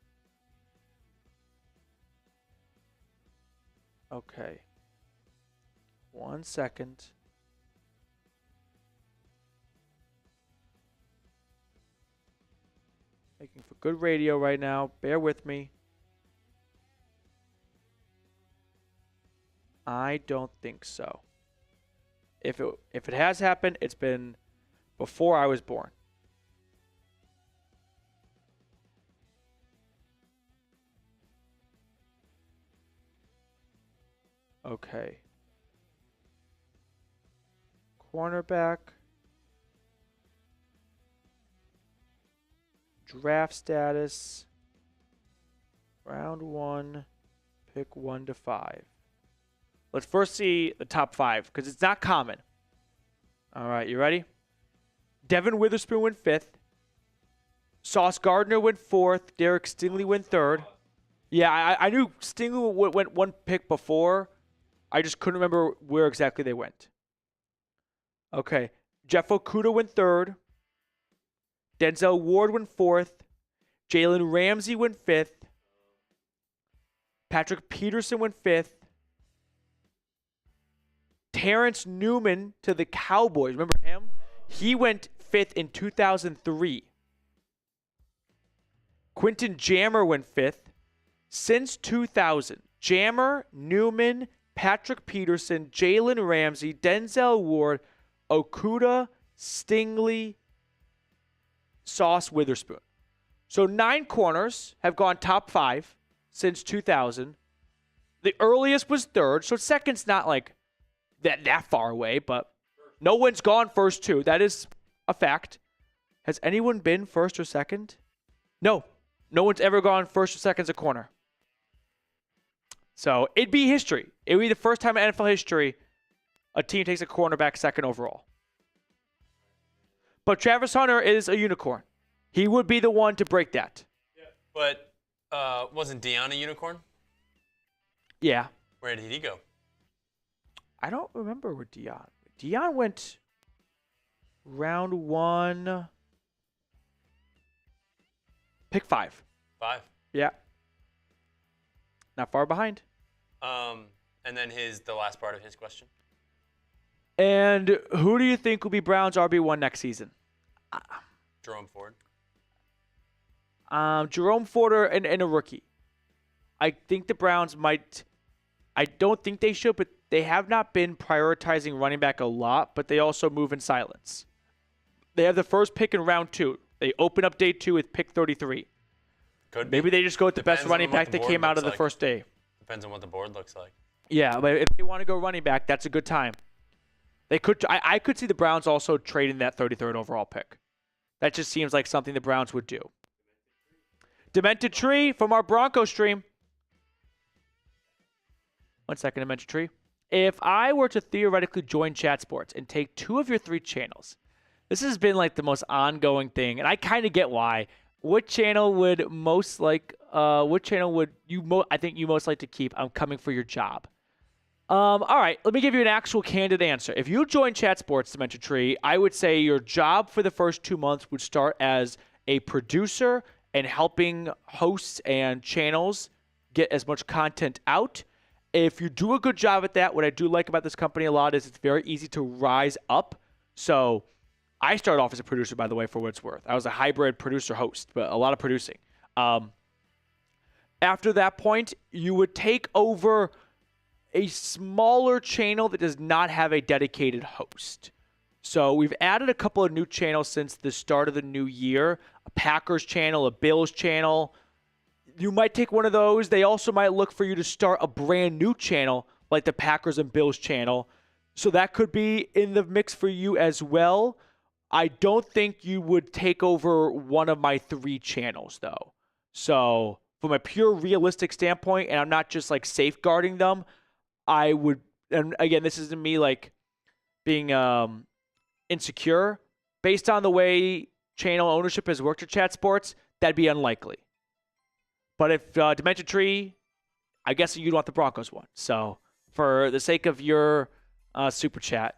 Okay. 1 second. Making for good radio right now. Bear with me. I don't think so. If it has happened, it's been before I was born. Okay. Cornerback. Draft status. Round 1. Pick 1 to 5. Let's first see the top 5 because it's not common. All right, you ready? Devin Witherspoon went 5th. Sauce Gardner went 4th. Derek Stingley went 3rd. Yeah, I knew Stingley went 1 pick before. I just couldn't remember where exactly they went. Okay. Jeff Okudah went 3rd. Denzel Ward went 4th. Jalen Ramsey went 5th. Patrick Peterson went 5th. Terrence Newman to the Cowboys. Remember him? He went 5th in 2003. Quentin Jammer went 5th. Since 2000, Jammer, Newman, Patrick Peterson, Jalen Ramsey, Denzel Ward, Okuda, Stingley, Sauce Witherspoon. So 9 corners have gone top 5 since 2000. The earliest was 3rd, so second's not like that far away, but no one's gone first 2. That is a fact. Has anyone been 1st or 2nd? No. No one's ever gone 1st or 2nd as a corner. So it'd be history. It would be the first time in NFL history a team takes a cornerback 2nd overall. But Travis Hunter is a unicorn. He would be the one to break that. Yeah. But wasn't Deion a unicorn? Yeah. Where did he go? I don't remember where Deion. Deion went round 1. Pick 5. 5. Yeah. Not far behind. And then the last part of his question. And who do you think will be Brown's RB1 next season? Jerome Ford. Jerome Ford and a rookie. I think the Browns might. I don't think they should, but they have not been prioritizing running back a lot, but they also move in silence. They have the first pick in round 2. They open up day 2 with pick 33. Maybe they just go with the best running back that came out of the first day. Depends on what the board looks like. Yeah, but if they want to go running back, that's a good time. They could. I could see the Browns also trading that 33rd overall pick. That just seems like something the Browns would do. Demented Tree from our Broncos stream. 1 second, Demented Tree. If I were to theoretically join Chat Sports and take 2 of your 3 channels, this has been like the most ongoing thing, and I kind of get why. What channel would most like? What channel would you? I think you most like to keep. I'm coming for your job. All right, let me give you an actual candid answer. If you join Chat Sports Dementia Tree, I would say your job for the first 2 months would start as a producer and helping hosts and channels get as much content out. If you do a good job at that, what I do like about this company a lot is it's very easy to rise up. So I started off as a producer, by the way, for what it's worth. I was a hybrid producer host, but a lot of producing. After that point, you would take over a smaller channel that does not have a dedicated host. So we've added a couple of new channels since the start of the new year. A Packers channel, a Bills channel. You might take one of those. They also might look for you to start a brand new channel like the Packers and Bills channel. So that could be in the mix for you as well. I don't think you would take over one of my 3 channels though. So from a pure realistic standpoint, and I'm not just like safeguarding them, I would, and again, this isn't me like being insecure. Based on the way channel ownership has worked at Chat Sports, that'd be unlikely. But if Dementia Tree, I guess you'd want the Broncos one. So for the sake of your super chat,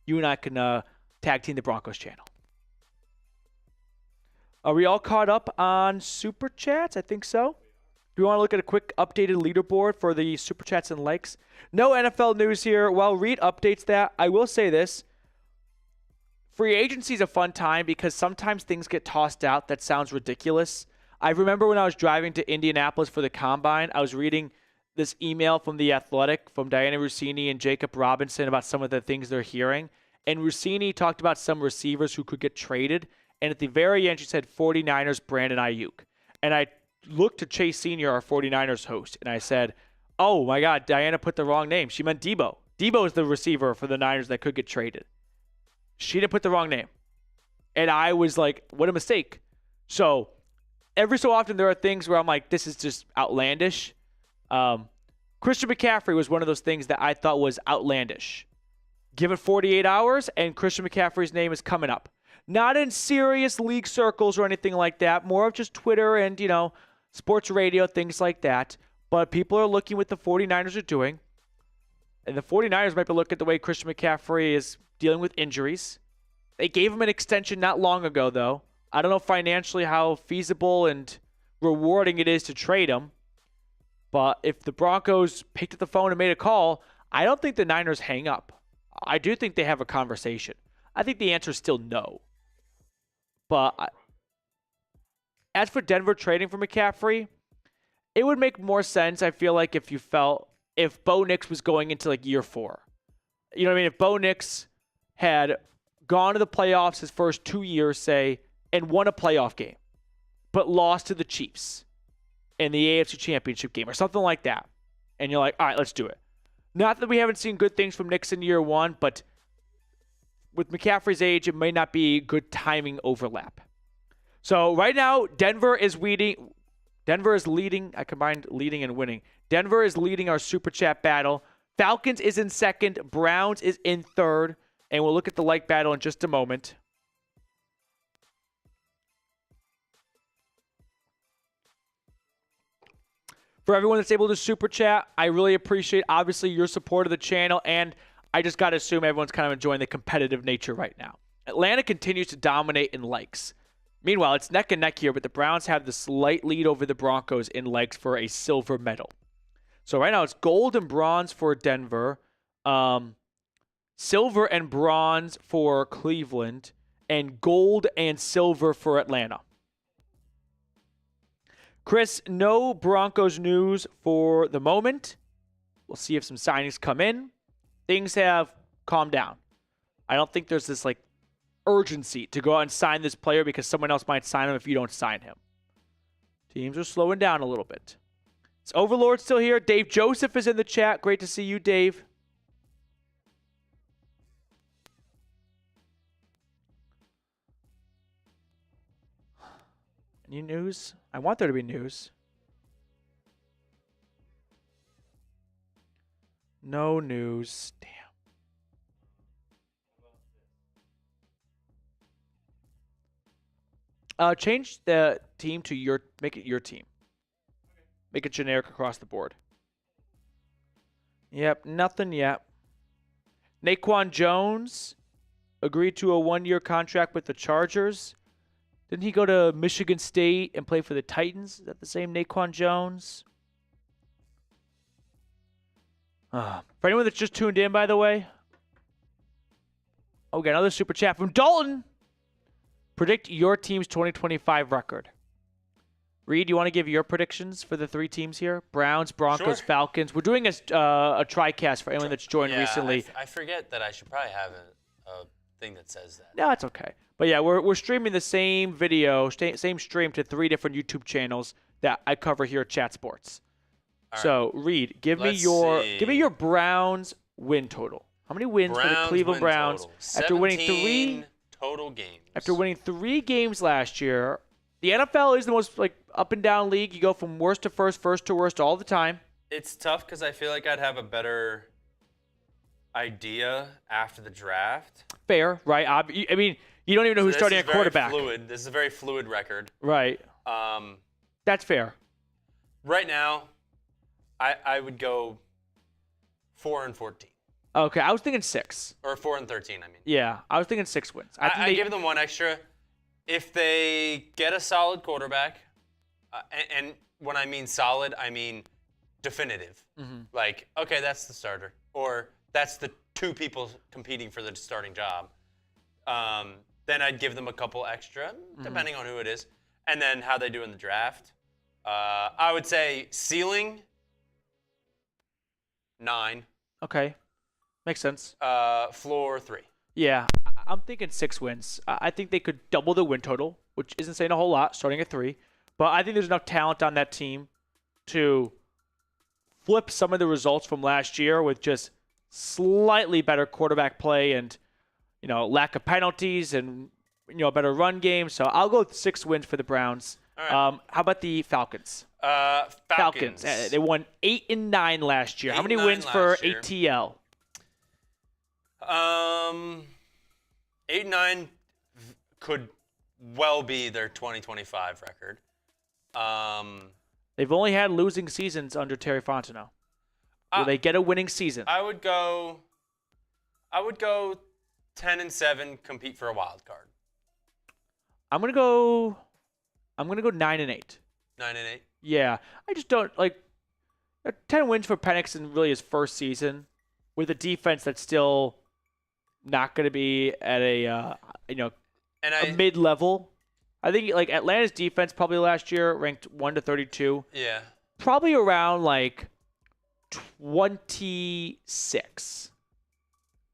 you and I can tag team the Broncos channel. Are we all caught up on super chats? I think so. Do you want to look at a quick updated leaderboard for the super chats and likes? No NFL news here. While Reed updates that, I will say this. Free agency is a fun time because sometimes things get tossed out that sounds ridiculous. I remember when I was driving to Indianapolis for the Combine, I was reading this email from The Athletic from Diana Rossini and Jacob Robinson about some of the things they're hearing. And Rossini talked about some receivers who could get traded. And at the very end, she said 49ers, Brandon Ayuk. And I looked to Chase Sr., our 49ers host, and I said, oh my God, Diana put the wrong name. She meant Debo. Debo is the receiver for the Niners that could get traded. She didn't put the wrong name. And I was like, what a mistake. So every so often there are things where I'm like, this is just outlandish. Christian McCaffrey was one of those things that I thought was outlandish. Give it 48 hours and Christian McCaffrey's name is coming up. Not in serious league circles or anything like that. More of just Twitter and, sports radio, things like that. But people are looking what the 49ers are doing. And the 49ers might be looking at the way Christian McCaffrey is dealing with injuries. They gave him an extension not long ago, though. I don't know financially how feasible and rewarding it is to trade him. But if the Broncos picked up the phone and made a call, I don't think the Niners hang up. I do think they have a conversation. I think the answer is still no. But as for Denver trading for McCaffrey, it would make more sense, I feel like, if Bo Nix was going into like year 4. You know what I mean? If Bo Nix had gone to the playoffs his first 2 years, say, and won a playoff game, but lost to the Chiefs in the AFC Championship game or something like that. And you're like, all right, let's do it. Not that we haven't seen good things from Nix in year 1, but with McCaffrey's age, it may not be good timing overlap. So right now, Denver is leading. I combined leading and winning. Denver is leading our Super Chat battle. Falcons is in second. Browns is in third. And we'll look at the like battle in just a moment. For everyone that's able to Super Chat, I really appreciate, obviously, your support of the channel. And I just got to assume everyone's kind of enjoying the competitive nature right now. Atlanta continues to dominate in likes. Meanwhile, it's neck and neck here, but the Browns have the slight lead over the Broncos in likes for a silver medal. So right now it's gold and bronze for Denver, silver and bronze for Cleveland, and gold and silver for Atlanta. Chris, no Broncos news for the moment. We'll see if some signings come in. Things have calmed down. I don't think there's this urgency to go out and sign this player because someone else might sign him if you don't sign him. Teams are slowing down a little bit. Is Overlord still here? Dave Joseph is in the chat. Great to see you, Dave. Any news? I want there to be news. No news. Damn. Change the team to make it your team. Make it generic across the board. Yep, nothing yet. Naquan Jones agreed to a 1-year contract with the Chargers. Didn't he go to Michigan State and play for the Titans? Is that the same Naquan Jones? For anyone that's just tuned in, by the way. Oh, we got another super chat from Dalton. Predict your team's 2025 record. Reed, you want to give your predictions for the 3 teams here? Browns, Broncos, Sure. Falcons. We're doing a TriCast for anyone that's joined recently. I forget that I should probably have a thing that says that. No, it's okay. But yeah, we're streaming the same video, same stream to 3 different YouTube channels that I cover here at Chat Sports. All so, right. Reed, give me your Browns win total. How many wins for the Cleveland Browns total. after winning 3 total games? After winning 3 games last year? The NFL is the most up and down league. You go from worst to first, first to worst all the time. It's tough because I feel like I'd have a better idea after the draft. Fair, right? I mean, you don't even know who's starting at quarterback. Fluid. This is a very fluid record. Right. That's fair. Right now, I would go 4-14. Okay, I was thinking 6. Or 4-13, I mean. Yeah, I was thinking 6 wins. I give them 1 extra. If they get a solid quarterback, and when I mean solid, I mean definitive. Mm-hmm. Okay, that's the starter. Or that's the 2 people competing for the starting job. Then I'd give them a couple extra, depending on who it is. And then how they do in the draft. I would say ceiling, 9. Okay. Makes sense. Floor, 3. Yeah, I'm thinking 6 wins. I think they could double the win total, which isn't saying a whole lot, starting at 3. But I think there's enough talent on that team to flip some of the results from last year with just slightly better quarterback play and, lack of penalties and, a better run game. So I'll go with 6 wins for the Browns. All right. How about the Falcons? Falcons. They won 8-9 last year. How many wins for ATL? 8-9 could well be their 2025 record. They've only had losing seasons under Terry Fontenot. Will they get a winning season? I would go 10-7, compete for a wild card. I'm gonna go 9-8. 9-8. Yeah, I just don't like 10 wins for Penix in really his first season with a defense that's still not going to be at a a mid-level. I think like Atlanta's defense probably last year ranked 1 to 32. Yeah. Probably around like 26.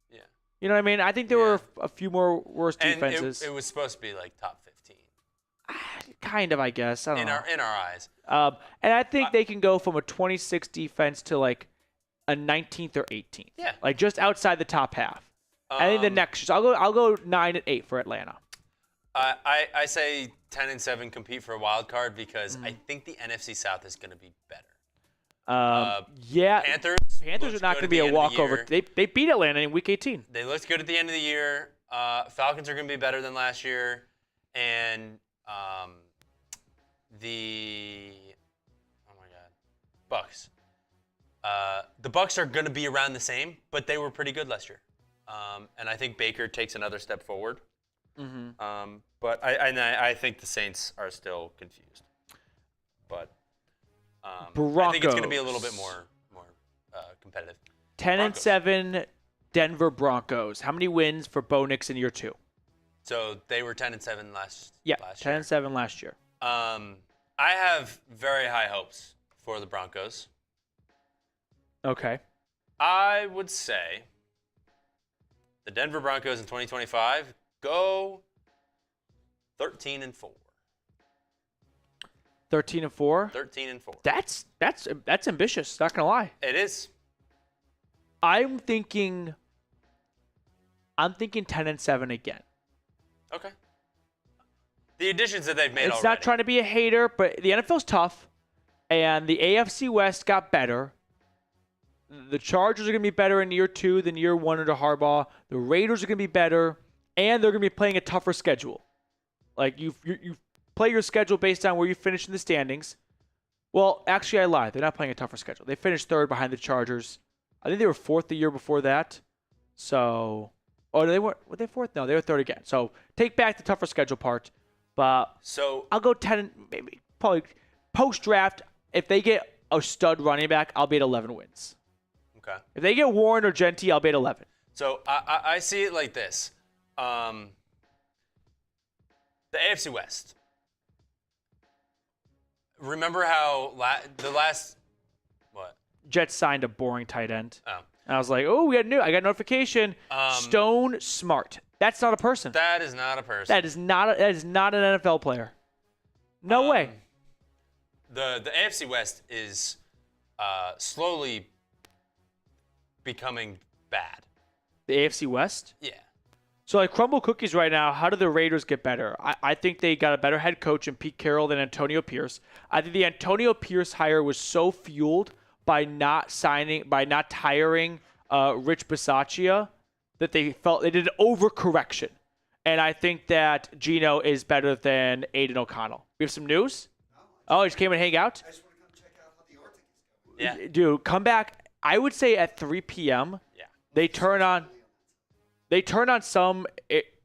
Yeah. You know what I mean? I think there were a few more worse defenses. And it was supposed to be like top 15. Kind of, I guess. I don't know. In our eyes. And I think they can go from a 26 defense to like a 19th or 18th. Yeah. Like just outside the top half. I think the next, I'll go 9-8 for Atlanta. I say 10-7 compete for a wild card because I think the NFC South is going to be better. Yeah. Panthers are not going to be a walkover. They beat Atlanta in Week 18. They looked good at the end of the year. Falcons are going to be better than last year, and the Bucks. The Bucks are going to be around the same, but they were pretty good last year, and I think Baker takes another step forward. Mm-hmm. But I think the Saints are still confused. But I think it's going to be a little bit more competitive. 10-7 Denver Broncos. How many wins for Bo Nix in year 2? So they were 10-7 last year. Yeah, 10-7 last year. I have very high hopes for the Broncos. Okay. I would say the Denver Broncos in 2025 go 13-4. 13-4? 13-4. That's ambitious, not gonna lie. It is. I'm thinking 10-7 again. Okay. The additions that they've made It's not trying to be a hater, but the NFL's tough, and the AFC West got better. The Chargers are going to be better in year 2 than year 1 under Harbaugh. The Raiders are going to be better, and they're going to be playing a tougher schedule. Like, you play your schedule based on where you finish in the standings. Well, actually, I lied. They're not playing a tougher schedule. They finished 3rd behind the Chargers. I think they were 4th the year before that. So, were they 4th? No, they were 3rd again. So, take back the tougher schedule part. But I'll go 10, maybe probably post-draft. If they get a stud running back, I'll be at 11 wins. Okay. If they get Warren or Genty, I'll be at 11. So I see it like this. The AFC West. Remember how the last what? Jets signed a boring tight end. Oh. And I was like, oh, I got a notification. Stone Smart. That's not a person. That is not a person. That is not an NFL player. No way. The AFC West is slowly becoming bad. The AFC West? Yeah. So like crumble cookies right now, how do the Raiders get better? I think they got a better head coach in Pete Carroll than Antonio Pierce. I think the Antonio Pierce hire was so fueled by not hiring Rich Bisaccia that they felt they did an overcorrection. And I think that Geno is better than Aiden O'Connell. We have some news? Oh, he just came and hang out? I just want to come check out how the Arctic is going. Yeah. Dude, come back. I would say at 3 p.m. Yeah. They turn on some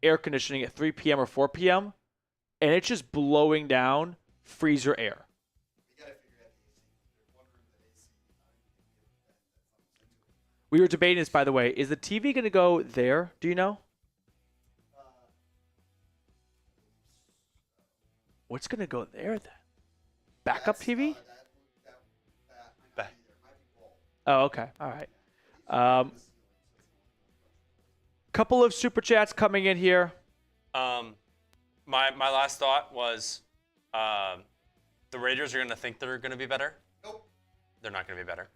air conditioning at 3 p.m. or 4 p.m. and it's just blowing down freezer air. We got to figure out the AC. There's one room that AC. We were debating this, by the way. Is the TV going to go there? Do you know? What's going to go there then? Backup TV? Back. Oh, okay. All right. Couple of super chats coming in here. My last thought was the Raiders are going to think they're going to be better. Nope. They're not going to be better.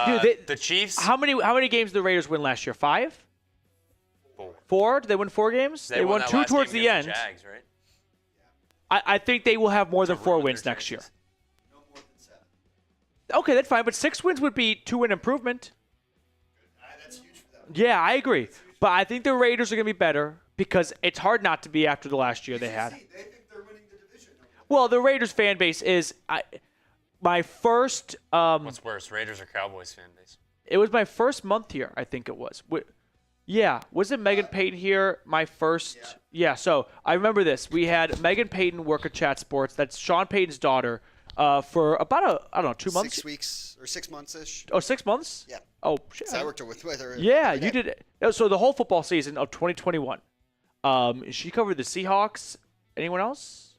Dude, the Chiefs. How many games did the Raiders win last year? 5? 4? Did they win 4 games? They won 2 towards the end. Jags, right? I think they will have more than 4 wins next year. No more than 7. Okay, that's fine. But 6 wins would be 2-win improvement. That's huge for them. Yeah, I agree. But I think the Raiders are going to be better because it's hard not to be after the last year they had. They think they're winning the division. Well, the Raiders fan base is my first. What's worse, Raiders or Cowboys fan base? It was my first month here. I think it was. Yeah, wasn't Megan Payton here my first? Yeah, so I remember this. We had Megan Payton work at Chat Sports. That's Sean Payton's daughter. For about I don't know, 2 months. 6 weeks or 6 months ish. Oh, 6 months? Yeah. Oh, shit. So I worked with her. Yeah, every you day. did it. So the whole football season of 2021. She covered the Seahawks. Anyone else?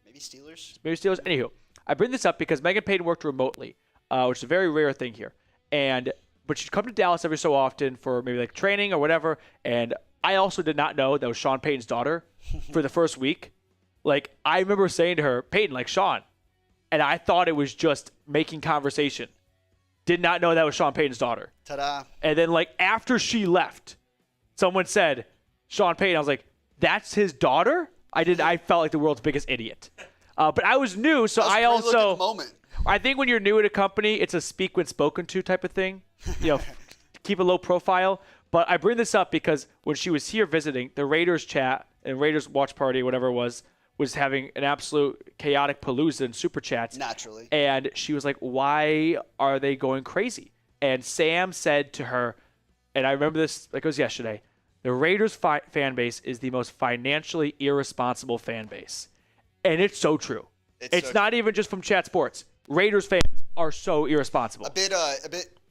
Maybe Steelers. Maybe Steelers. Anywho, I bring this up because Megan Payton worked remotely, which is a very rare thing here. But she'd come to Dallas every so often for maybe like training or whatever. And I also did not know that was Sean Payton's daughter for the first week. Like, I remember saying to her, Peyton, like Sean. And I thought it was just making conversation. Did not know that was Sean Payton's daughter. Ta-da. And then, like, after she left, someone said, Sean Payton. I was like, that's his daughter? I felt like the world's biggest idiot. But I was new, so That was a I great look at also... the moment. I think when you're new at a company, it's a speak when spoken to type of thing. Keep a low profile. But I bring this up because when she was here visiting, the Raiders chat and Raiders watch party, whatever it was having an absolute chaotic palooza in super chats. Naturally. And she was like, why are they going crazy? And Sam said to her, and I remember this like it was yesterday, the Raiders fan base is the most financially irresponsible fan base. And it's so true. It's not even just from Chat Sports. Raiders fans are so irresponsible. A bit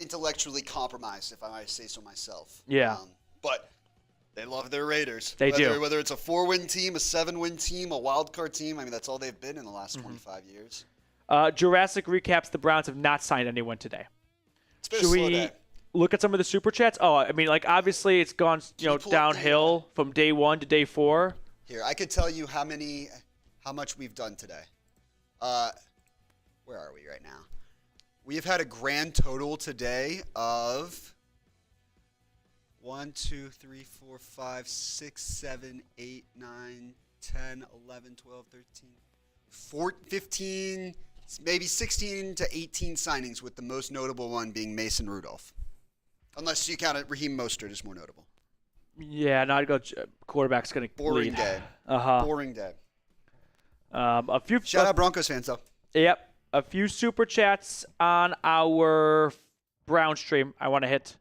intellectually compromised, if I might say so myself. Yeah. But they love their Raiders. They do. Whether it's a 4-win team, a 7-win team, a wild card team, I mean, that's all they've been in the last 25 years. Jurassic recaps: the Browns have not signed anyone today. It's been Should a slow we day. look at some of the super chats? Oh, I mean, like obviously it's gone, you pull up the, downhill from day 1 to day 4. Here, I could tell you how much we've done today. Where are we right now? We have had a grand total today of 1, 2, 3, 4, 5, 6, 7, 8, 9, 10, 11, 12, 13, 14, 15, maybe 16 to 18 signings, with the most notable one being Mason Rudolph. Unless you count it, Raheem Mostert is more notable. Yeah, no, I'd go quarterback's going to Boring lead. day. Uh-huh. Boring day. A few. Shout out Broncos fans, though. Yep. A few super chats on our Brown stream I want to hit.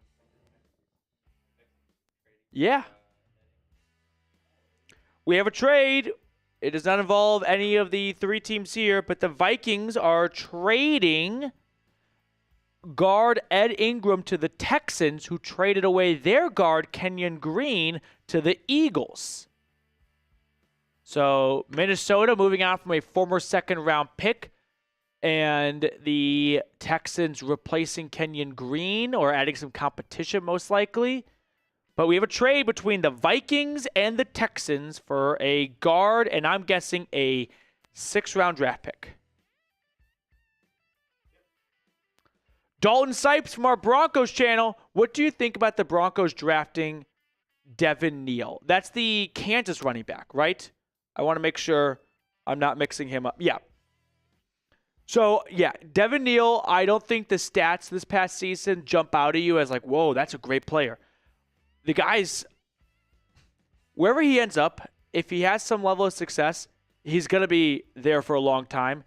Yeah. We have a trade. It does not involve any of the 3 teams here, but the Vikings are trading guard Ed Ingram to the Texans, who traded away their guard Kenyon Green to the Eagles. So Minnesota moving on from a former second-round pick, and the Texans replacing Kenyon Green or adding some competition most likely. But we have a trade between the Vikings and the Texans for a guard, and I'm guessing a 6th-round draft pick. Dalton Sipes from our Broncos channel. What do you think about the Broncos drafting Devin Neal? That's the Kansas running back, right? I want to make sure I'm not mixing him up. Yeah. So, yeah, Devin Neal, I don't think the stats this past season jump out at you as like, whoa, that's a great player. The guy's, wherever he ends up, if he has some level of success, he's going to be there for a long time.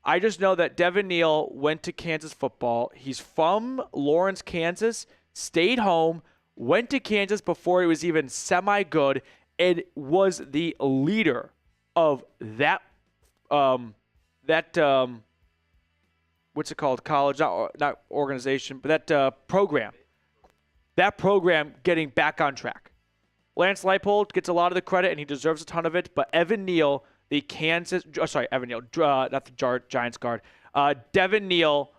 I just know that Devin Neal went to Kansas football. He's from Lawrence, Kansas, stayed home, went to Kansas before he was even semi-good, and was the leader of that what's it called? College, not organization, but that program. That program getting back on track. Lance Leipold gets a lot of the credit, and he deserves a ton of it. But Evan Neal, the Evan Neal, not the Giants guard. Devin Neal,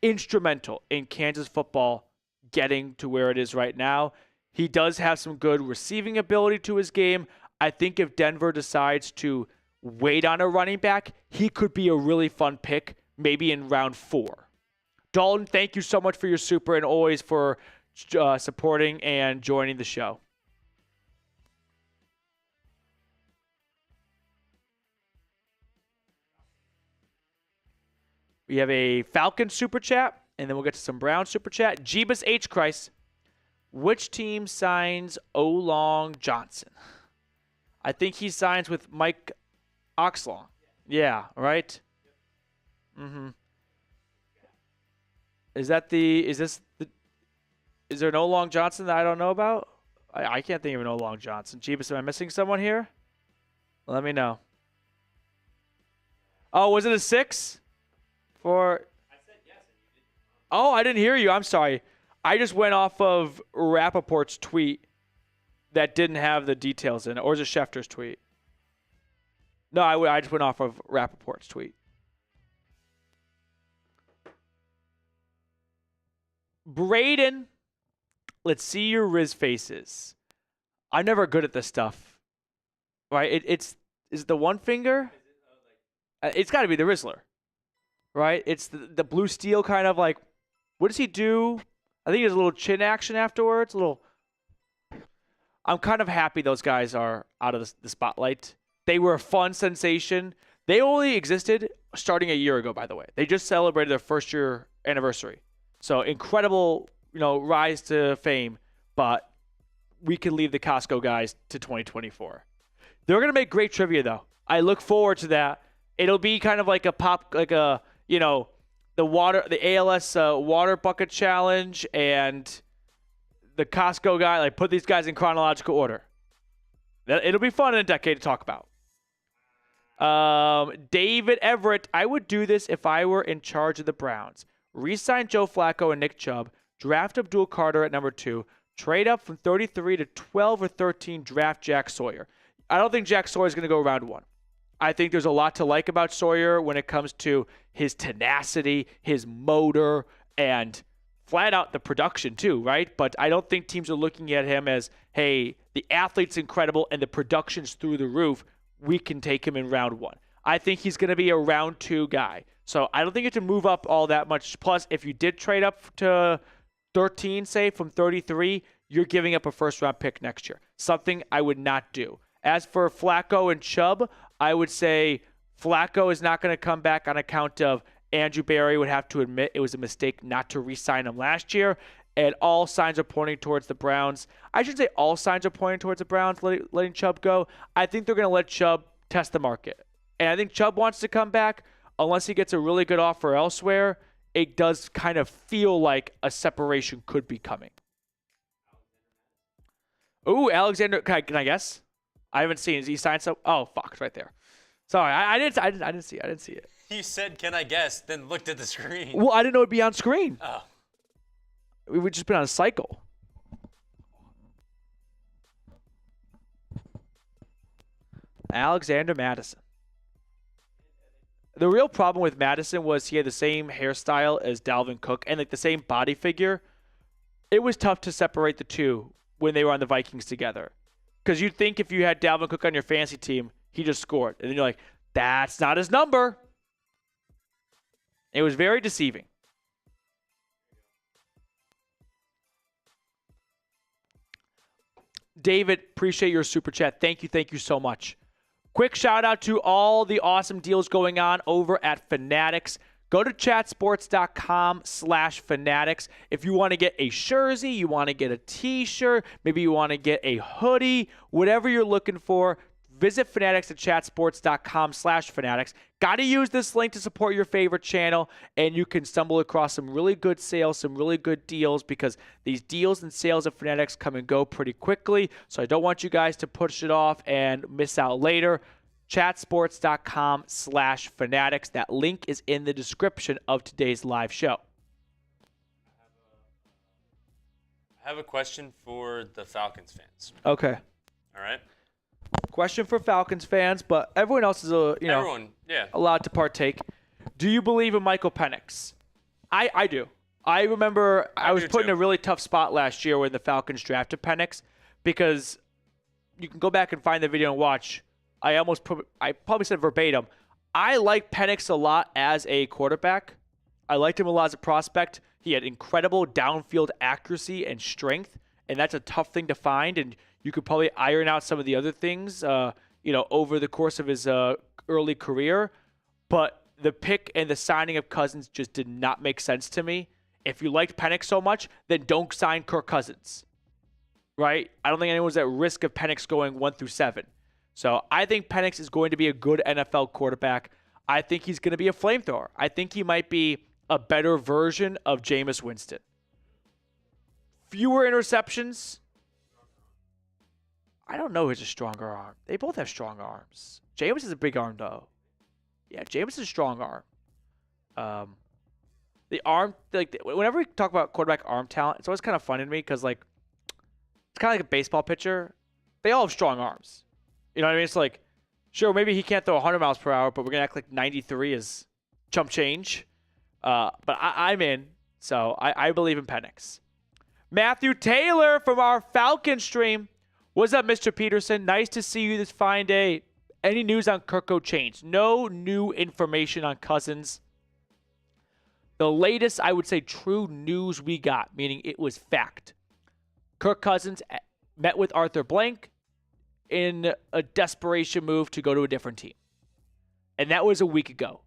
instrumental in Kansas football getting to where it is right now. He does have some good receiving ability to his game. I think if Denver decides to wait on a running back, he could be a really fun pick, maybe in round 4. Dalton, thank you so much for your super and always for supporting and joining the show. We have a Falcon super chat, and then we'll get to some Brown super chat. Jeebus H. Christ. Which team signs O'Long Johnson? I think he signs with Mike Oxlong. Yeah, right? Mm-hmm. Is this the Is there no Long Johnson that I don't know about? I can't think of an Long Johnson. Jeebus, am I missing someone here? Let me know. Oh, was it a 6? I said yes. Oh, I didn't hear you. I'm sorry. I just went off of Rappaport's tweet that didn't have the details in it. Or was it Schefter's tweet? No, I just went off of Rappaport's tweet. Braden, let's see your Riz faces. I'm never good at this stuff. Right? Is it the one finger? It's got to be the Rizzler. Right? It's the blue steel kind of like, what does he do? I think there's a little chin action afterwards. I'm kind of happy those guys are out of the spotlight. They were a fun sensation. They only existed starting a year ago, by the way. They just celebrated their first year anniversary. So incredible, rise to fame. But we can leave the Costco guys to 2024. They're going to make great trivia, though. I look forward to that. It'll be kind of like the ALS water bucket challenge and the Costco guy. Like, put these guys in chronological order. It'll be fun in a decade to talk about. David Everett, I would do this if I were in charge of the Browns. Re-sign Joe Flacco and Nick Chubb. Draft Abdul Carter at number 2. Trade up from 33 to 12 or 13. Draft Jack Sawyer. I don't think Jack Sawyer is going to go round 1. I think there's a lot to like about Sawyer when it comes to his tenacity, his motor, and flat out the production too, right? But I don't think teams are looking at him as, hey, the athlete's incredible and the production's through the roof. We can take him in round 1. I think he's going to be a round 2 guy. So I don't think you have to move up all that much. Plus, if you did trade up to 13, say, from 33, you're giving up a first-round pick next year. Something I would not do. As for Flacco and Chubb, I would say Flacco is not going to come back on account of Andrew Berry would have to admit it was a mistake not to re-sign him last year. And all signs are pointing towards the Browns. I should say all signs are pointing towards the Browns letting Chubb go. I think they're going to let Chubb test the market. And I think Chubb wants to come back unless he gets a really good offer elsewhere. It does kind of feel like a separation could be coming. Ooh, Alexander, can I guess? I haven't seen. Is he signed some? Oh, fuck, it's right there. Sorry, I didn't see it. I didn't see it. You said, "Can I guess?" Then looked at the screen. Well, I didn't know it'd be on screen. Oh. We've just been on a cycle. Alexander Madison. The real problem with Madison was he had the same hairstyle as Dalvin Cook and like the same body figure. It was tough to separate the two when they were on the Vikings together. Because you'd think if you had Dalvin Cook on your fantasy team, he just scored. And then you're like, that's not his number. It was very deceiving. David, appreciate your super chat. Thank you so much. Quick shout out to all the awesome deals going on over at Fanatics. Go to chatsports.com/Fanatics. If you want to get a jersey, you want to get a t-shirt, maybe you want to get a hoodie, whatever you're looking for, visit Fanatics at chatsports.com/Fanatics. Got to use this link to support your favorite channel, and you can stumble across some really good sales, some really good deals, because these deals and sales at Fanatics come and go pretty quickly, so I don't want you guys to push it off and miss out later. chatsports.com/Fanatics. That link is in the description of today's live show. I have a question for the Falcons fans. Okay. All right. Question for Falcons fans, but everyone else is allowed to partake. Do you believe in Michael Penix? I do. I remember I was put in a really tough spot last year when the Falcons drafted Penix, because you can go back and find the video and watch. I probably said verbatim, I like Penix a lot as a quarterback. I liked him a lot as a prospect. He had incredible downfield accuracy and strength, and that's a tough thing to find, and you could probably iron out some of the other things, over the course of his early career. But the pick and the signing of Cousins just did not make sense to me. If you liked Penix so much, then don't sign Kirk Cousins, right? I don't think anyone's at risk of Penix going 1 through 7. So I think Penix is going to be a good NFL quarterback. I think he's going to be a flamethrower. I think he might be a better version of Jameis Winston. fewer interceptions. I don't know who's a stronger arm. They both have strong arms. Jameis is a big arm, though. Yeah, Jameis is a strong arm. The arm, like, whenever we talk about quarterback arm talent, it's always kind of funny to me because, like, it's kind of like a baseball pitcher. They all have strong arms. You know what I mean? It's like, sure, maybe he can't throw 100 miles per hour, but we're going to act like 93 is chump change. But I'm in, so I believe in Penix. Matthew Taylor from our Falcon stream. What's up, Mr. Peterson? Nice to see you this fine day. Any news on Kirk changed? No new information on Cousins. The latest, I would say, true news we got, meaning it was fact. Kirk Cousins met with Arthur Blank in a desperation move to go to a different team. And that was a week ago.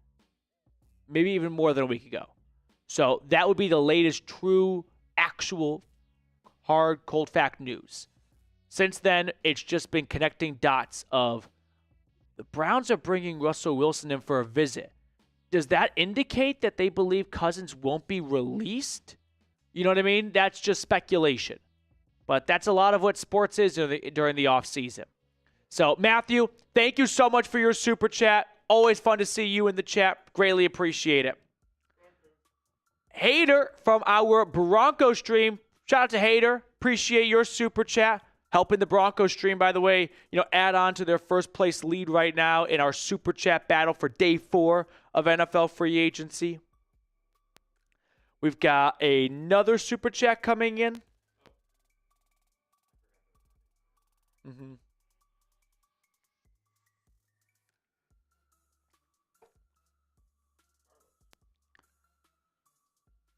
Maybe even more than a week ago. So that would be the latest true, actual, hard, cold fact news. Since then, it's just been connecting dots of the Browns are bringing Russell Wilson in for a visit. Does that indicate that they believe Cousins won't be released? You know what I mean? That's just speculation. But that's a lot of what sports is during the offseason. So, Matthew, thank you so much for your super chat. Always fun to see you in the chat. Greatly appreciate it. Hater from our Broncos stream. Shout out to Hater. Appreciate your super chat. Helping the Broncos stream, by the way, add on to their first place lead right now in our super chat battle for day 4 of NFL free agency. We've got another super chat coming in.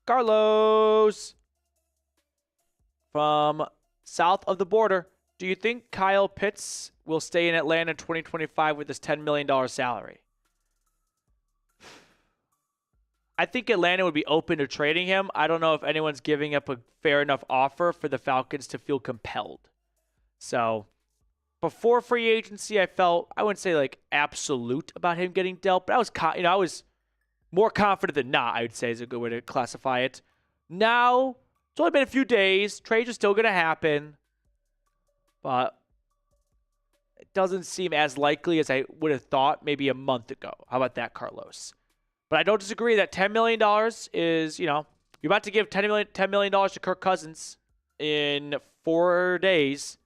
Carlos from south of the border. Do you think Kyle Pitts will stay in Atlanta in 2025 with his $10 million salary? I think Atlanta would be open to trading him. I don't know if anyone's giving up a fair enough offer for the Falcons to feel compelled. So, before free agency, I wouldn't say like absolute about him getting dealt, but I was more confident than not, I would say is a good way to classify it. Now, it's only been a few days. Trades are still going to happen, but it doesn't seem as likely as I would have thought maybe a month ago. How about that, Carlos? But I don't disagree that $10 million is, you're about to give $10 million to Kirk Cousins in 4 days.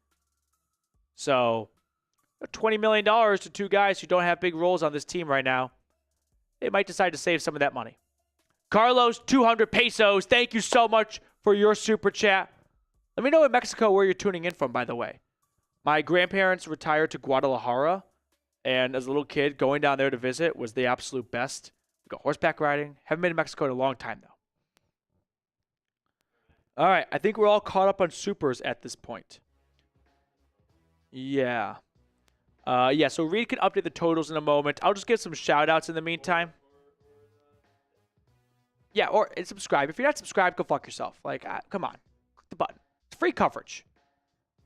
So, $20 million to two guys who don't have big roles on this team right now. They might decide to save some of that money. Carlos, 200 pesos. Thank you so much for your super chat. Let me know in Mexico where you're tuning in from, by the way. My grandparents retired to Guadalajara, and as a little kid, going down there to visit was the absolute best. We go horseback riding. Haven't been to Mexico in a long time, though. All right, I think we're all caught up on supers at this point. Yeah. So Reed can update the totals in a moment. I'll just give some shout-outs in the meantime. Yeah, and subscribe. If you're not subscribed, go fuck yourself. Like, come on. Click the button. It's free coverage.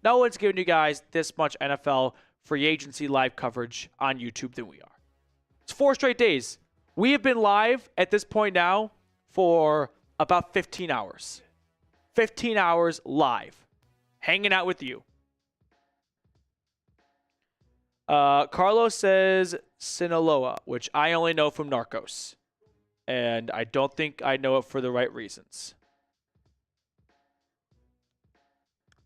No one's giving you guys this much NFL free agency live coverage on YouTube than we are. It's 4 straight days. We have been live at this point now for about 15 hours. 15 hours live. Hanging out with you. Carlos says Sinaloa, which I only know from Narcos. And I don't think I know it for the right reasons.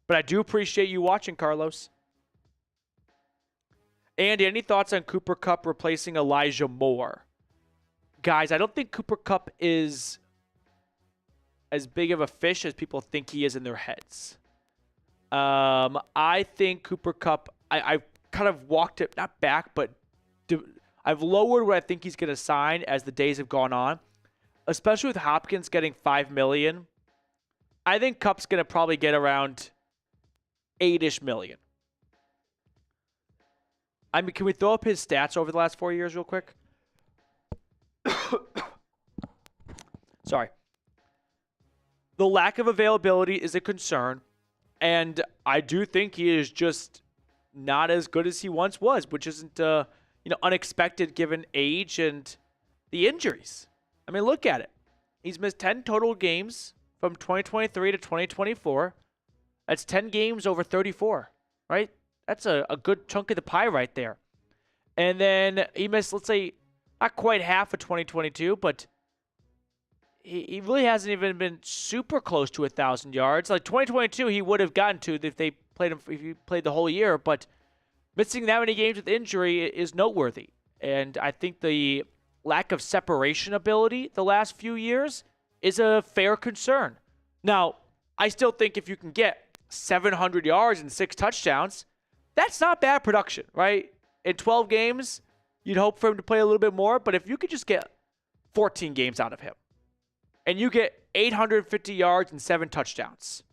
But I do appreciate you watching, Carlos. Andy, any thoughts on Cooper Kupp replacing Elijah Moore? Guys, I don't think Cooper Kupp is as big of a fish as people think he is in their heads. I think Cooper Kupp, I've kind of walked it, not back, but I've lowered what I think he's going to sign as the days have gone on, especially with Hopkins getting $5 million. I think Kupp's going to probably get around $8-ish million. I mean, can we throw up his stats over the last 4 years real quick? Sorry. The lack of availability is a concern, and I do think he is just not as good as he once was, which isn't unexpected given age and the injuries. I mean, look at it. He's missed 10 total games from 2023 to 2024. That's 10 games over 34, right? That's a good chunk of the pie right there. And then he missed, let's say, not quite half of 2022, but he really hasn't even been super close to 1,000 yards. Like 2022, he would have gotten to if he played the whole year, but missing that many games with injury is noteworthy. And I think the lack of separation ability the last few years is a fair concern. Now, I still think if you can get 700 yards and 6 touchdowns, that's not bad production, right? In 12 games, you'd hope for him to play a little bit more, but if you could just get 14 games out of him, and you get 850 yards and 7 touchdowns,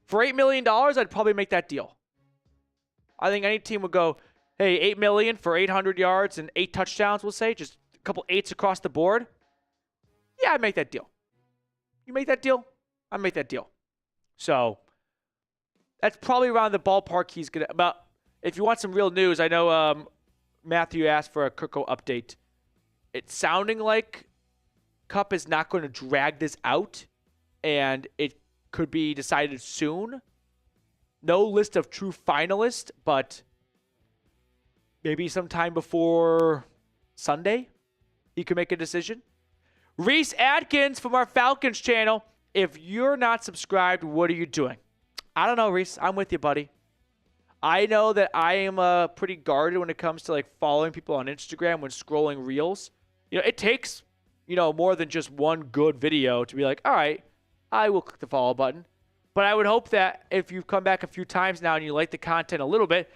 for $8 million, I'd probably make that deal. I think any team would go, hey, $8 million for 800 yards and 8 touchdowns, we'll say, just a couple 8s across the board. Yeah, I'd make that deal. You make that deal? I'd make that deal. So that's probably around the ballpark he's going to. But if you want some real news, I know Matthew asked for a Kirko update. It's sounding like Cup is not going to drag this out, and it could be decided soon. No list of true finalists, but maybe sometime before Sunday, he could make a decision. Reese Adkins from our Falcons channel. If you're not subscribed, what are you doing? I don't know, Reese. I'm with you, buddy. I know that I am pretty guarded when it comes to like following people on Instagram when scrolling reels. You know, it takes, more than just one good video to be like, all right, I will click the follow button. But I would hope that if you've come back a few times now and you like the content a little bit,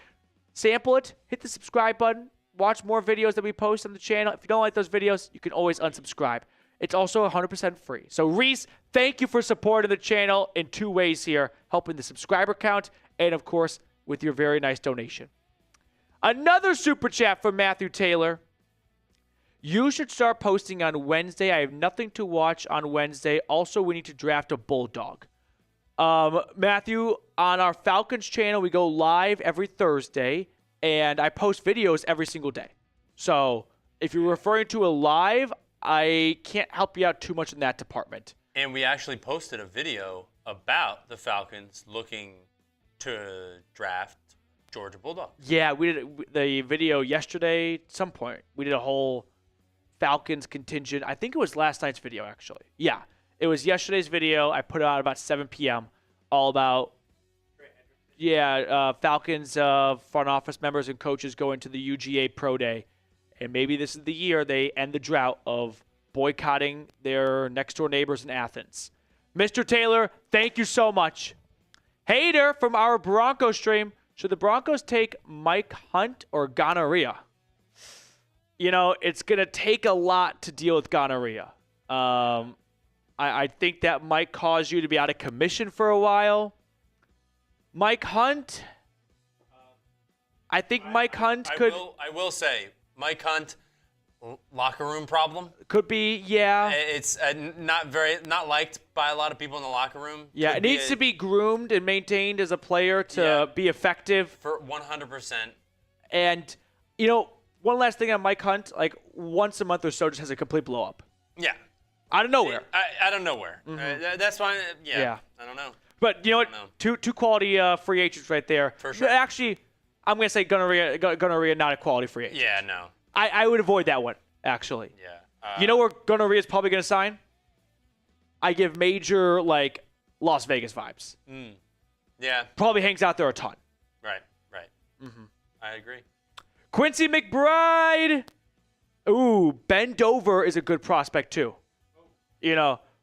sample it, hit the subscribe button, watch more videos that we post on the channel. If you don't like those videos, you can always unsubscribe. It's also 100% free. So, Reese, thank you for supporting the channel in 2 ways here, helping the subscriber count and, of course, with your very nice donation. Another super chat from Matthew Taylor. You should start posting on Wednesday. I have nothing to watch on Wednesday. Also, we need to draft a bulldog. Matthew, on our Falcons channel, we go live every Thursday, and I post videos every single day. So if you're referring to a live, I can't help you out too much in that department. And we actually posted a video about the Falcons looking to draft Georgia Bulldog. Yeah, we did the video yesterday at some point. We did a whole Falcons contingent. I think it was last night's video, actually. Yeah, it was yesterday's video. I put it out about 7 p.m. all about, Falcons front office members and coaches going to the UGA Pro Day. And maybe this is the year they end the drought of boycotting their next-door neighbors in Athens. Mr. Taylor, thank you so much. Hater from our Broncos stream. Should the Broncos take Mike Hunt or gonorrhea? It's going to take a lot to deal with gonorrhea. I think that might cause you to be out of commission for a while. Mike Hunt, I think Mike Hunt could. I will say, Mike Hunt, locker room problem. Could be, yeah. It's not liked by a lot of people in the locker room. Yeah, it needs to be groomed and maintained as a player to be effective. For 100%. And, one last thing on Mike Hunt, like once a month or so just has a complete blow up. Yeah. Out of nowhere. Out of nowhere. Mm-hmm. That's fine. Yeah. I don't know. But you know what? Two quality free agents right there. For sure. Actually, I'm going to say gonorrhea, not a quality free agent. Yeah, no. I would avoid that one, actually. Yeah. You know where gonorrhea is probably going to sign? I give major, Las Vegas vibes. Yeah. Probably hangs out there a ton. Right. Mm-hmm. I agree. Quincy McBride. Ooh, Ben Dover is a good prospect, too.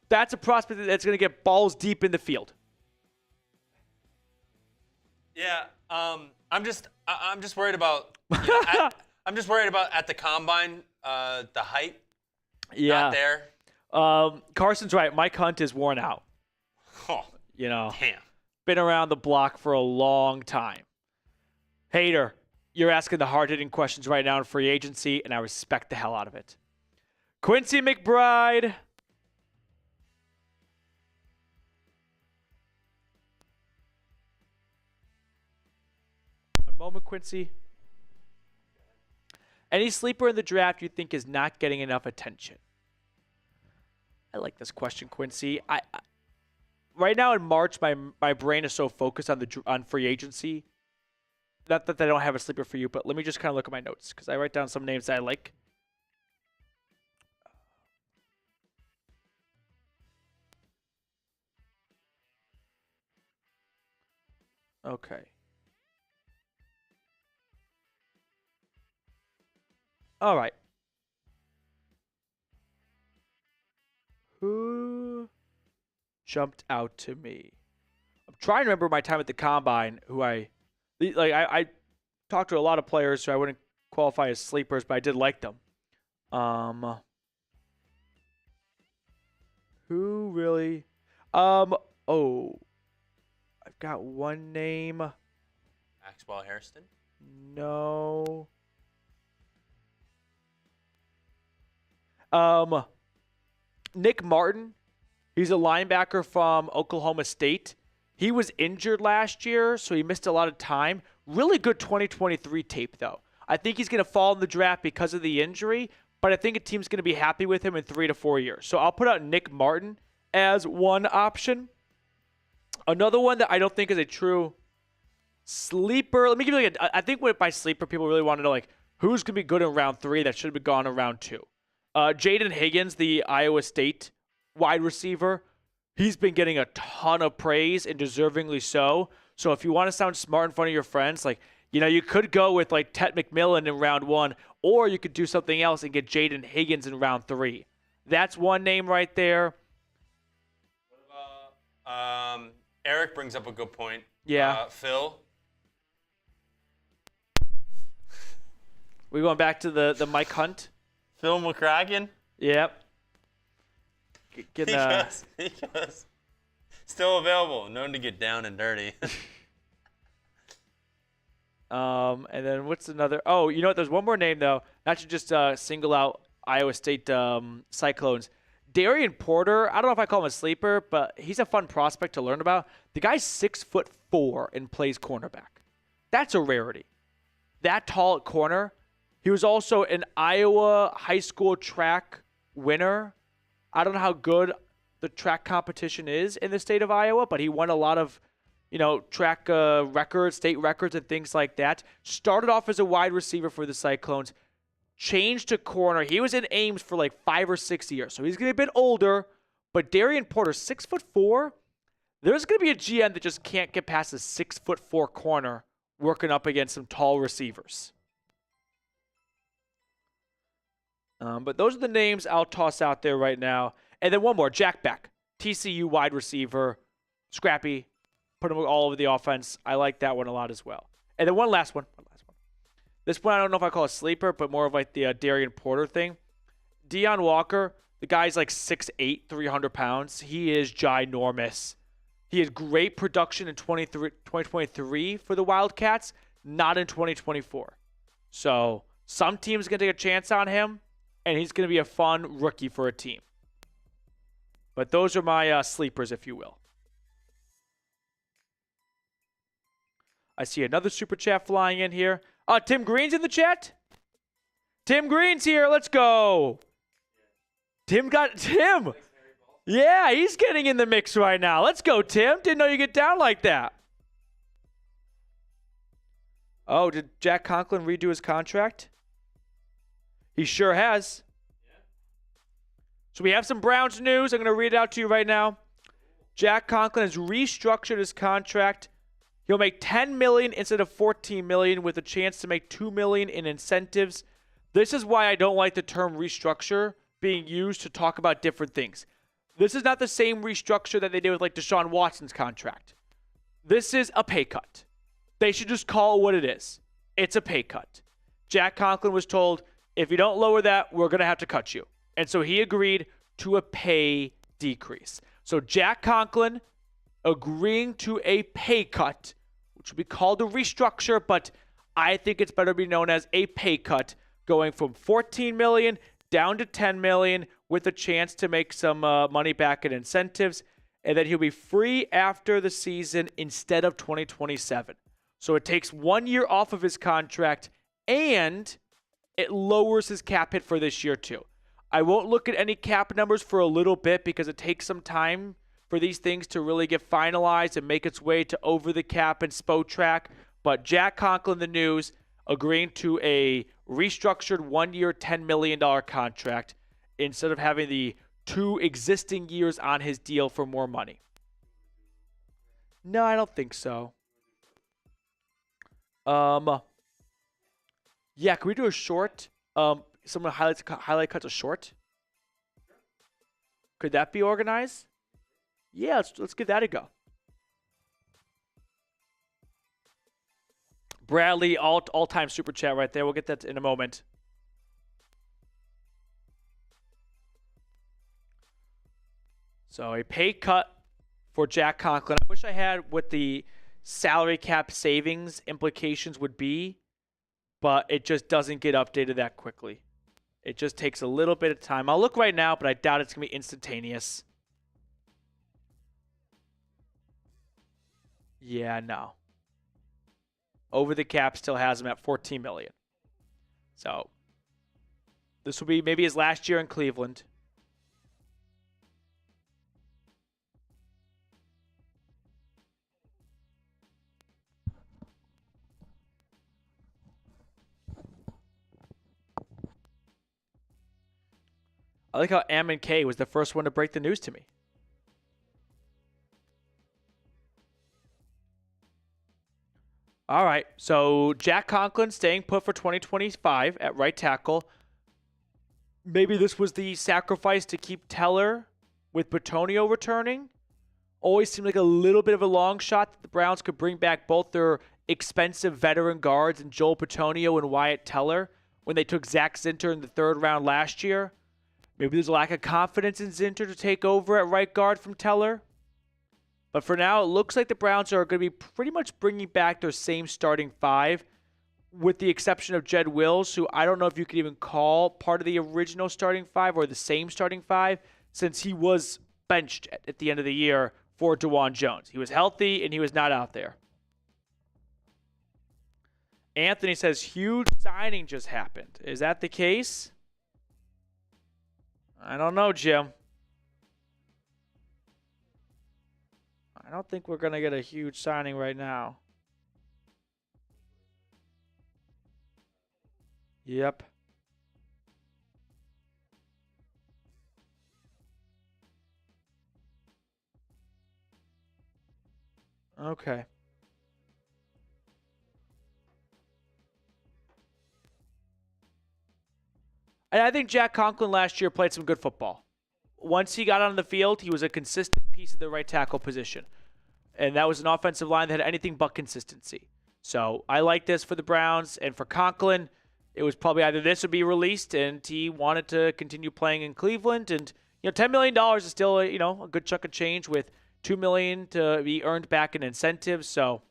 That's a prospect that's going to get balls deep in the field. Yeah. I'm just worried about. I'm just worried about at the combine, the height. Yeah. Not there. Carson's right. Mike Hunt is worn out. Oh. Damn. Been around the block for a long time. Hater, you're asking the hard-hitting questions right now in free agency, and I respect the hell out of it. Quincy McBride. One moment, Quincy. Any sleeper in the draft you think is not getting enough attention? I like this question, Quincy. I right now in March, my brain is so focused on free agency. Not that I don't have a sleeper for you, but let me just kind of look at my notes because I write down some names that I like. Okay. All right. Who jumped out to me? I'm trying to remember my time at the Combine, I talked to a lot of players who I wouldn't qualify as sleepers, but I did like them. Who really? Oh, I've got one name. Maxwell Hairston? No. Nick Martin. He's a linebacker from Oklahoma State. He was injured last year, so he missed a lot of time. Really good 2023 tape, though. I think he's going to fall in the draft because of the injury, but I think a team's going to be happy with him in 3 to 4 years. So I'll put out Nick Martin as one option. Another one that I don't think is a true sleeper. Let me give you I think by sleeper, people really want to know who's going to be good in round 3 that should have been gone in round 2. Jaden Higgins, the Iowa State wide receiver, he's been getting a ton of praise and deservingly so. So if you want to sound smart in front of your friends, you could go with Ted McMillan in round 1, or you could do something else and get Jaden Higgins in round 3. That's one name right there. What about Eric brings up a good point. Yeah. Phil. We going back to the Mike Hunt? Phil McCracken? Yep. He goes. Still available. Known to get down and dirty. And then what's another? Oh, you know what? There's one more name, though. Not to just single out Iowa State Cyclones. Darian Porter, I don't know if I call him a sleeper, but he's a fun prospect to learn about. The guy's 6'4" and plays cornerback. That's a rarity. That tall at corner. He was also an Iowa high school track winner. I don't know how good the track competition is in the state of Iowa, but he won a lot of, track records, state records, and things like that. Started off as a wide receiver for the Cyclones, changed to corner. He was in Ames for 5 or 6 years, so he's going to be a bit older. But Darian Porter, 6'4", there's going to be a GM that just can't get past a 6'4" corner working up against some tall receivers. But those are the names I'll toss out there right now. And then one more, Jack Beck, TCU wide receiver, scrappy, put him all over the offense. I like that one a lot as well. And then one last one. This one I don't know if I call a sleeper, but more of the Darian Porter thing. Deion Walker, the guy's 6'8", 300 pounds. He is ginormous. He had great production in 2023 for the Wildcats, not in 2024. So some team's going to take a chance on him, and he's going to be a fun rookie for a team. But those are my sleepers, if you will. I see another super chat flying in here. Tim Green's in the chat. Tim Green's here. Let's go. Tim. Yeah, he's getting in the mix right now. Let's go, Tim. Didn't know you get down like that. Oh, did Jack Conklin redo his contract? He sure has. So we have some Browns news. I'm going to read it out to you right now. Jack Conklin has restructured his contract. He'll make $10 million instead of $14 million with a chance to make $2 million in incentives. This is why I don't like the term restructure being used to talk about different things. This is not the same restructure that they did with Deshaun Watson's contract. This is a pay cut. They should just call it what it is. It's a pay cut. Jack Conklin was told, if you don't lower that, we're going to have to cut you. And so he agreed to a pay decrease. So Jack Conklin agreeing to a pay cut, which would be called a restructure, but I think it's better to be known as a pay cut, going from $14 million down to $10 million with a chance to make some money back in incentives, and then he'll be free after the season instead of 2027. So it takes 1 year off of his contract, and it lowers his cap hit for this year too. I won't look at any cap numbers for a little bit because it takes some time for these things to really get finalized and make its way to over the cap and Spotrac. But Jack Conklin, the news, agreeing to a restructured 1-year, $10 million contract instead of having the 2 existing years on his deal for more money. No, I don't think so. Yeah, can we do a short? Someone highlight cuts a short. Could that be organized? Yeah, let's give that a go. Bradley, all-time super chat right there. We'll get that in a moment. So a pay cut for Jack Conklin. I wish I had what the salary cap savings implications would be, but it just doesn't get updated that quickly. It just takes a little bit of time. I'll look right now, but I doubt it's going to be instantaneous. Yeah, no. Over the cap still has him at $14 million. So this will be maybe his last year in Cleveland. I like how Ammon K was the first one to break the news to me. All right, so Jack Conklin staying put for 2025 at right tackle. Maybe this was the sacrifice to keep Teller with Bitonio returning. Always seemed like a little bit of a long shot that the Browns could bring back both their expensive veteran guards and Joel Bitonio and Wyatt Teller when they took Zach Zinter in the 3rd round last year. Maybe there's a lack of confidence in Zinter to take over at right guard from Teller. But for now, it looks like the Browns are going to be pretty much bringing back their same starting 5, with the exception of Jedrick Wills, who I don't know if you could even call part of the original starting 5 or the same starting 5, since he was benched at the end of the year for DeJuan Jones. He was healthy, and he was not out there. Anthony says, huge signing just happened. Is that the case? I don't know, Jim. I don't think we're going to get a huge signing right now. Yep. Okay. And I think Jack Conklin last year played some good football. Once he got on the field, he was a consistent piece of the right tackle position. And that was an offensive line that had anything but consistency. So I like this for the Browns. And for Conklin, it was probably either this would be released and he wanted to continue playing in Cleveland. And, $10 million is still, a good chunk of change with $2 million to be earned back in incentives. So,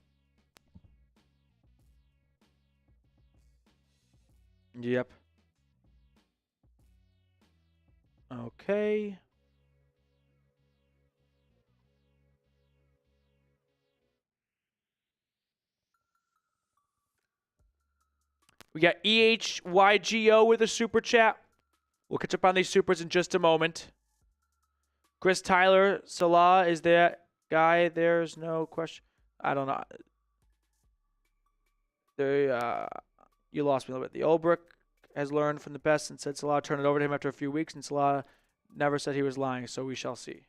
yep. Okay. We got EHYGO with a super chat. We'll catch up on these supers in just a moment. Chris Tyler, Salah is that guy. There's no question. I don't know. You lost me a little bit. The Olbrich has learned from the best and said Salah turned it over to him after a few weeks, and Salah never said he was lying, so we shall see.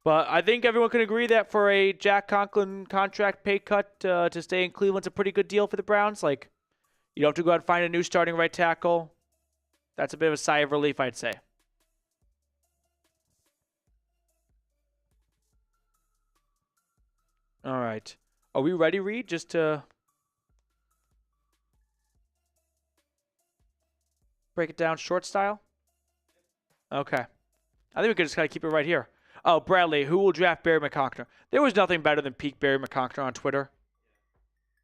But I think everyone can agree that for a Jack Conklin contract pay cut to stay in Cleveland's a pretty good deal for the Browns. Like, you don't have to go out and find a new starting right tackle. That's a bit of a sigh of relief, I'd say. All right. Are we ready, Reed, just to break it down short style? Okay. I think we could just kind of keep it right here. Oh, Bradley, who will draft Barry McConkner? There was nothing better than peak Barry McConkner on Twitter.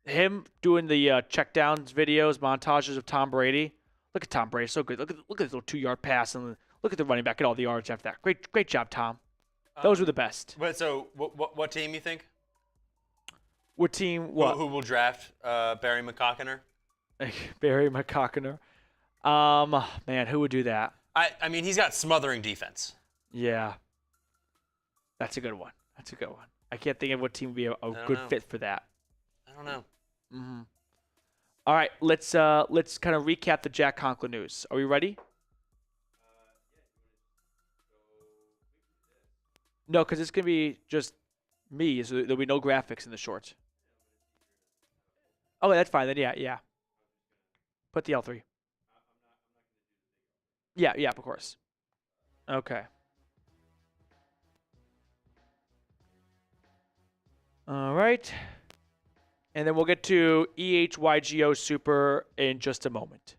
Him doing the checkdowns videos, montages of Tom Brady. Look at Tom Brady, so good. Look at the little 2-yard pass, and look at the running back, get all the yards after that. Great job, Tom. Those were the best. But so, what team you think? What team? What? Who will draft Barry McConkner? Barry McConkner. Man, who would do that? I mean, he's got smothering defense. Yeah. That's a good one. I can't think of what team would be a good fit for that. I don't know. Mm-hmm. All right, let's kind of recap the Jack Conklin news. Are we ready? No, because it's gonna be just me, so there'll be no graphics in the shorts. Oh, that's fine then. Yeah. Put the L3. Yeah, of course. Okay. All right. And then we'll get to EHYGO Super in just a moment.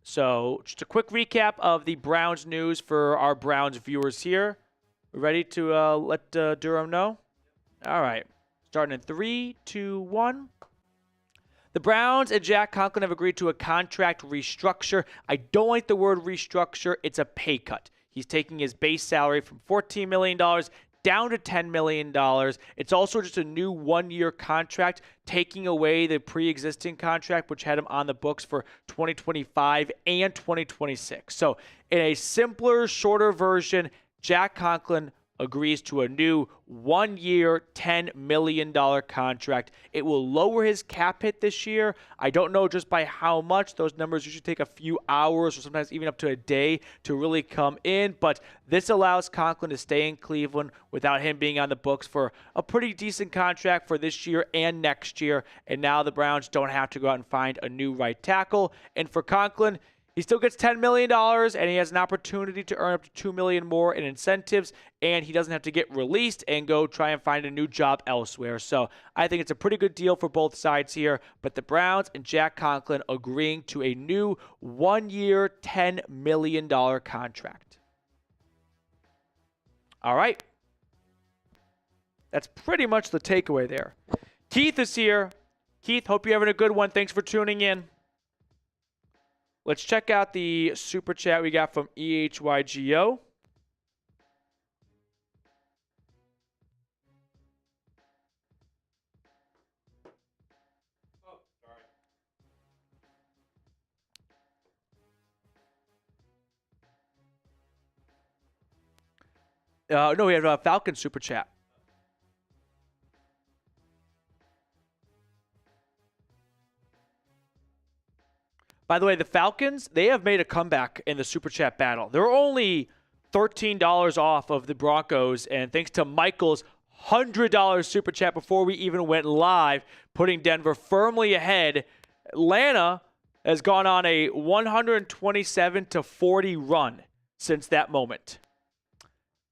So just a quick recap of the Browns news for our Browns viewers here. Ready to let Durham know? All right. Starting in 3, 2, 1. The Browns and Jack Conklin have agreed to a contract restructure. I don't like the word restructure. It's a pay cut. He's taking his base salary from $14 million down to $10 million. It's also just a new one-year contract, taking away the pre-existing contract, which had him on the books for 2025 and 2026. So in a simpler, shorter version, Jack Conklin agrees to a new one-year, $10 million contract. It will lower his cap hit this year. I don't know just by how much. Those numbers usually take a few hours or sometimes even up to a day to really come in. But this allows Conklin to stay in Cleveland without him being on the books for a pretty decent contract for this year and next year. And now the Browns don't have to go out and find a new right tackle. And for Conklin, he still gets $10 million, and he has an opportunity to earn up to $2 million more in incentives, and he doesn't have to get released and go try and find a new job elsewhere. So I think it's a pretty good deal for both sides here, but the Browns and Jack Conklin agreeing to a new one-year, $10 million contract. All right. That's pretty much the takeaway there. Keith is here. Keith, hope you're having a good one. Thanks for tuning in. Let's check out the super chat we got from EHYGO. Oh, sorry. No, we have a Falcon super chat. By the way, the Falcons, they have made a comeback in the Super Chat battle. They're only $13 off of the Broncos, and thanks to Michael's $100 Super Chat before we even went live, putting Denver firmly ahead. Atlanta has gone on a 127-40 run since that moment.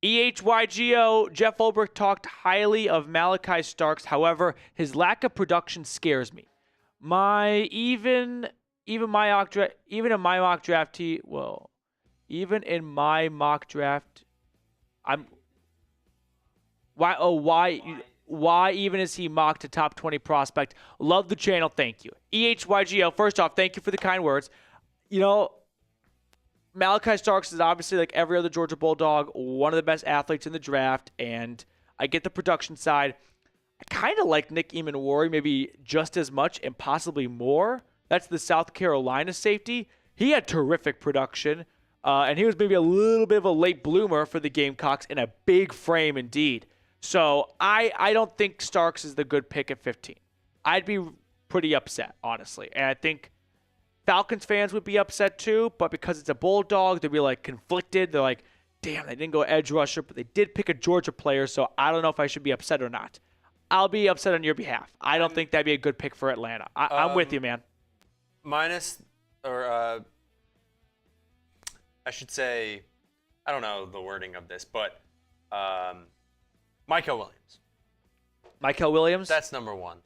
EHYGO, Jeff Ulbrich talked highly of Malachi Starks. However, his lack of production scares me. Even in my mock draft, why even is he mocked a top 20 prospect? Love the channel, thank you. EHYGO, first off, thank you for the kind words. You know, Malachi Starks is obviously, like every other Georgia Bulldog, one of the best athletes in the draft, and I get the production side. I kind of like Nick Emanwari maybe just as much and possibly more. That's the South Carolina safety. He had terrific production, and he was maybe a little bit of a late bloomer for the Gamecocks in a big frame indeed. So I don't think Starks is the good pick at 15. I'd be pretty upset, honestly. And I think Falcons fans would be upset too, but because it's a Bulldog, they'd be like conflicted. They're like, damn, they didn't go edge rusher, but they did pick a Georgia player, so I don't know if I should be upset or not. I'll be upset on your behalf. I don't think that'd be a good pick for Atlanta. I'm with you, man. Minus, or I should say, I don't know the wording of this, but Mykel Williams. Mykel Williams? That's number one.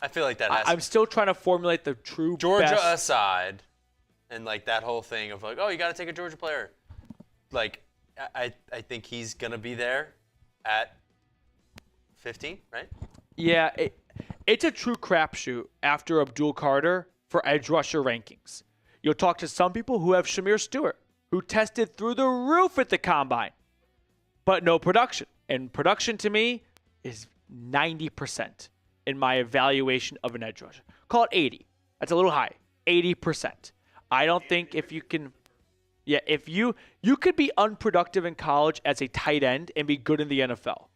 I feel like that has I'm still trying to formulate the true Georgia best. aside, and like that whole thing of like, oh, you got to take a Georgia player. Like, I think he's going to be there at 15, right? Yeah, it's a true crapshoot after Abdul Carter for edge rusher rankings. You'll talk to some people who have Shamir Stewart, who tested through the roof at the combine, but no production. And production to me is 90% in my evaluation of an edge rusher. Call it 80. That's a little high. 80%. I don't think if you can – yeah, if you could be unproductive in college as a tight end and be good in the NFL.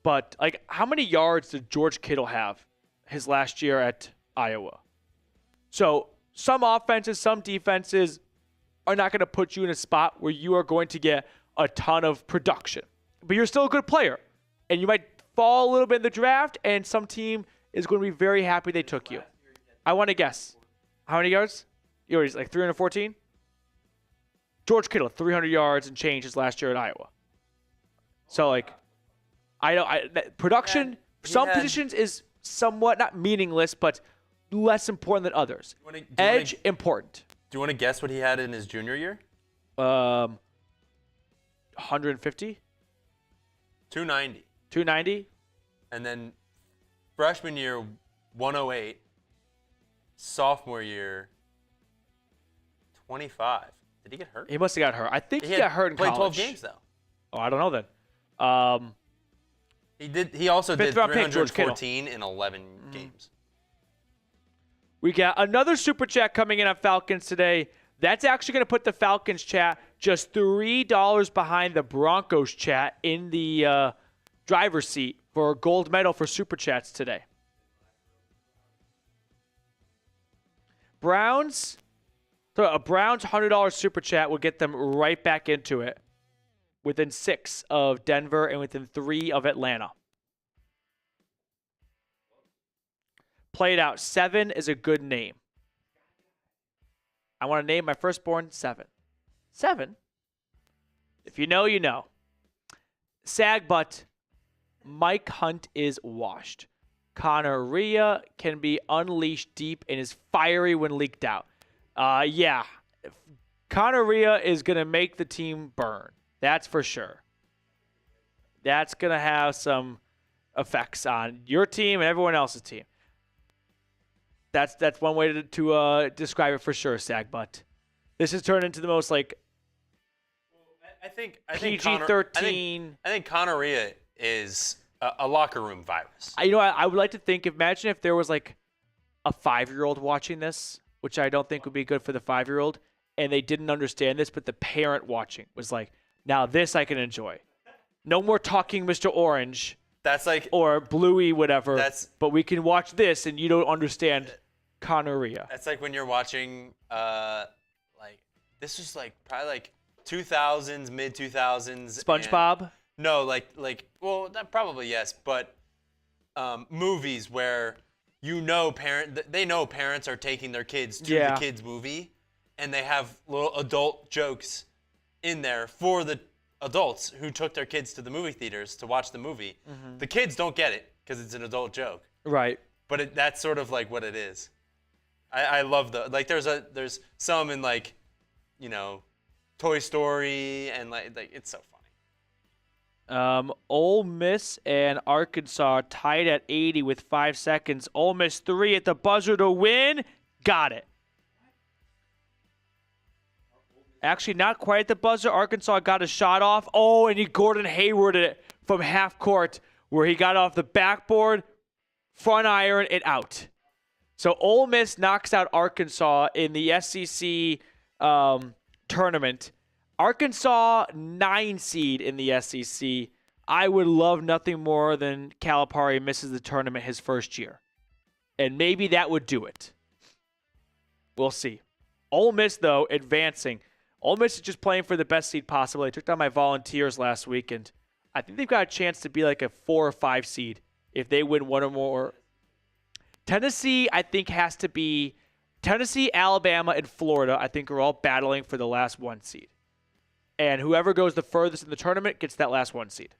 But, like, how many yards did George Kittle have his last year at Iowa? So some offenses, some defenses are not going to put you in a spot where you are going to get a ton of production. But you're still a good player. And you might fall a little bit in the draft, and some team is going to be very happy they took you. I want to guess. How many yards? You already like 314? George Kittle, 300 yards and change his last year at Iowa. So, like, production, positions is somewhat not meaningless, but less important than others. Edge, important. Do you want to guess what he had in his junior year? 150? 290. 290? And then freshman year, 108. Sophomore year, 25. Did he get hurt? He must have got hurt. I think he got hurt in played college. Played 12 games, though. Oh, I don't know then. He also did round pick, George 314 in 11 games. We got another super chat coming in on Falcons today. That's actually going to put the Falcons chat just $3 behind the Broncos chat in the driver's seat for a gold medal for super chats today. Browns $100 super chat will get them right back into it. Within 6 of Denver and within 3 of Atlanta. Play it out. 7 is a good name. I want to name my firstborn 7. 7? If you know, you know. Sag butt. Mike Hunt is washed. Connor Rhea can be unleashed deep and is fiery when leaked out. Yeah. Connor Rhea is going to make the team burn. That's for sure. That's going to have some effects on your team and everyone else's team. That's one way to describe it for sure, Sagbutt. This has turned into the most like I think PG-13. I think Conneria is a locker room virus. I would like to think. Imagine if there was like a 5-year-old watching this, which I don't think would be good for the 5-year-old, and they didn't understand this, but the parent watching was like, now this I can enjoy. No more talking Mr. Orange. That's like or Bluey, whatever. But we can watch this, and you don't understand Conneria. That's like when you're watching, like this was like probably like 2000s, mid 2000s. SpongeBob. No, well, that probably yes, but movies where they know parents are taking their kids to the kids movie, and they have little adult jokes in there for the adults who took their kids to the movie theaters to watch the movie. Mm-hmm. The kids don't get it because it's an adult joke. Right. But that's sort of like what it is. I love there's some in like, Toy Story and like it's so funny. Ole Miss and Arkansas tied at 80 with 5 seconds. Ole Miss 3 at the buzzer to win. Got it. Actually, not quite at the buzzer. Arkansas got a shot off. Oh, and he Gordon Haywarded it from half court where he got off the backboard, front iron, it out. So Ole Miss knocks out Arkansas in the SEC tournament. Arkansas 9 seed in the SEC. I would love nothing more than Calipari misses the tournament his first year. And maybe that would do it. We'll see. Ole Miss, though, advancing. Ole Miss is just playing for the best seed possible. I took down my Volunteers last week, and I think they've got a chance to be like a 4 or 5 seed if they win one or more. Tennessee, I think, has to be Tennessee, Alabama, and Florida, I think, are all battling for the last 1 seed. And whoever goes the furthest in the tournament gets that last 1 seed.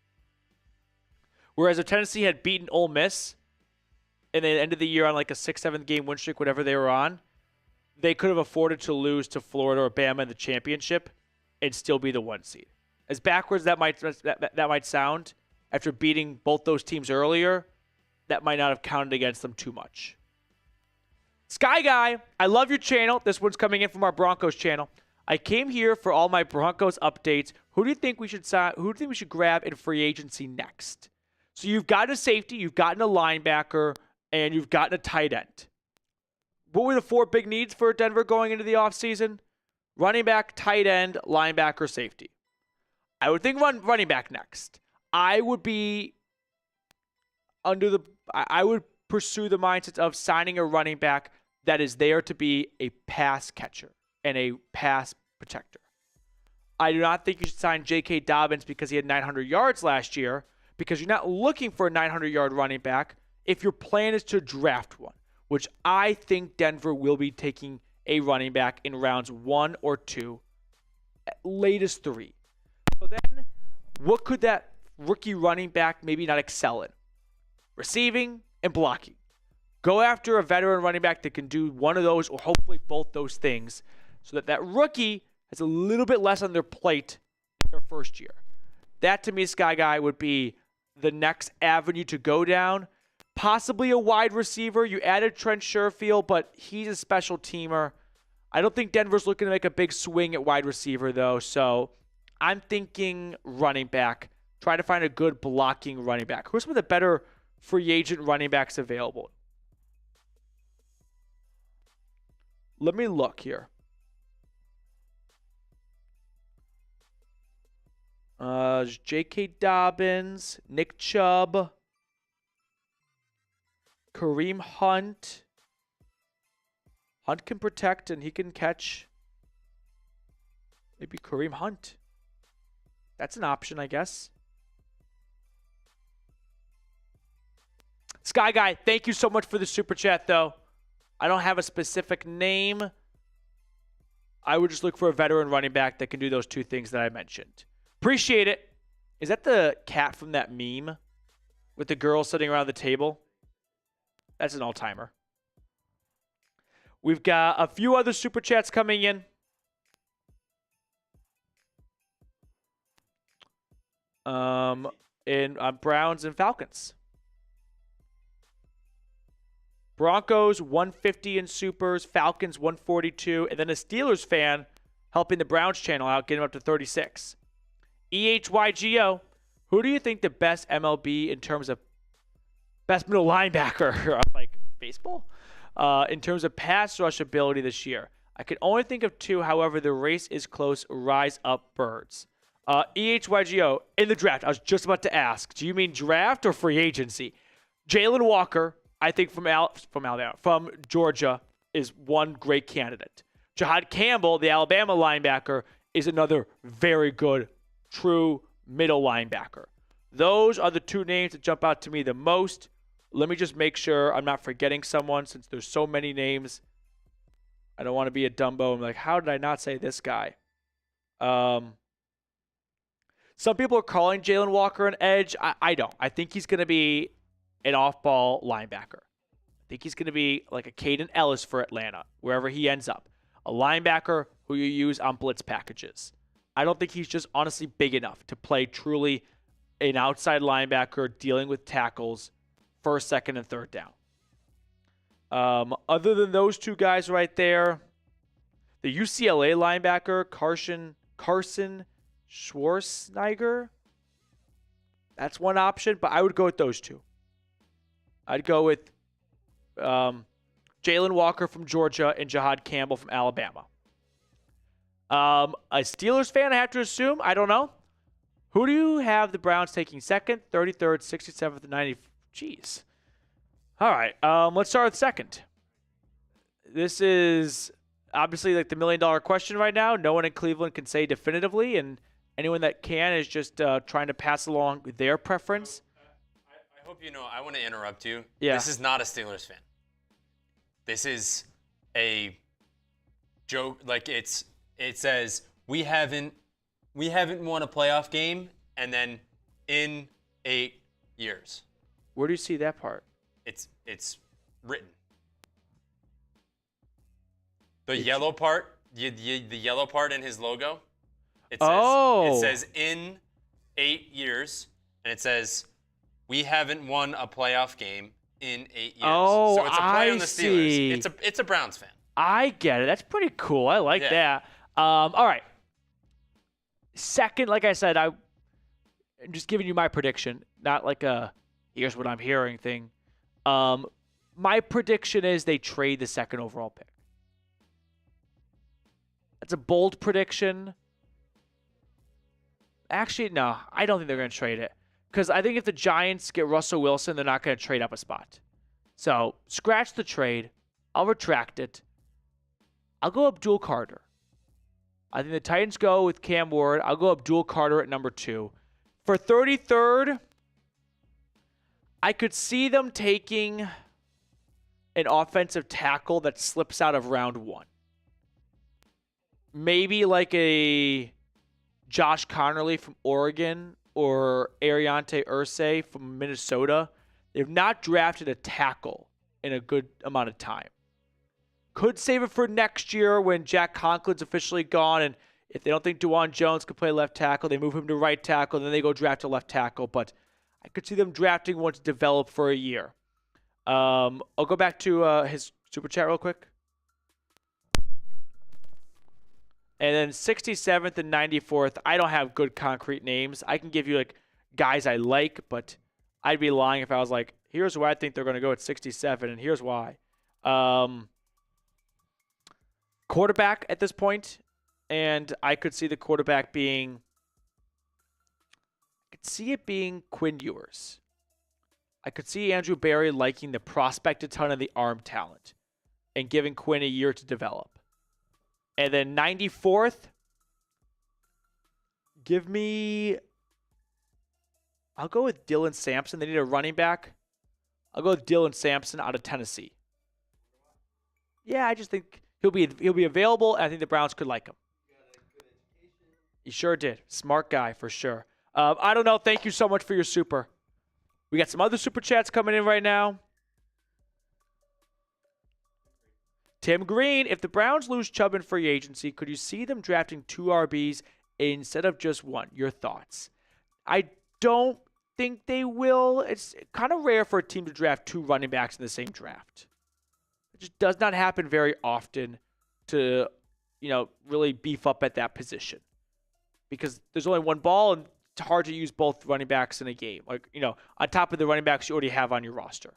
Whereas if Tennessee had beaten Ole Miss and they ended the year on like a 6-7 game win streak, whatever they were on, they could have afforded to lose to Florida or Bama in the championship and still be the 1 seed. As backwards that might sound, after beating both those teams earlier, that might not have counted against them too much. Sky Guy, I love your channel. This one's coming in from our Broncos channel. I came here for all my Broncos updates. Who do you think we should grab in free agency next? So you've gotten a safety, you've gotten a linebacker, and you've gotten a tight end. what were the 4 big needs for Denver going into the offseason? Running back, tight end, linebacker, safety. I would think running back next. I would pursue the mindset of signing a running back that is there to be a pass catcher and a pass protector. I do not think you should sign J.K. Dobbins because he had 900 yards last year, because you're not looking for a 900-yard running back if your plan is to draft one, which I think Denver will be taking a running back in rounds 1 or 2, at latest 3. So then, what could that rookie running back maybe not excel in? Receiving and blocking. Go after a veteran running back that can do one of those or hopefully both those things, so that that rookie has a little bit less on their plate in their first year. That, to me, Sky Guy, would be the next avenue to go down. Possibly a wide receiver. You added Trent Sherfield, but he's a special teamer. I don't think Denver's looking to make a big swing at wide receiver, though. So I'm thinking running back. Try to find a good blocking running back. Who's some of the better free agent running backs available? Let me look here. J.K. Dobbins, Nick Chubb, Kareem Hunt. Hunt can protect and he can catch. Maybe Kareem Hunt. That's an option, I guess. Sky Guy, thank you so much for the super chat, though. I don't have a specific name. I would just look for a veteran running back that can do those 2 things that I mentioned. Appreciate it. Is that the cat from that meme with the girl sitting around the table? That's an all-timer. We've got a few other super chats coming in. Browns and Falcons. Broncos 150 in supers, Falcons 142, and then a Steelers fan helping the Browns channel out, getting him up to 36. EHYGO, who do you think the best MLB in terms of best middle linebacker, like baseball, in terms of pass rush ability this year? I can only think of 2. However, the race is close. Rise up, birds. EHYGO, in the draft, I was just about to ask, do you mean draft or free agency? Jalen Walker, I think from Georgia, is one great candidate. Jahad Campbell, the Alabama linebacker, is another very good, true middle linebacker. Those are the 2 names that jump out to me the most. Let me just make sure I'm not forgetting someone, since there's so many names. I don't want to be a Dumbo. I'm like, how did I not say this guy? Some people are calling Jalen Walker an edge. I don't. I think he's going to be an off-ball linebacker. I think he's going to be like a Caden Ellis for Atlanta, wherever he ends up. A linebacker who you use on blitz packages. I don't think he's just honestly big enough to play truly an outside linebacker dealing with tackles first, second, and third down. Other than those 2 guys right there, the UCLA linebacker, Carson Schwarzenegger, that's one option, but I would go with those 2. I'd go with Jalen Walker from Georgia and Jahad Campbell from Alabama. A Steelers fan, I have to assume. I don't know. Who do you have the Browns taking 2nd, 33rd, 67th, and 90th? Jeez. All right. Let's start with 2nd. This is obviously like the $1 million question right now. No one in Cleveland can say definitively, and anyone that can is just trying to pass along their preference. I hope you know, I want to interrupt you. Yeah. This is not a Steelers fan. This is a joke. Like it says we haven't won a playoff game, and then in 8 years. Where do you see that part? It's written. The yellow part, the yellow part in his logo. It says in 8 years, and it says we haven't won a playoff game in 8 years. Oh, so it's a play on the Steelers. see. It's a Browns fan. I get it. That's pretty cool. I like that. All right. 2nd, like I said, I'm just giving you my prediction, not like a here's what I'm hearing thing. My prediction is they trade the second overall pick. That's a bold prediction. Actually, no, I don't think they're going to trade it. Because I think if the Giants get Russell Wilson, they're not going to trade up a spot. So, scratch the trade. I'll retract it. I'll go Abdul Carter. I think the Titans go with Cam Ward. I'll go Abdul Carter at number 2. For 33rd, I could see them taking an offensive tackle that slips out of round 1. Maybe like a Josh Connerly from Oregon or Ariante Irsay from Minnesota. They've not drafted a tackle in a good amount of time. Could save it for next year when Jack Conklin's officially gone, and if they don't think DeJuan Jones could play left tackle, they move him to right tackle, and then they go draft a left tackle. But I could see them drafting one to develop for a year. I'll go back to his super chat real quick. And then 67th and 94th, I don't have good concrete names. I can give you like guys I like, but I'd be lying if I was like, here's where I think they're going to go at 67, and here's why. Quarterback at this point, and I could see the quarterback being, I could see it being Quinn Ewers. I could see Andrew Berry liking the prospect a ton of the arm talent and giving Quinn a year to develop. And then 94th, I'll go with Dylan Sampson. They need a running back. I'll go with Dylan Sampson out of Tennessee. Yeah, I just think he'll be available, and I think the Browns could like him. He sure did. Smart guy for sure. I don't know. Thank you so much for your super. We got some other super chats coming in right now. Tim Green, if the Browns lose Chubb in free agency, could you see them drafting 2 RBs instead of just 1? Your thoughts? I don't think they will. It's kind of rare for a team to draft 2 running backs in the same draft. It just does not happen very often to, really beef up at that position. Because there's only one ball, and it's hard to use both running backs in a game. On top of the running backs you already have on your roster.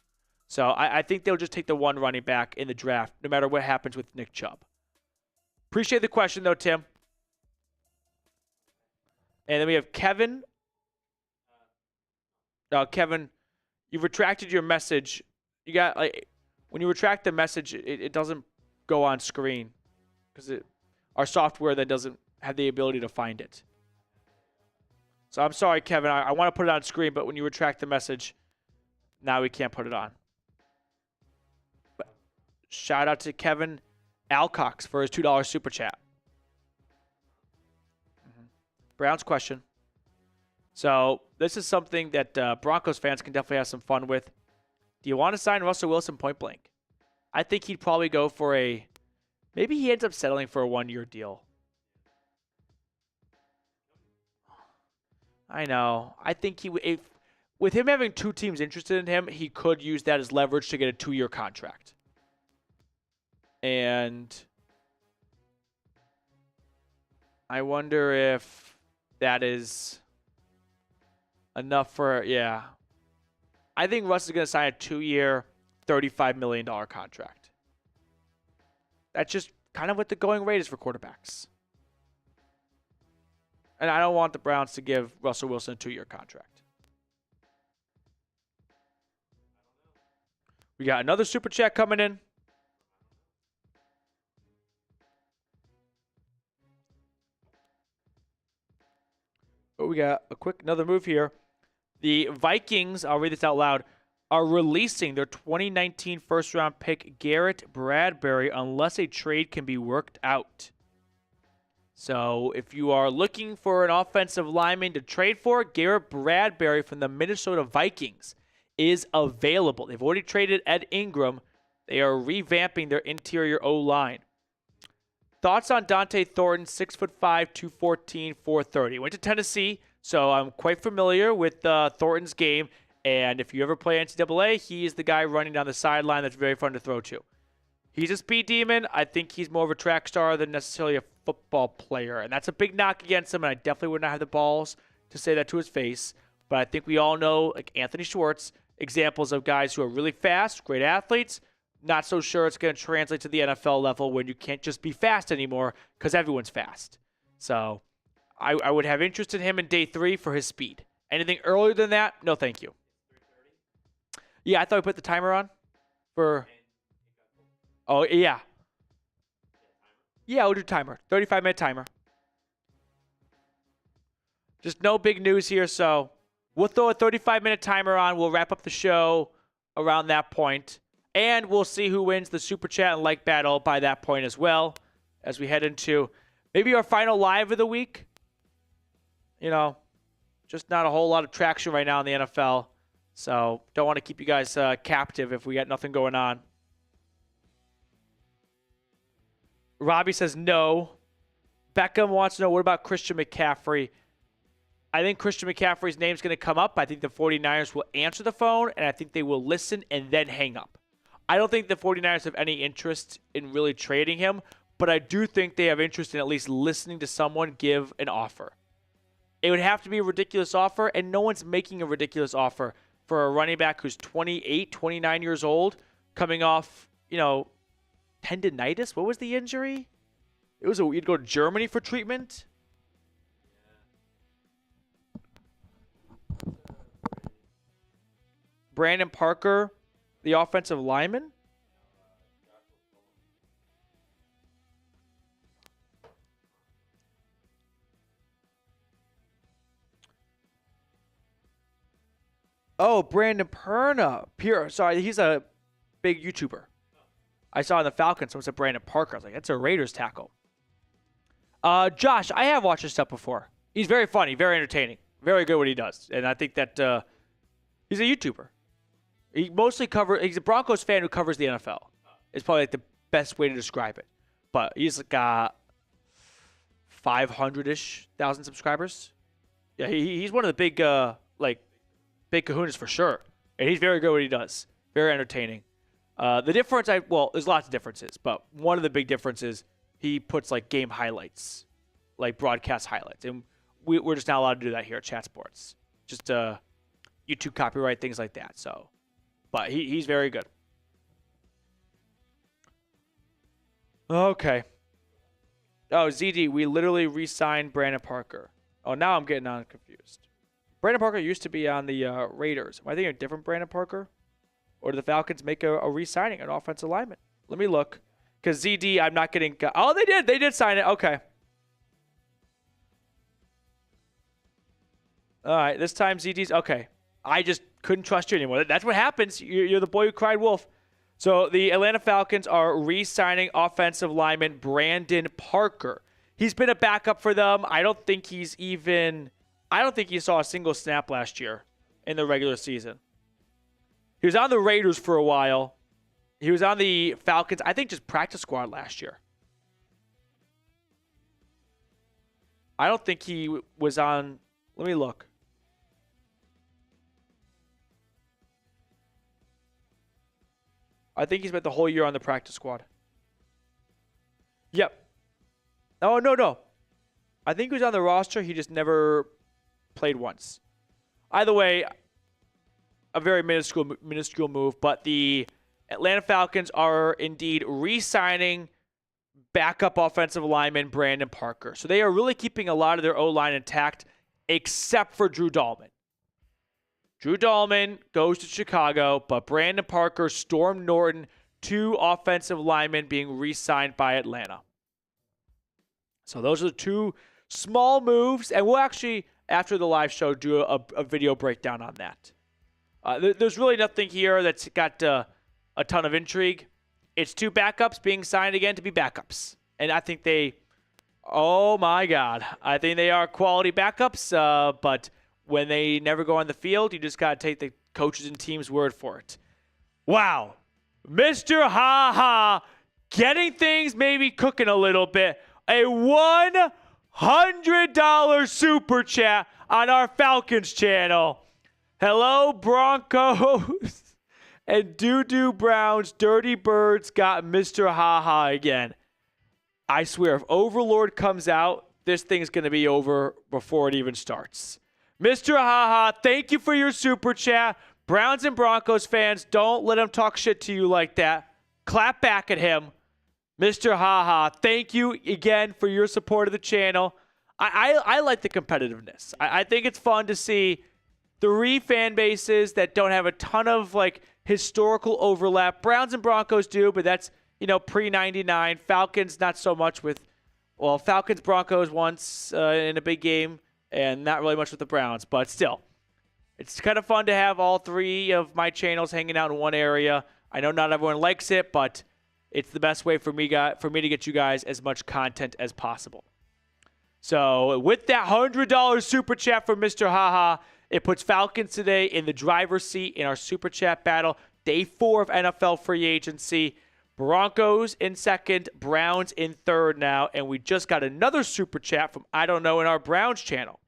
So I think they'll just take the 1 running back in the draft, no matter what happens with Nick Chubb. Appreciate the question, though, Tim. And then we have Kevin. Kevin, you've retracted your message. You got when you retract the message, it doesn't go on screen because our software then doesn't have the ability to find it. So I'm sorry, Kevin. I want to put it on screen, but when you retract the message, now we can't put it on. But shout out to Kevin Alcox for his $2 super chat. Browns question. So this is something that Broncos fans can definitely have some fun with. Do you want to sign Russell Wilson point blank? I think he'd probably go for maybe he ends up settling for a 1-year deal. I know. I think with him having 2 teams interested in him, he could use that as leverage to get a 2-year contract. And I wonder if that is enough for, I think Russ is going to sign a 2-year, $35 million contract. That's just kind of what the going rate is for quarterbacks. And I don't want the Browns to give Russell Wilson a 2-year contract. We got another super chat coming in. Oh, we got another move here. The Vikings, I'll read this out loud, are releasing their 2019 first-round pick Garrett Bradbury unless a trade can be worked out. So if you are looking for an offensive lineman to trade for, Garrett Bradbury from the Minnesota Vikings is available. They've already traded Ed Ingram. They are revamping their interior O-line. Thoughts on Dante Thornton, 6'5", 214, 430. Went to Tennessee, so I'm quite familiar with Thornton's game. And if you ever play NCAA, he is the guy running down the sideline that's very fun to throw to. He's a speed demon. I think he's more of a track star than necessarily a football player. And that's a big knock against him, and I definitely would not have the balls to say that to his face. But I think we all know, like Anthony Schwartz, examples of guys who are really fast, great athletes. Not so sure it's going to translate to the NFL level when you can't just be fast anymore because everyone's fast. So I would have interest in him in day 3 for his speed. Anything earlier than that, no thank you. Yeah, I thought we put the timer on for... Oh, yeah. Yeah, we'll do timer. 35-minute timer. Just no big news here, so we'll throw a 35-minute timer on. We'll wrap up the show around that point. And we'll see who wins the Super Chat and Like Battle by that point as well, as we head into maybe our final live of the week. You know, just not a whole lot of traction right now in the NFL. So don't want to keep you guys captive if we got nothing going on. Robbie says no. Beckham wants to know, what about Christian McCaffrey? I think Christian McCaffrey's name's going to come up. I think the 49ers will answer the phone, and I think they will listen and then hang up. I don't think the 49ers have any interest in really trading him, but I do think they have interest in at least listening to someone give an offer. It would have to be a ridiculous offer, and no one's making a ridiculous offer for a running back who's 28, 29 years old, coming off, tendinitis. What was the injury? You'd go to Germany for treatment? Brandon Parker, the offensive lineman? Oh, Brandon Perna. Sorry, he's a big YouTuber. I saw in the Falcons, someone said Brandon Parker. I was like, that's a Raiders tackle. Josh, I have watched his stuff before. He's very funny, very entertaining, very good at what he does. And I think that he's a YouTuber. He mostly he's a Broncos fan who covers the NFL. It's probably like the best way to describe it. But he's got 500-ish thousand subscribers. Yeah, he's one of the big big kahunas for sure. And he's very good at what he does. Very entertaining. The difference, there's lots of differences, but one of the big differences, he puts like game highlights, like broadcast highlights. And we're just not allowed to do that here at Chat Sports. Just YouTube copyright, things like that. So, but he's very good. Okay. Oh, ZD, we literally re-signed Brandon Parker. Oh, now I'm getting on confused. Brandon Parker used to be on the Raiders. Am I thinking a different Brandon Parker? Or did the Falcons make a re-signing, an offensive lineman? Let me look. Because ZD, I'm not getting... Oh, they did. They did sign it. Okay. All right. This time, ZD's... Okay. I just couldn't trust you anymore. That's what happens. You're the boy who cried wolf. So the Atlanta Falcons are re-signing offensive lineman Brandon Parker. He's been a backup for them. I don't think he saw a single snap last year in the regular season. He was on the Raiders for a while. He was on the Falcons, I think just practice squad last year. I don't think he was on... Let me look. I think he spent the whole year on the practice squad. Yep. Oh, no. I think he was on the roster. He just never played once. Either way, a very minuscule move, but the Atlanta Falcons are indeed re-signing backup offensive lineman Brandon Parker. So they are really keeping a lot of their O-line intact, except for Drew Dalman. Drew Dalman goes to Chicago, but Brandon Parker, Storm Norton, 2 offensive linemen being re-signed by Atlanta. So those are the 2 small moves, and we'll actually, after the live show, do a video breakdown on that. There's really nothing here that's got a ton of intrigue. It's 2 backups being signed again to be backups. And I think oh my God, I think they are quality backups, but when they never go on the field, you just got to take the coaches and team's word for it. Wow. Mr. Ha-Ha getting things maybe cooking a little bit. A $100 super chat on our Falcons channel. Hello, Broncos and Doo-Doo Browns. Dirty Birds got Mr. Ha-Ha again. I swear, if Overlord comes out, this thing's going to be over before it even starts. Mr. Ha-Ha, thank you for your super chat. Browns and Broncos fans, don't let him talk shit to you like that. Clap back at him. Mr. Haha, thank you again for your support of the channel. I like the competitiveness. I think it's fun to see 3 fan bases that don't have a ton of like historical overlap. Browns and Broncos do, but that's, pre-99. Falcons, not so much with, Falcons, Broncos once in a big game, and not really much with the Browns, but still. It's kind of fun to have all 3 of my channels hanging out in one area. I know not everyone likes it, but it's the best way for me to get you guys as much content as possible. So with that $100 super chat from Mr. Haha, it puts Falcons today in the driver's seat in our super chat battle. Day 4 of NFL free agency. Broncos in second, Browns in third now. And we just got another super chat from I Don't Know in our Browns channel.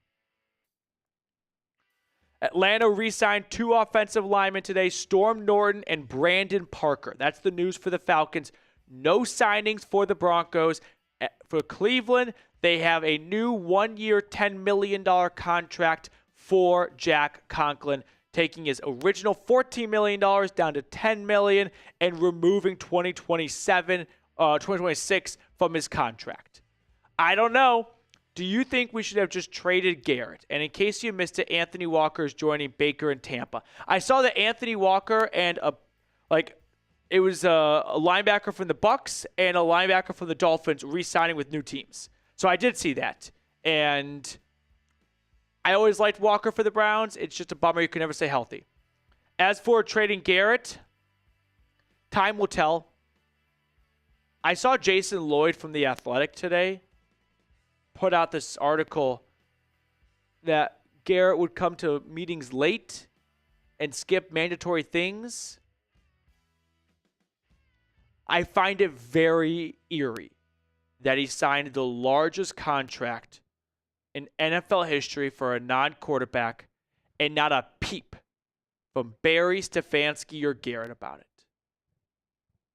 Atlanta re-signed 2 offensive linemen today, Storm Norton and Brandon Parker. That's the news for the Falcons. No signings for the Broncos. For Cleveland, they have a new 1-year, $10 million contract for Jack Conklin, taking his original $14 million down to $10 million and removing 2026 from his contract. I don't know. Do you think we should have just traded Garrett? And in case you missed it, Anthony Walker is joining Baker in Tampa. I saw that Anthony Walker and it was a linebacker from the Bucs and a linebacker from the Dolphins re-signing with new teams. So I did see that. And I always liked Walker for the Browns. It's just a bummer you can never stay healthy. As for trading Garrett, time will tell. I saw Jason Lloyd from The Athletic today put out this article that Garrett would come to meetings late and skip mandatory things. I find it very eerie that he signed the largest contract in NFL history for a non-quarterback and not a peep from Barry, Stefanski, or Garrett about it.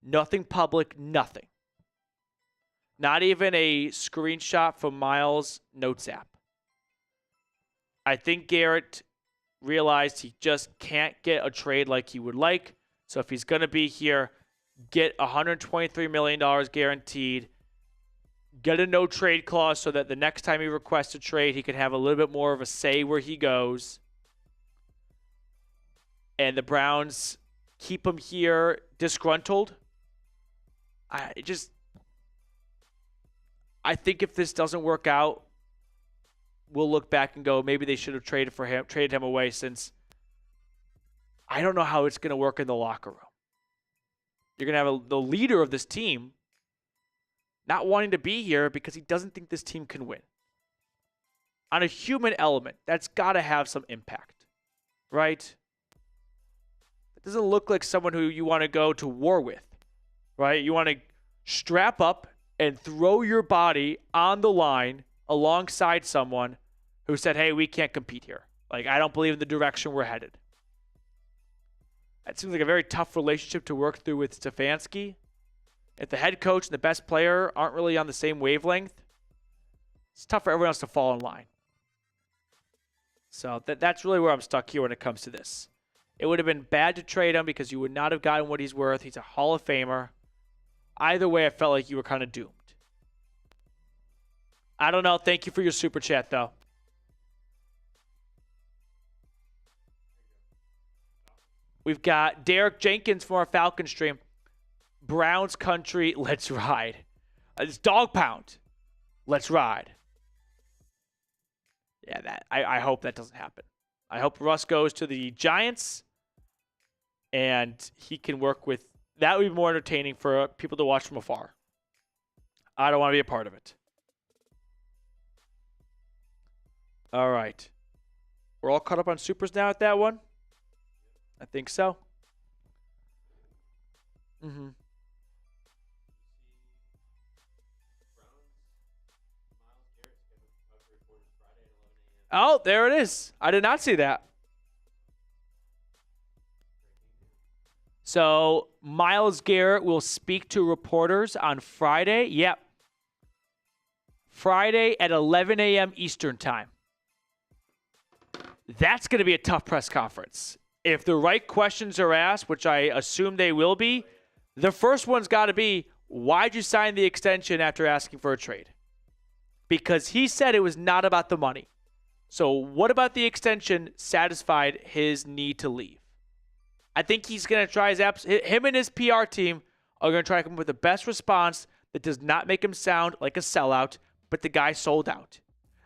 Nothing public, nothing. Not even a screenshot from Miles' notes app. I think Garrett realized he just can't get a trade like he would like. So if he's going to be here, get $123 million guaranteed. Get a no-trade clause so that the next time he requests a trade, he can have a little bit more of a say where he goes. And the Browns keep him here disgruntled. I think if this doesn't work out, we'll look back and go, maybe they should have traded him away, since I don't know how it's going to work in the locker room. You're going to have the leader of this team not wanting to be here because he doesn't think this team can win. On a human element, that's got to have some impact, right? It doesn't look like someone who you want to go to war with, right? You want to strap up and throw your body on the line alongside someone who said, hey, we can't compete here. Like, I don't believe in the direction we're headed. That seems like a very tough relationship to work through with Stefanski. If the head coach and the best player aren't really on the same wavelength, it's tough for everyone else to fall in line. So that's really where I'm stuck here when it comes to this. It would have been bad to trade him because you would not have gotten what he's worth. He's a Hall of Famer. Either way, I felt like you were kind of doomed. I don't know. Thank you for your super chat, though. We've got Derek Jenkins from our Falcon stream. Browns country, let's ride. It's dog pound. Let's ride. Yeah, I hope that doesn't happen. I hope Russ goes to the Giants and he can work with. That would be more entertaining for people to watch from afar. I don't want to be a part of it. All right. We're all caught up on supers now at that one? I think so. Mm-hmm. Oh, there it is. I did not see that. So Myles Garrett will speak to reporters on Friday. Yep. Friday at 11 a.m. Eastern time. That's going to be a tough press conference. if the right questions are asked, which I assume they will be, the first one's got to be, why'd you sign the extension after asking for a trade? Because he said it was not about the money. So what about the extension satisfied his need to leave? I think he's going to try him and his PR team are going to try to come up with the best response that does not make him sound like a sellout, but the guy sold out.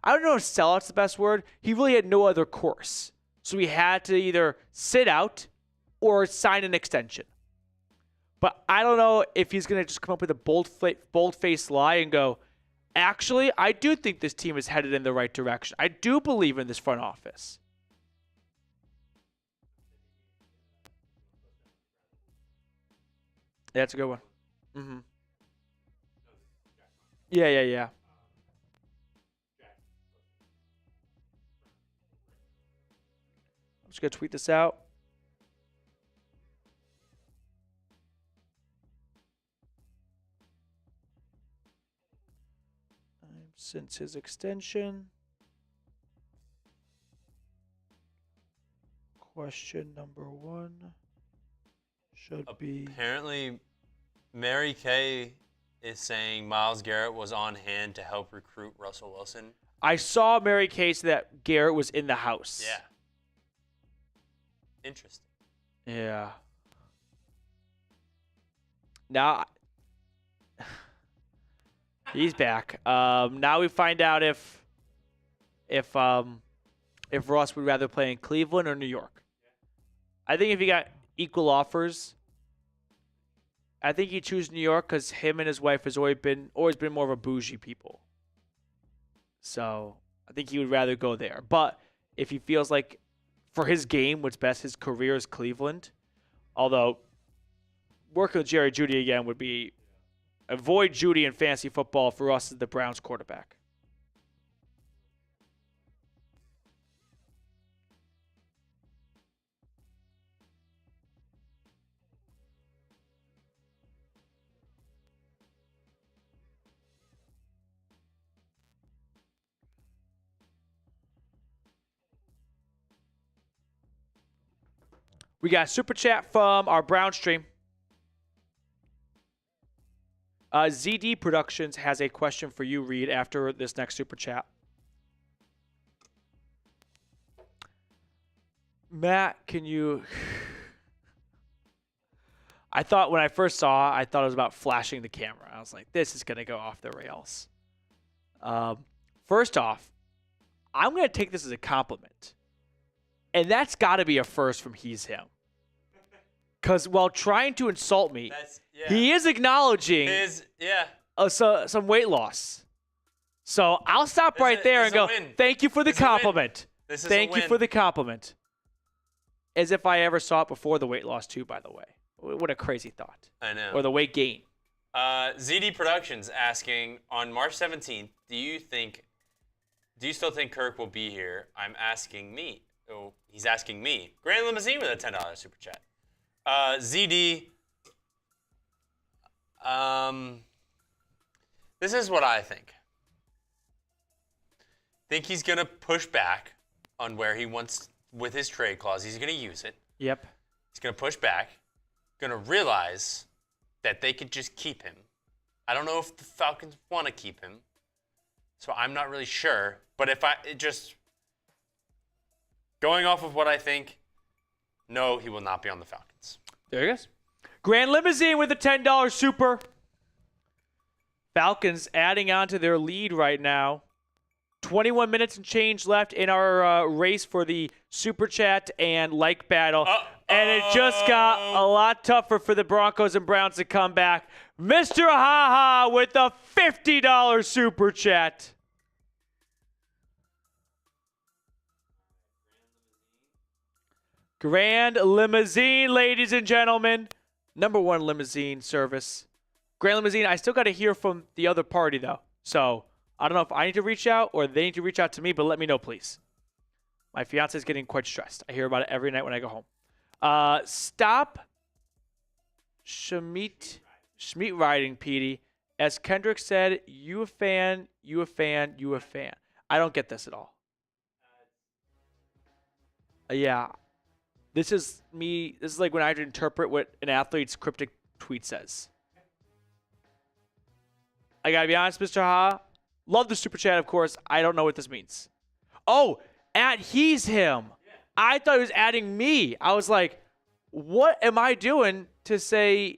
I don't know if sellout's the best word. He really had no other course. So he had to either sit out or sign an extension. But I don't know if he's going to just come up with a bold-faced lie and go, actually, I do think this team is headed in the right direction. I do believe in this front office. Yeah, that's a good one. Mm-hmm. Yeah. I'm just going to tweet this out. Since his extension. Question number 1 should be. Apparently, Mary Kay is saying Myles Garrett was on hand to help recruit Russell Wilson. I saw Mary Kay say that Garrett was in the house. Yeah. Interesting. Yeah. Now, he's back. Now we find out if Russ would rather play in Cleveland or New York. I think if he got equal offers, I think he'd choose New York because him and his wife has always been more of a bougie people. So I think he would rather go there. But if he feels like for his game, what's best, his career is Cleveland. Although working with Jerry Jeudy again would be avoid Jeudy in fantasy football for us as the Browns quarterback. We got a super chat from our Brown stream. ZD Productions has a question for you, Reed, after this next super chat. Matt, can you... I thought when I first saw it, I thought it was about flashing the camera. I was like, this is going to go off the rails. First off, I'm going to take this as a compliment. And that's got to be a first from He's Him. Because while trying to insult me, he is acknowledging some weight loss. So I'll stop right there and go, thank you for the compliment. Thank you for the compliment. As if I ever saw it before the weight loss, too, by the way. What a crazy thought. I know. Or the weight gain. ZD Productions asking, on March 17th, do you still think Kirk will be here? I'm asking me. Oh, he's asking me. Grand Limousine with a $10 super chat. ZD, this is what I think. Think he's going to push back on where he wants with his trade clause. He's going to use it. Yep. He's going to push back. Going to realize that they could just keep him. I don't know if the Falcons want to keep him. So I'm not really sure. But if going off of what I think, no, he will not be on the Falcons. There he goes. Grand Limousine with a $10 super. Falcons adding on to their lead right now. 21 minutes and change left in our race for the super chat and like battle. And it just got a lot tougher for the Broncos and Browns to come back. Mr. Haha with a $50 super chat. Grand Limousine, ladies and gentlemen. #1 limousine service. Grand Limousine, I still got to hear from the other party, though. So I don't know if I need to reach out or they need to reach out to me, but let me know, please. My fiance is getting quite stressed. I hear about it every night when I go home. Stop Schmeat riding, Petey. As Kendrick said, you a fan, you a fan, you a fan. I don't get this at all. Yeah. This is me. This is like when I interpret what an athlete's cryptic tweet says. I gotta be honest, Mr. Ha. Love the super chat, of course. I don't know what this means. Oh, he's him. I thought he was adding me. I was like, what am I doing to say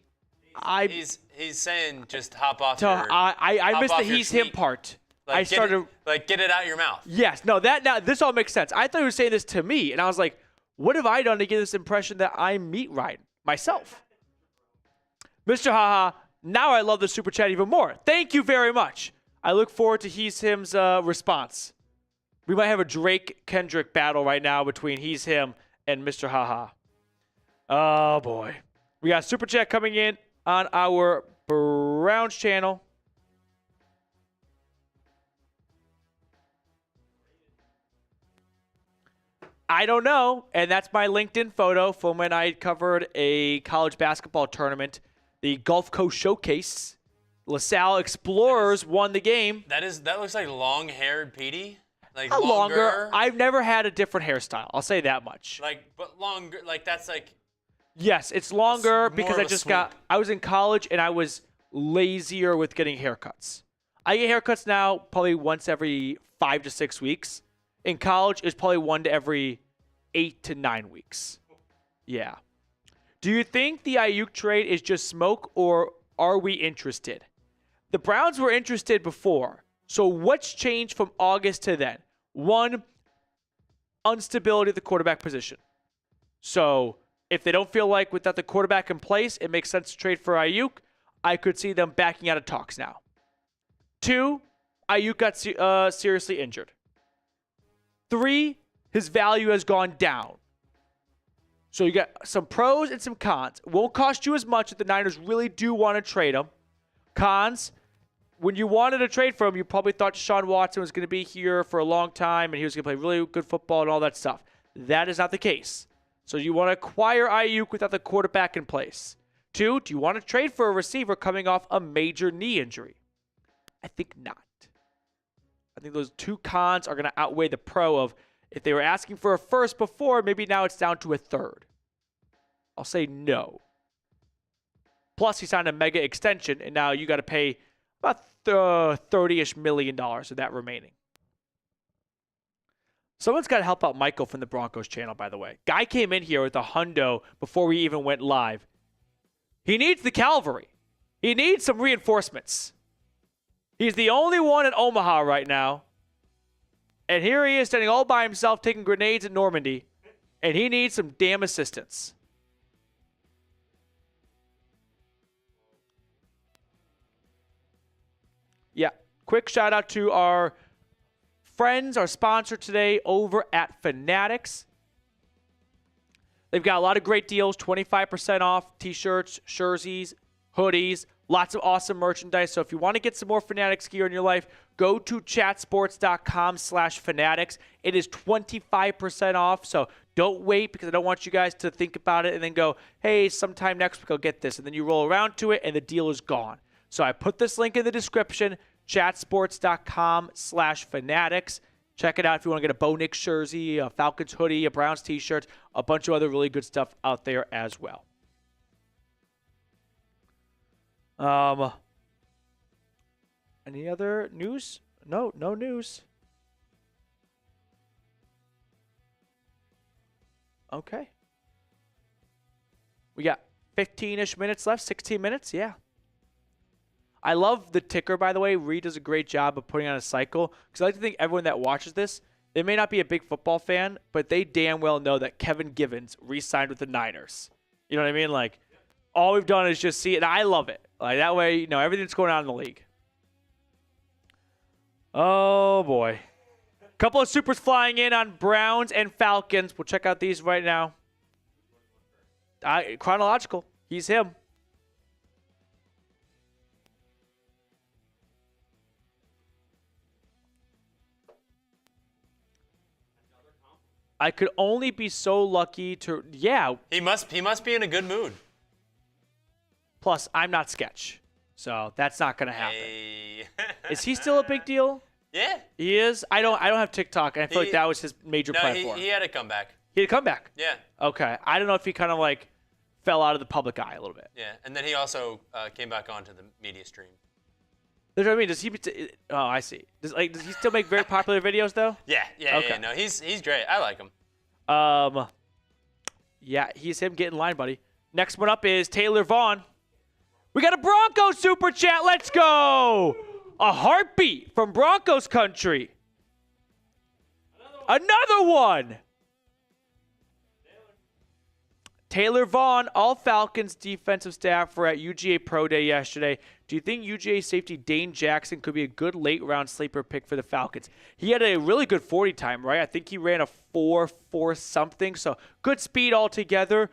He's saying just hop off I missed the he's him part. Like, get it out of your mouth. Yes. No, this all makes sense. I thought he was saying this to me, and I was like, what have I done to get this impression that I'm meat riding myself? Mr. Haha, now I love the super chat even more. Thank you very much. I look forward to he's him's response. We might have a Drake Kendrick battle right now between he's him and Mr. Haha. Oh boy. We got super chat coming in on our Browns channel. I don't know, and that's my LinkedIn photo from when I covered a college basketball tournament, the Gulf Coast Showcase. LaSalle Explorers won the game. That looks like long-haired Petey. Like longer. I've never had a different hairstyle. I'll say that much. But longer. That's like. Yes, it's longer because I was in college and I was lazier with getting haircuts. I get haircuts now probably once every 5 to 6 weeks. In college, it's probably 1 to every 8 to 9 weeks. Yeah. Do you think the Ayuk trade is just smoke, or are we interested? The Browns were interested before. So what's changed from August to then? 1, instability at the quarterback position. So if they don't feel like without the quarterback in place, it makes sense to trade for Ayuk, I could see them backing out of talks now. 2, Ayuk got seriously injured. 3, his value has gone down. So you got some pros and some cons. It won't cost you as much if the Niners really do want to trade him. Cons, when you wanted to trade for him, you probably thought Deshaun Watson was going to be here for a long time and he was going to play really good football and all that stuff. That is not the case. So you want to acquire Ayuk without the quarterback in place. 2, do you want to trade for a receiver coming off a major knee injury? I think not. I think those 2 cons are going to outweigh the pro of if they were asking for a first before, maybe now it's down to a 3rd. I'll say no. Plus, he signed a mega extension, and now you got to pay about $30-ish million of that remaining. Someone's got to help out Michael from the Broncos channel, by the way. Guy came in here with a hundo before we even went live. He needs the cavalry. He needs some reinforcements. He's the only one in Omaha right now. And here he is standing all by himself taking grenades in Normandy. And he needs some damn assistance. Yeah. Quick shout out to our friends, our sponsor today over at Fanatics. They've got a lot of great deals, 25% off t-shirts, jerseys, hoodies, lots of awesome merchandise. So if you want to get some more Fanatics gear in your life, go to chatsports.com/Fanatics. It is 25% off. So don't wait, because I don't want you guys to think about it and then go, hey, sometime next week I'll get this. And then you roll around to it and the deal is gone. So I put this link in the description, chatsports.com/Fanatics. Check it out if you want to get a Bo Nix jersey, a Falcons hoodie, a Browns t-shirt, a bunch of other really good stuff out there as well. Any other news? No news. Okay. We got 15-ish minutes left, 16 minutes, yeah. I love the ticker, by the way. Reed does a great job of putting on a cycle, because I like to think everyone that watches this, they may not be a big football fan, but they damn well know that Kevin Givens re-signed with the Niners. You know what I mean? Like, all we've done is just see it, and I love it. Like, that way, you know, everything's going on in the league. Oh, boy. Couple of supers flying in on Browns and Falcons. We'll check out these right now. Chronological. He's him. I could only be so lucky to, yeah. He must be in a good mood. Plus, I'm not Sketch, so that's not gonna happen. Hey. Is he still a big deal? Yeah. He is. I don't have TikTok, and I feel like that was his major platform. He had a comeback. He had a comeback. Yeah. Okay. I don't know if he kind of like fell out of the public eye a little bit. Yeah, and then he also came back onto the media stream. That's what I mean. Does he? Oh, I see. Does he still make very popular videos though? Yeah. Okay. No, he's great. I like him. Yeah, he's him. Get in line, buddy. Next one up is Taylor Vaughn. We got a Broncos super chat. Let's go. A heartbeat from Broncos country. Another one. Taylor Vaughn, all Falcons defensive staff were at UGA Pro Day yesterday. Do you think UGA safety Dane Jackson could be a good late-round sleeper pick for the Falcons? He had a really good 40 time, right? I think he ran a 4.4 something, so good speed altogether.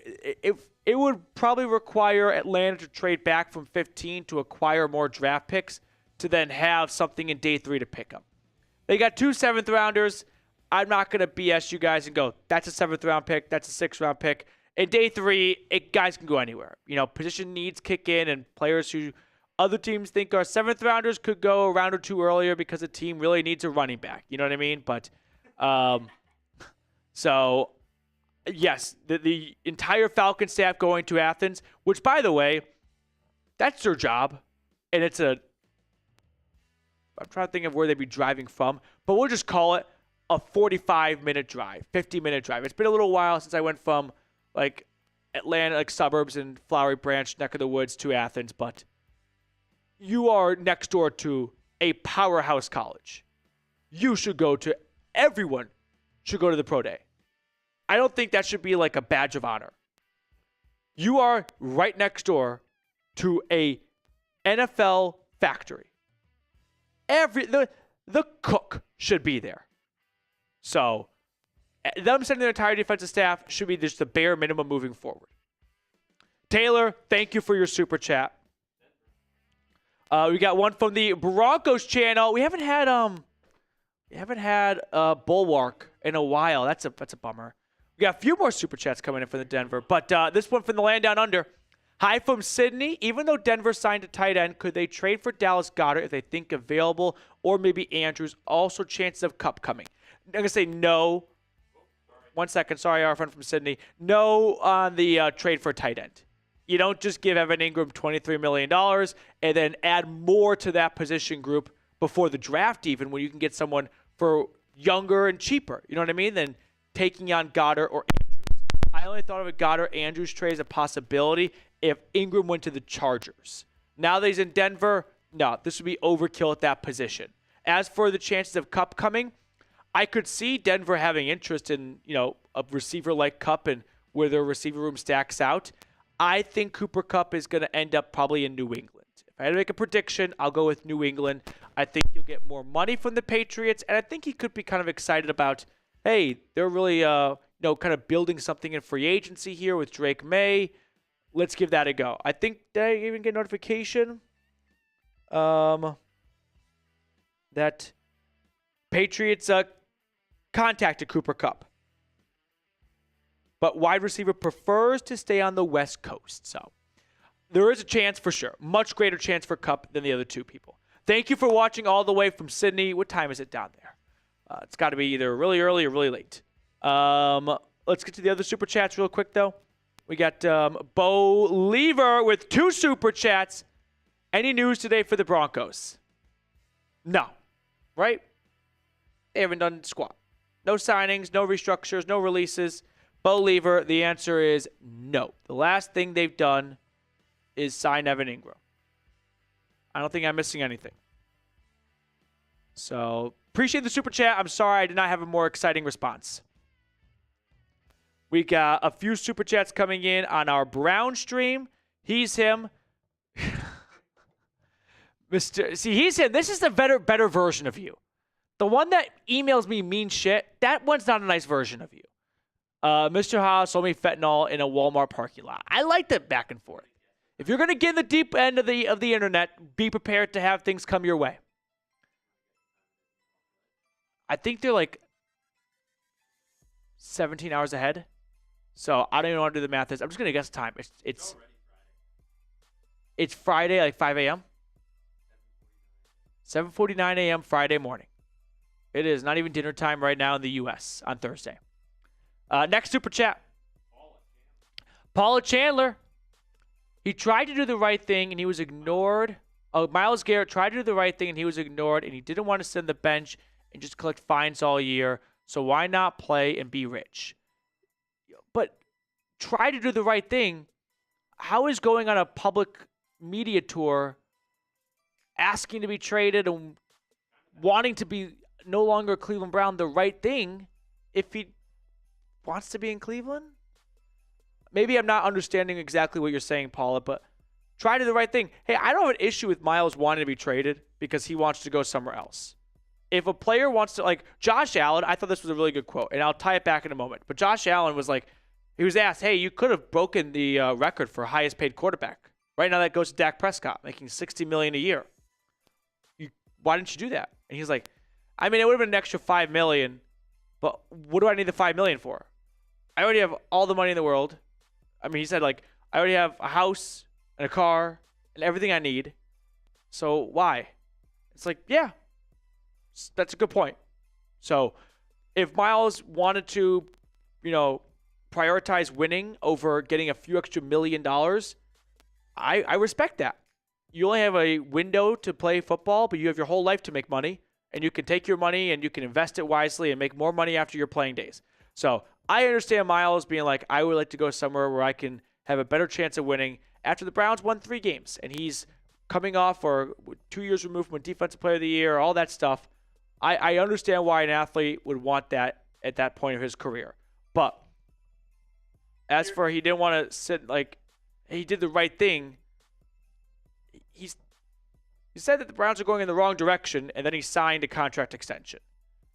It would probably require Atlanta to trade back from 15 to acquire more draft picks to then have something in day 3 to pick up. They got 2 7th-rounders. I'm not going to BS you guys and go, that's a 7th-round pick, that's a 6th-round pick. In day 3, guys can go anywhere. Position needs kick in, and players who other teams think are 7th-rounders could go a round or 2 earlier because the team really needs a running back. You know what I mean? But, so, yes, the entire Falcon staff going to Athens, which, by the way, that's their job, and I'm trying to think of where they'd be driving from, but we'll just call it a 45-minute drive, 50-minute drive. It's been a little while since I went from, Atlanta, suburbs and Flowery Branch, neck of the woods, to Athens, but you are next door to a powerhouse college. Everyone should go to the pro day. I don't think that should be like a badge of honor. You are right next door to a NFL factory. The cook should be there. So, them sending their entire defensive staff should be just the bare minimum moving forward. Taylor, thank you for your super chat. We got one from the Broncos channel. We haven't had Bulwark in a while. That's a bummer. We got a few more super chats coming in from the Denver, but this one from the land down under. Hi from Sydney. Even though Denver signed a tight end, could they trade for Dallas Goedert if they think available, or maybe Andrews? Also, chances of Cup coming. I'm going to say no. 1 second. Sorry, our friend from Sydney. No on the trade for a tight end. You don't just give Evan Ingram $23 million and then add more to that position group before the draft even, when you can get someone for younger and cheaper. You know what I mean? Than taking on Goddard or Andrews. I only thought of a Goddard-Andrews trade as a possibility if Ingram went to the Chargers. Now that he's in Denver, no, this would be overkill at that position. As for the chances of Cup coming, I could see Denver having interest in, a receiver like Kupp and where their receiver room stacks out. I think Cooper Kupp is going to end up probably in New England. If I had to make a prediction, I'll go with New England. I think you'll get more money from the Patriots, and I think he could be kind of excited about, hey, they're really, kind of building something in free agency here with Drake May. Let's give that a go. I think, did I even get a notification? That Patriots contacted Cooper Kupp. But wide receiver prefers to stay on the West Coast. So there is a chance for sure. Much greater chance for Kupp than the other two people. Thank you for watching all the way from Sydney. What time is it down there? It's got to be either really early or really late. Let's get to the other super chats real quick, though. We got Bo Lever with 2 super chats. Any news today for the Broncos? No. Right? They haven't done squat. No signings, no restructures, no releases. Bo Lever, the answer is no. The last thing they've done is sign Evan Ingram. I don't think I'm missing anything. So, appreciate the super chat. I'm sorry I did not have a more exciting response. We got a few super chats coming in on our Brown stream. He's him. He's him. This is the better version of you. The one that emails me mean shit, that one's not a nice version of you. Mr. Haas sold me fentanyl in a Walmart parking lot. I like that back and forth. If you're going to get in the deep end of the internet, be prepared to have things come your way. I think they're like 17 hours ahead. So I don't even want to do the math. I'm just going to guess the time. It's Friday, like 5 a.m. 7:49 a.m. Friday morning. It is not even dinner time right now in the U.S. on Thursday. Next super chat. Paula Chandler. He tried to do the right thing and he was ignored. Myles Garrett tried to do the right thing and he was ignored, and he didn't want to sit on the bench and just collect fines all year. So why not play and be rich? But try to do the right thing. How is going on a public media tour, asking to be traded and wanting to be no longer a Cleveland Brown the right thing if he wants to be in Cleveland? Maybe I'm not understanding exactly what you're saying, Paula, but try to do the right thing. Hey, I don't have an issue with Myles wanting to be traded because he wants to go somewhere else. If a player wants to, like Josh Allen, I thought this was a really good quote, and I'll tie it back in a moment. But Josh Allen was like, he was asked, hey, you could have broken the record for highest paid quarterback. Right now that goes to Dak Prescott, making $60 million a year. Why didn't you do that? And he's like, I mean, it would have been an extra $5 million, but what do I need the $5 million for? I already have all the money in the world. I mean, he said, like, I already have a house and a car and everything I need. So why? It's like, yeah, that's a good point. So if Myles wanted to, prioritize winning over getting a few extra $1 million, I respect that. You only have a window to play football, but you have your whole life to make money, and you can take your money and you can invest it wisely and make more money after your playing days. So I understand Myles being like, I would like to go somewhere where I can have a better chance of winning after the Browns won 3 games, and he's coming off or 2 years removed from a Defensive Player of the Year, all that stuff. I understand why an athlete would want that at that point of his career. But as for he didn't want to sit, like, he did the right thing. He said that the Browns are going in the wrong direction, and then he signed a contract extension.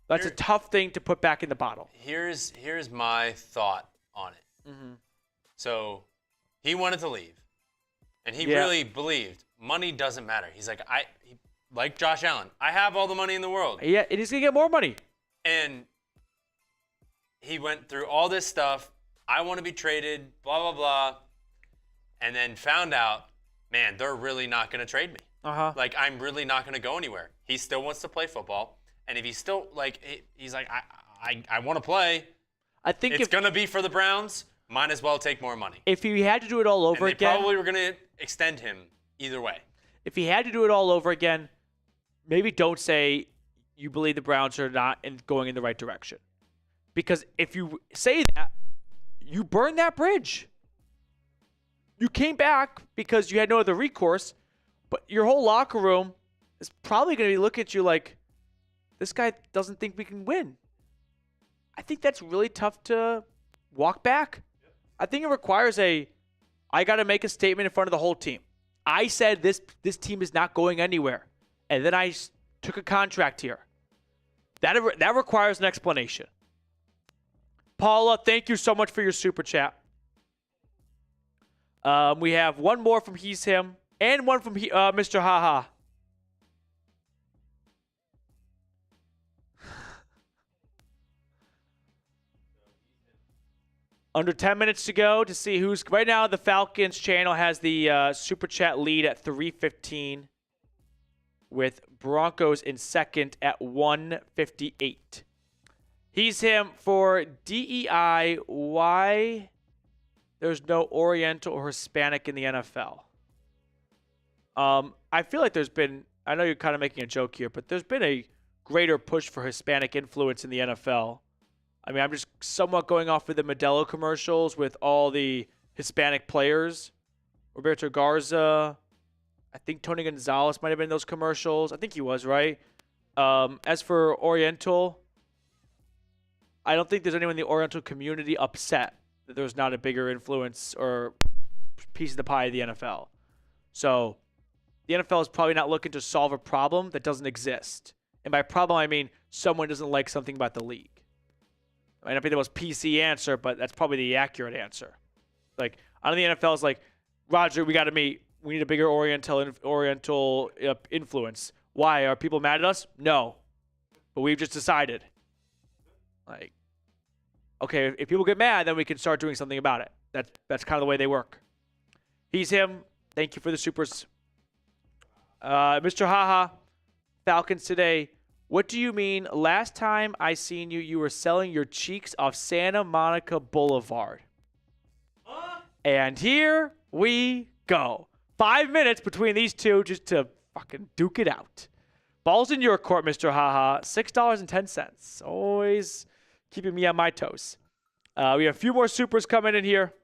That's a tough thing to put back in the bottle. Here's my thought on it. Mm-hmm. So he wanted to leave, and he really believed money doesn't matter. He's like, like Josh Allen, I have all the money in the world. Yeah, and he's going to get more money. And he went through all this stuff. I want to be traded, blah, blah, blah. And then found out, man, they're really not going to trade me. Uh-huh. Like, I'm really not going to go anywhere. He still wants to play football. And if he's still, like, he's like, I want to play. I think it's going to be for the Browns. Might as well take more money. If he had to do it all over and they again. probably were going to extend him either way. If he had to do it all over again, maybe don't say you believe the Browns are not going in the right direction. Because if you say that, you burn that bridge. You came back because you had no other recourse, but your whole locker room is probably going to be looking at you like, this guy doesn't think we can win. I think that's really tough to walk back. I think it requires I got to make a statement in front of the whole team. I said this team is not going anywhere, and then I took a contract here. That requires an explanation. Paula, thank you so much for your super chat. We have one more from He's Him and one from Mr. Haha. Under 10 minutes to go to see who's right now. The Falcons channel has the super chat lead at 315, with Broncos in second at 158. He's Him for DEI. Why there's no Oriental or Hispanic in the NFL? I feel like there's been, I know you're kind of making a joke here, but there's been a greater push for Hispanic influence in the NFL. I mean, I'm just somewhat going off of the Modelo commercials with all the Hispanic players. Roberto Garza. I think Tony Gonzalez might have been in those commercials. I think he was, right? As for Oriental, I don't think there's anyone in the Oriental community upset that there's not a bigger influence or piece of the pie of the NFL. So the NFL is probably not looking to solve a problem that doesn't exist. And by problem, I mean someone doesn't like something about the league. It might not be the most PC answer, but that's probably the accurate answer. Like, I know the NFL is like, Roger, we got to meet. We need a bigger Oriental influence. Why? Are people mad at us? No. But we've just decided. Like, okay, if people get mad, then we can start doing something about it. That's kind of the way they work. He's Him. Thank you for the supers. Mr. Haha, Falcons today What do you mean? Last time I seen you, you were selling your cheeks off Santa Monica Boulevard. And here we go. 5 minutes between these two just to fucking duke it out. Ball's in your court, Mr. Haha. $6.10. Always keeping me on my toes. We have a few more supers coming in here.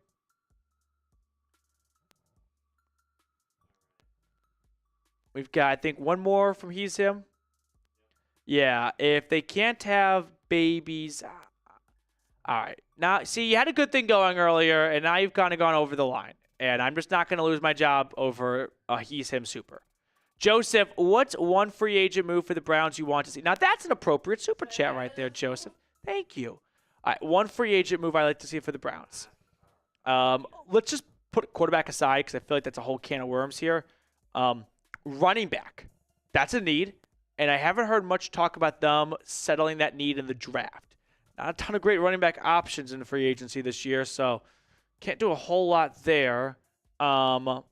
We've got, I think, one more from He's Him. Yeah, if they can't have babies. All right. Now, see, you had a good thing going earlier, and now you've kind of gone over the line. And I'm just not going to lose my job over a He's Him super. Joseph, what's one free agent move for the Browns you want to see? Now, that's an appropriate super chat right there, Joseph. Thank you. All right, one free agent move I'd like to see for the Browns. Let's just put quarterback aside because I feel like that's a whole can of worms here. Running back. That's a need. And I haven't heard much talk about them settling that need in the draft. Not a ton of great running back options in the free agency this year, so can't do a whole lot there. Let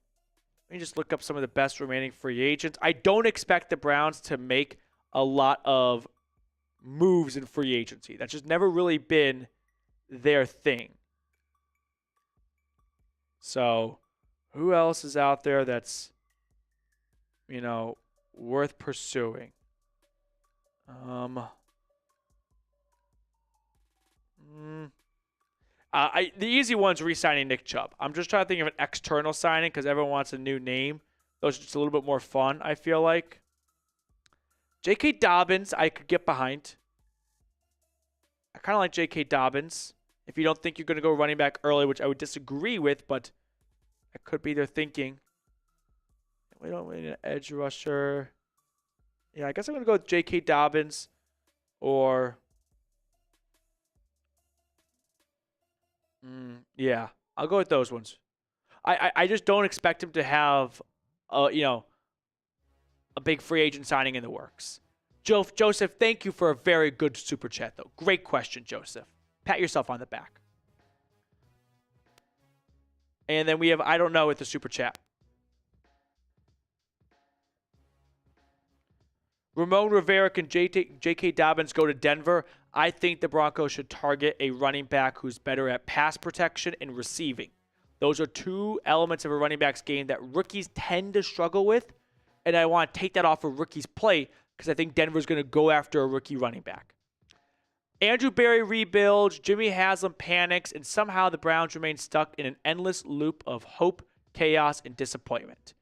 me just look up some of the best remaining free agents. I don't expect the Browns to make a lot of moves in free agency. That's just never really been their thing. So who else is out there that's, worth pursuing? The easy one's re-signing Nick Chubb. I'm just trying to think of an external signing because everyone wants a new name. Those are just a little bit more fun, I feel like. J.K. Dobbins, I could get behind. I kind of like J.K. Dobbins. If you don't think you're going to go running back early, which I would disagree with, but that could be their thinking. We don't need an edge rusher. Yeah, I guess I'm going to go with J.K. Dobbins or... yeah, I'll go with those ones. I just don't expect him to have, a big free agent signing in the works. Joseph, thank you for a very good super chat, though. Great question, Joseph. Pat yourself on the back. And then we have I don't know with the super chat. Ramon Rivera, can J.K. Dobbins go to Denver? I think the Broncos should target a running back who's better at pass protection and receiving. Those are two elements of a running back's game that rookies tend to struggle with, and I want to take that off a rookie's plate because I think Denver's going to go after a rookie running back. Andrew Berry rebuilds, Jimmy Haslam panics, and somehow the Browns remain stuck in an endless loop of hope, chaos, and disappointment.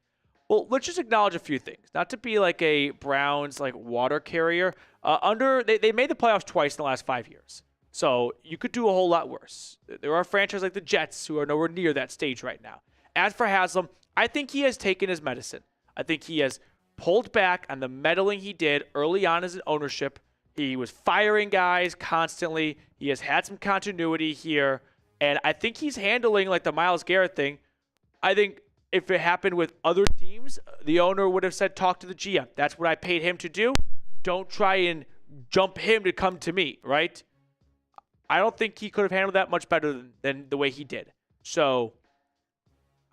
Well, let's just acknowledge a few things. Not to be like a Browns water carrier. They made the playoffs twice in the last 5 years. So you could do a whole lot worse. There are franchises like the Jets who are nowhere near that stage right now. As for Haslam, I think he has taken his medicine. I think he has pulled back on the meddling he did early on as an ownership. He was firing guys constantly. He has had some continuity here. And I think he's handling the Myles Garrett thing. I think if it happened with other teams, the owner would have said, talk to the GM. That's what I paid him to do. Don't try and jump him to come to me, right? I don't think he could have handled that much better than the way he did. So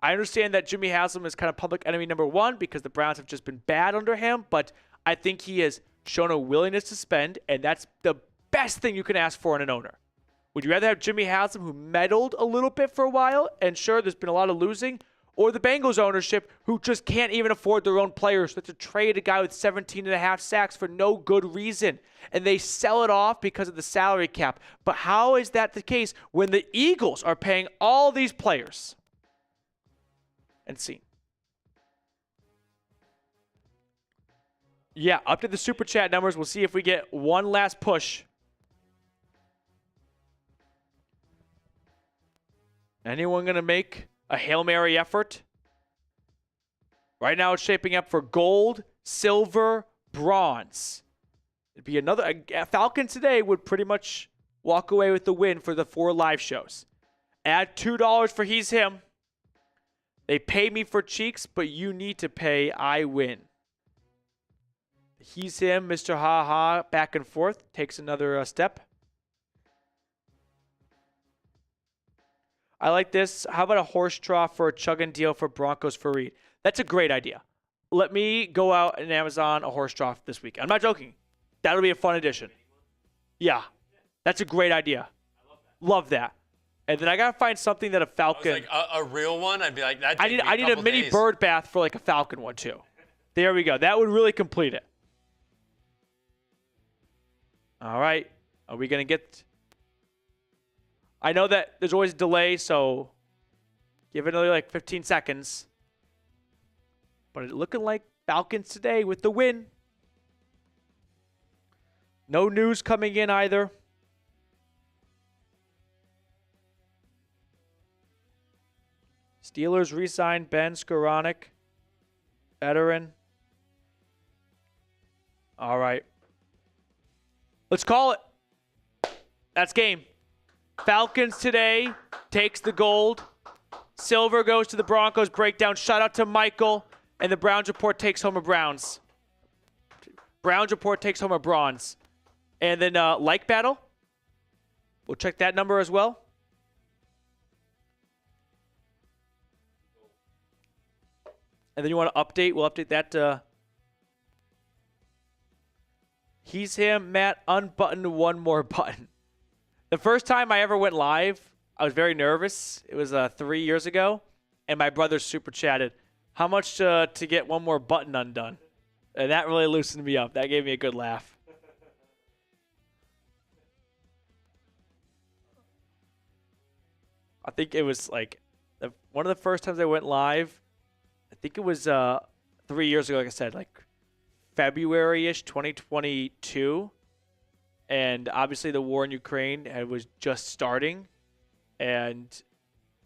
I understand that Jimmy Haslam is kind of public enemy number one because the Browns have just been bad under him, but I think he has shown a willingness to spend, and that's the best thing you can ask for in an owner. Would you rather have Jimmy Haslam, who meddled a little bit for a while, and sure, there's been a lot of losing, or the Bengals ownership, who just can't even afford their own players, so to trade a guy with 17.5 sacks for no good reason, and they sell it off because of the salary cap? But how is that the case when the Eagles are paying all these players? And see. Yeah, up to the super chat numbers. We'll see if we get one last push. Anyone going to make a Hail Mary effort? Right now it's shaping up for gold, silver, bronze. It'd be another. Falcons today would pretty much walk away with the win for the 4 live shows. Add $2 for He's Him. They pay me for cheeks, but you need to pay. I win. He's Him, Mr. Ha Ha, back and forth. Takes another step. I like this. How about a horse trough for a chugging deal for Broncos for Reed? That's a great idea. Let me go out and Amazon a horse trough this week. I'm not joking. That'll be a fun addition. Yeah. That's a great idea. Love that. And then I got to find something that a I was Falcon. like, a real one? I'd be like, that. I need a mini days. bird bath for like a Falcon one too. There we go. That would really complete it. All right. Are we going to get... I know that there's always a delay, so give it another like 15 seconds. But it's looking like Falcons today with the win. No news coming in either. Steelers re-signed Ben Skoranek, veteran. All right. Let's call it. That's game. Falcons today takes the gold. Silver goes to the Broncos breakdown. Shout out to Michael. And the Browns report takes home a Browns. Browns report takes home a bronze. And then like battle. We'll check that number as well. And then you want to update? We'll update that. He's him. Matt unbuttoned one more button. The first time I ever went live, I was very nervous. It was 3 years ago. And my brother super chatted, how much to get one more button undone? And that really loosened me up. That gave me a good laugh. I think it was like one of the first times I went live. I think it was 3 years ago, like I said, like February-ish, 2022. And obviously the war in Ukraine was just starting. And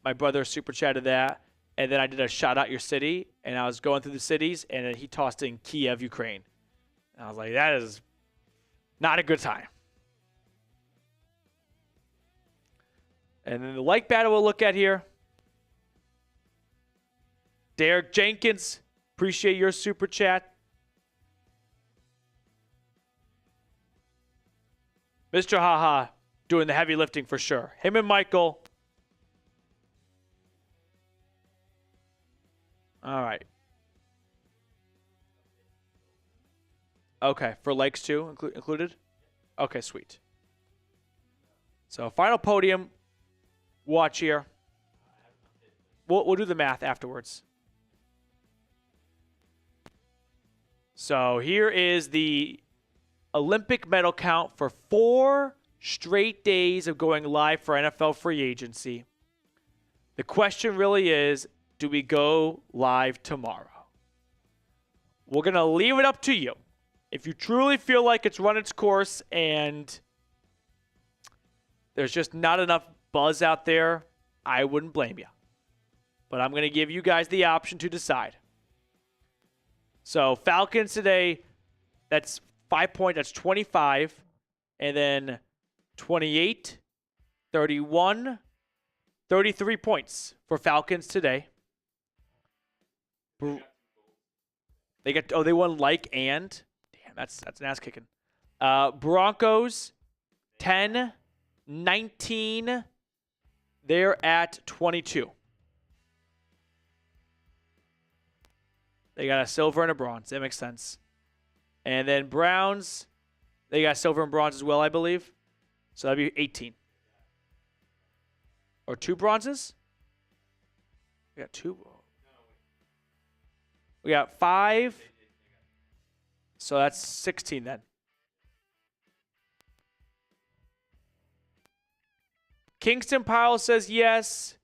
my brother super chatted that. And then I did a shout out your city. And I was going through the cities. And then he tossed in Kiev, Ukraine. And I was like, that is not a good time. And then the like battle we'll look at here. Derek Jenkins, appreciate your super chat. Mr. Haha doing the heavy lifting for sure. Him and Michael. All right. Okay, for likes too included? Okay, sweet. So final podium watch here. We'll do the math afterwards. So here is the Olympic medal count for 4 straight days of going live for NFL free agency. The question really is, do we go live tomorrow? We're going to leave it up to you. If you truly feel like it's run its course and there's just not enough buzz out there, I wouldn't blame you. But I'm going to give you guys the option to decide. So Falcons today, that's 5 points, that's 25. And then 28, 31, 33 points for Falcons today. They won like and. Damn, that's an ass kicking. Broncos, 10, 19. They're at 22. They got a silver and a bronze. That makes sense. And then Browns, they got silver and bronze as well, I believe. So that'd be 18. Or 2 bronzes? We got 2. We got 5. So that's 16 then. Kingston Powell says yes.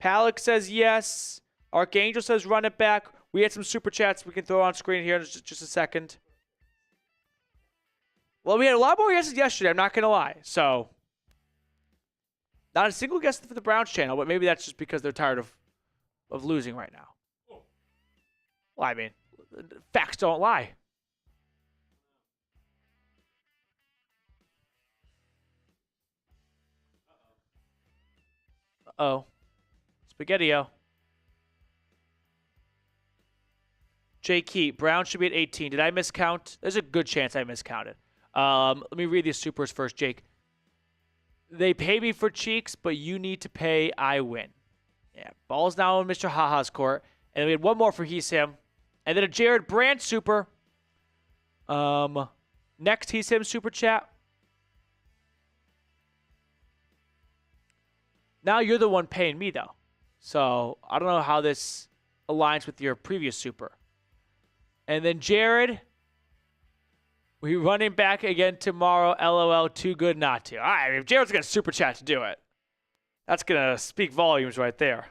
Palak says yes. Archangel says run it back. We had some super chats we can throw on screen here in just a second. Well, we had a lot more guesses yesterday, I'm not going to lie. So, not a single guess for the Browns channel, but maybe that's just because they're tired of losing right now. Well, I mean, facts don't lie. Uh-oh. Spaghetti-O. Jay Key, Brown should be at 18. Did I miscount? There's a good chance I miscounted. Let me read these supers first, Jake. They pay me for cheeks, but you need to pay, I win. Yeah, ball's now in Mr. Haha's court. And then we had one more for He's Him. And then a Jared Brandt super. Next, he's him super chat. Now you're the one paying me, though. So I don't know how this aligns with your previous super. And then Jared, we running back again tomorrow. LOL, too good not to. All right, if Jared's got a super chat to do it, that's going to speak volumes right there.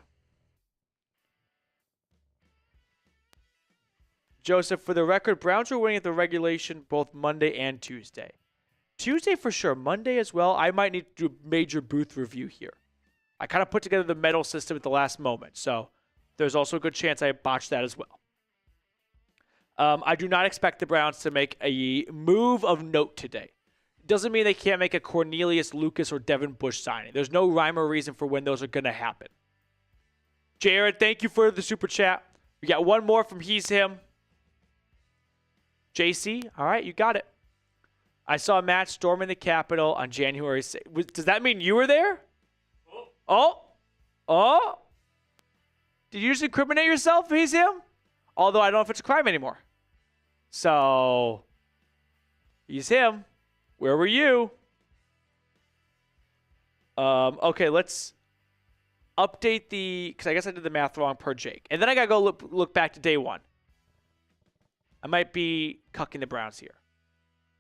Joseph, for the record, Browns are winning at the regulation both Monday and Tuesday. Tuesday for sure. Monday as well. I might need to do a major booth review here. I kind of put together the medal system at the last moment, so there's also a good chance I botched that as well. I do not expect the Browns to make a move of note today. Doesn't mean they can't make a Cornelius, Lucas, or Devin Bush signing. There's no rhyme or reason for when those are going to happen. Jared, thank you for the super chat. We got one more from He's Him. JC, all right, you got it. I saw Matt storming the Capitol on January 6th. Does that mean you were there? Oh. Did you just incriminate yourself? He's him? Although I don't know if it's a crime anymore. So, he's him. Where were you? Okay, let's update because I guess I did the math wrong per Jake. And then I got to go look back to day one. I might be cucking the Browns here.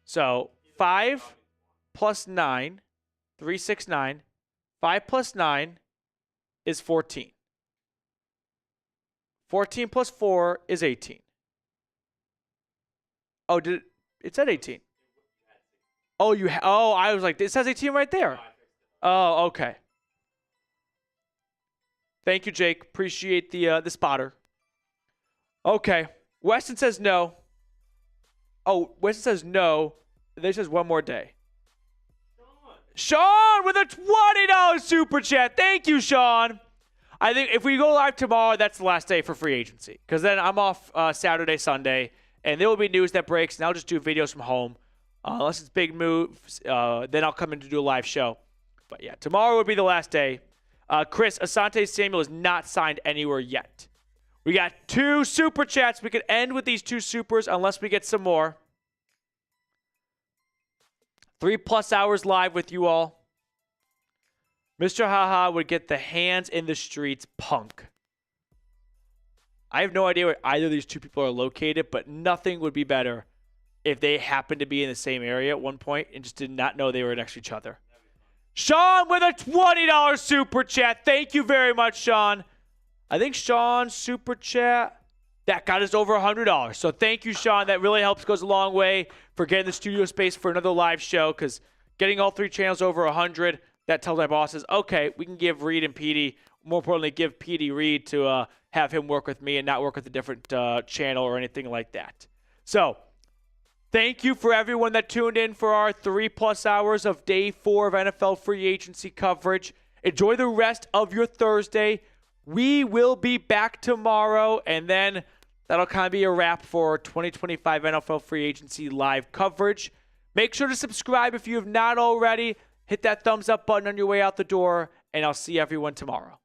So, 5 plus 9, 369. 5 plus 9 is 14. 14 plus 4 is 18. Oh, it said 18. Oh, I was like, it says 18 right there. Oh, okay. Thank you, Jake. Appreciate the spotter. Okay. Weston says no. Oh, Weston says no. Then he says one more day. Sean with a $20 super chat. Thank you, Sean. I think if we go live tomorrow, that's the last day for free agency. Because then I'm off Saturday, Sunday, and there will be news that breaks, and I'll just do videos from home. Unless it's big moves, then I'll come in to do a live show. But yeah, tomorrow would be the last day. Chris, Asante Samuel is not signed anywhere yet. We got 2 super chats. We could end with these 2 supers unless we get some more. 3+ hours live with you all. Mr. Haha would get the hands in the streets punk. I have no idea where either of these 2 people are located, but nothing would be better if they happened to be in the same area at one point and just did not know they were next to each other. Sean with a $20 super chat. Thank you very much, Sean. I think Sean's super chat, that got us over $100. So thank you, Sean. That really helps, goes a long way for getting the studio space for another live show, because getting all 3 channels over 100, that tells my bosses, okay, we can give Reed and Petey, more importantly, give Petey Reed to have him work with me and not work with a different channel or anything like that. So thank you for everyone that tuned in for our 3+ hours of day 4 of NFL free agency coverage. Enjoy the rest of your Thursday. We will be back tomorrow, and then that'll kind of be a wrap for 2025 NFL free agency live coverage. Make sure to subscribe if you have not already. Hit that thumbs up button on your way out the door, and I'll see everyone tomorrow.